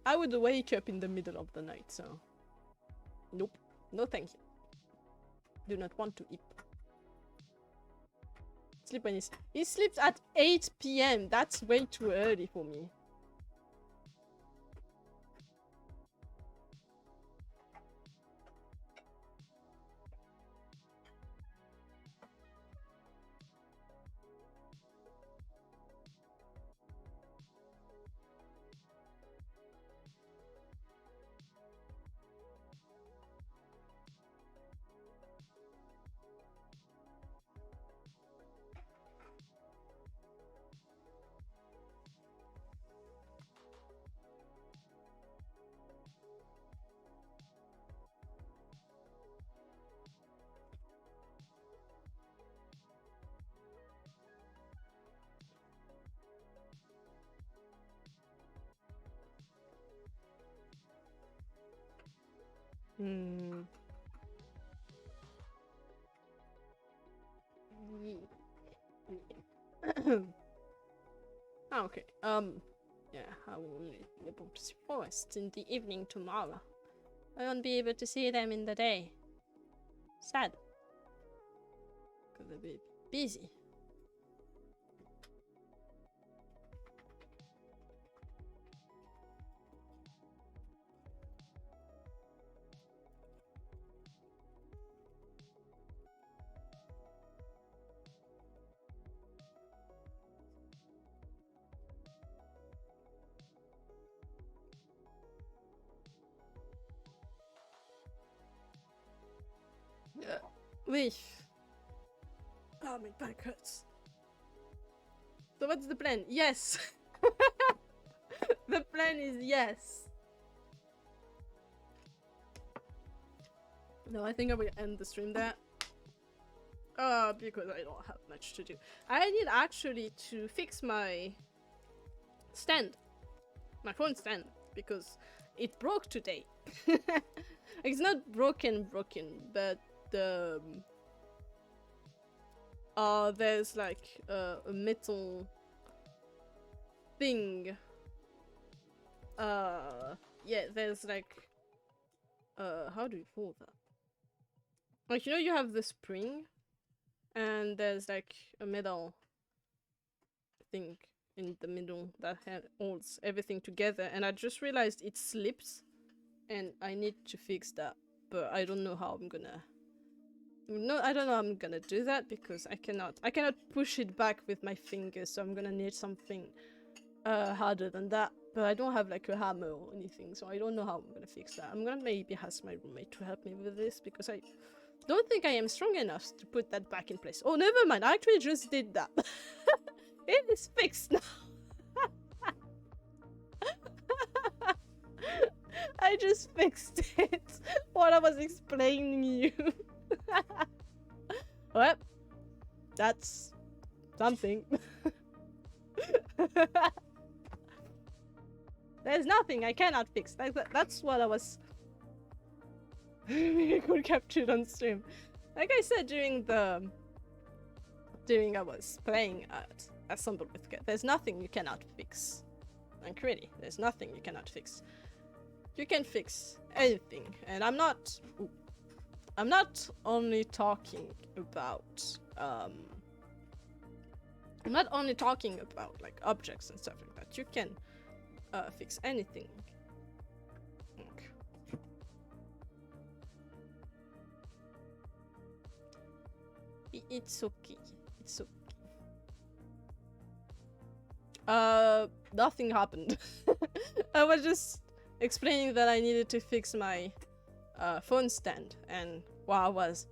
I would wake up in the middle of the night, so nope, no thank you. Do not want to eat. Sleep when he sleeps at 8 p.m. That's way too early for me. Okay. Yeah, I will only be able to see Forest in the evening tomorrow. I won't be able to see them in the day. Sad. Because they'll be busy. Oui. Ah, my back hurts. So what's the plan? Yes. The plan is yes. No, I think I will end the stream there. Because I don't have much to do. I need actually to fix my stand. My phone stand. Because it broke today. It's not broken, but the... there's like a metal thing. Yeah, there's like... how do you call that? Like, you know, you have the spring, and there's like a metal thing in the middle that holds everything together, and I just realized it slips, and I need to fix that, but I don't know how I'm gonna... No, I don't know how I'm gonna do that, because I cannot push it back with my fingers, so I'm gonna need something harder than that, but I don't have like a hammer or anything, so I don't know how I'm gonna fix that. I'm gonna maybe ask my roommate to help me with this, because I don't think I am strong enough to put that back in place. Oh, never mind, I actually just did that. It is fixed now. I just fixed it while I was explaining you. Well, that's something. There's nothing I cannot fix. That's what I was... Maybe I could capture it on stream. Like I said during I was playing at Assemble with Cat, there's nothing you cannot fix. Like really, there's nothing you cannot fix. You can fix anything, and I'm not only talking about like objects and stuff like that. You can fix anything. Okay. It's okay. It's okay. Nothing happened. I was just explaining that I needed to fix my phone stand, and while I was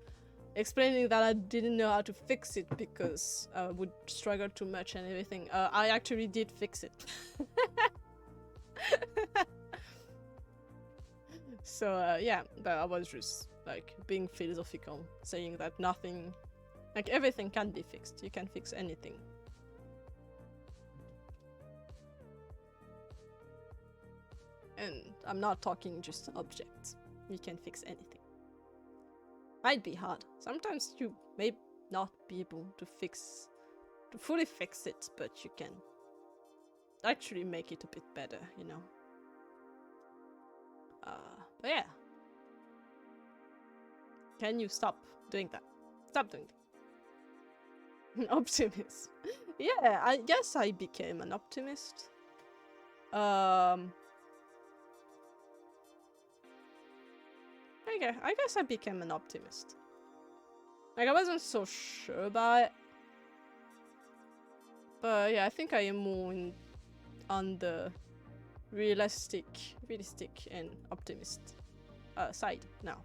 explaining that I didn't know how to fix it because I would struggle too much and everything, I actually did fix it. So yeah, but I was just like being philosophical, saying that nothing, like everything can be fixed. You can fix anything. And I'm not talking just objects. You can fix anything. Might be hard. Sometimes you may not be able to fully fix it, but you can actually make it a bit better, you know. But yeah. Can you stop doing that? Stop doing that. An optimist. Yeah, I guess I became an optimist. Okay, I guess I became an optimist. Like, I wasn't so sure about it. But yeah, I think I am more on the realistic and optimist side now.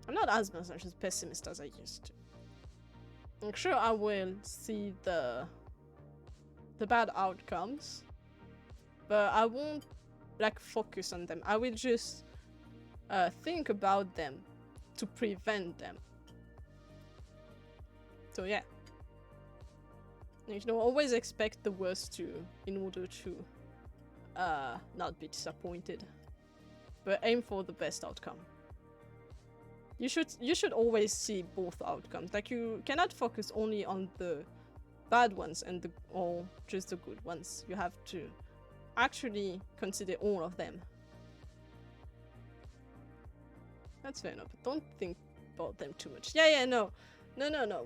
I'm not as much as pessimist as I used to. I'm sure I will see the bad outcomes, but I won't like focus on them. I will just think about them to prevent them. So yeah, you know, always expect the worst in order to not be disappointed, but aim for the best outcome. You should always see both outcomes. Like, you cannot focus only on the bad ones or just the good ones. You have to actually consider all of them. That's fair enough, but don't think about them too much. Yeah, no.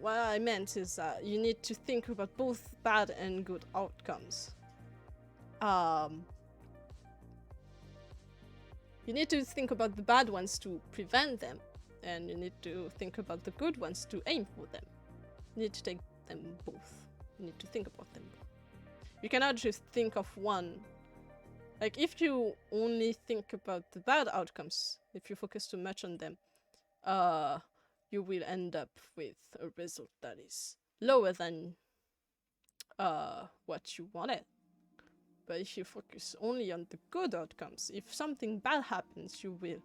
What I meant is that you need to think about both bad and good outcomes. You need to think about the bad ones to prevent them, and you need to think about the good ones to aim for them. You need to take them both. You need to think about them both. You cannot just think of one. Like, if you only think about the bad outcomes, if you focus too much on them, you will end up with a result that is lower than what you wanted. But if you focus only on the good outcomes, if something bad happens, you will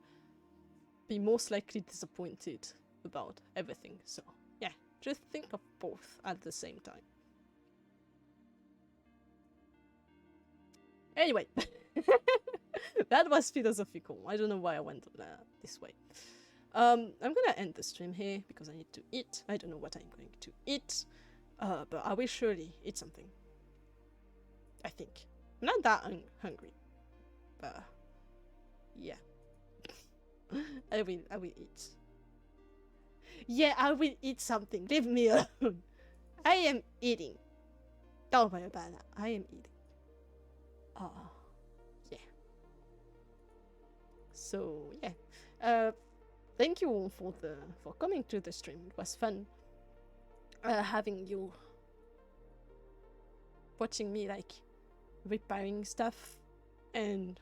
be most likely disappointed about everything. So yeah, just think of both at the same time. Anyway, that was philosophical. I don't know why I went this way. I'm gonna end the stream here because I need to eat. I don't know what I'm going to eat, but I will surely eat something. I think. I'm not that hungry, but yeah. I will eat. Yeah, I will eat something. Leave me alone. I am eating. Don't worry about that. I am eating. Yeah. So yeah. Thank you all for coming to the stream. It was fun. Having you watching me like repairing stuff and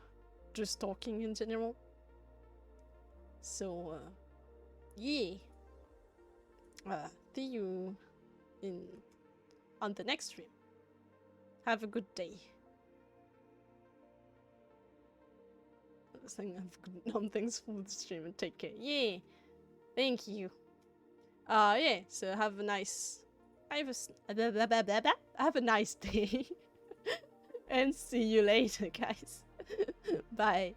just talking in general. So yeah. See you on the next stream. Have a good day. Saying have good thanks for the stream and take care. Yeah. Thank you. Yeah, so have a nice have a nice day. And see you later, guys. Bye.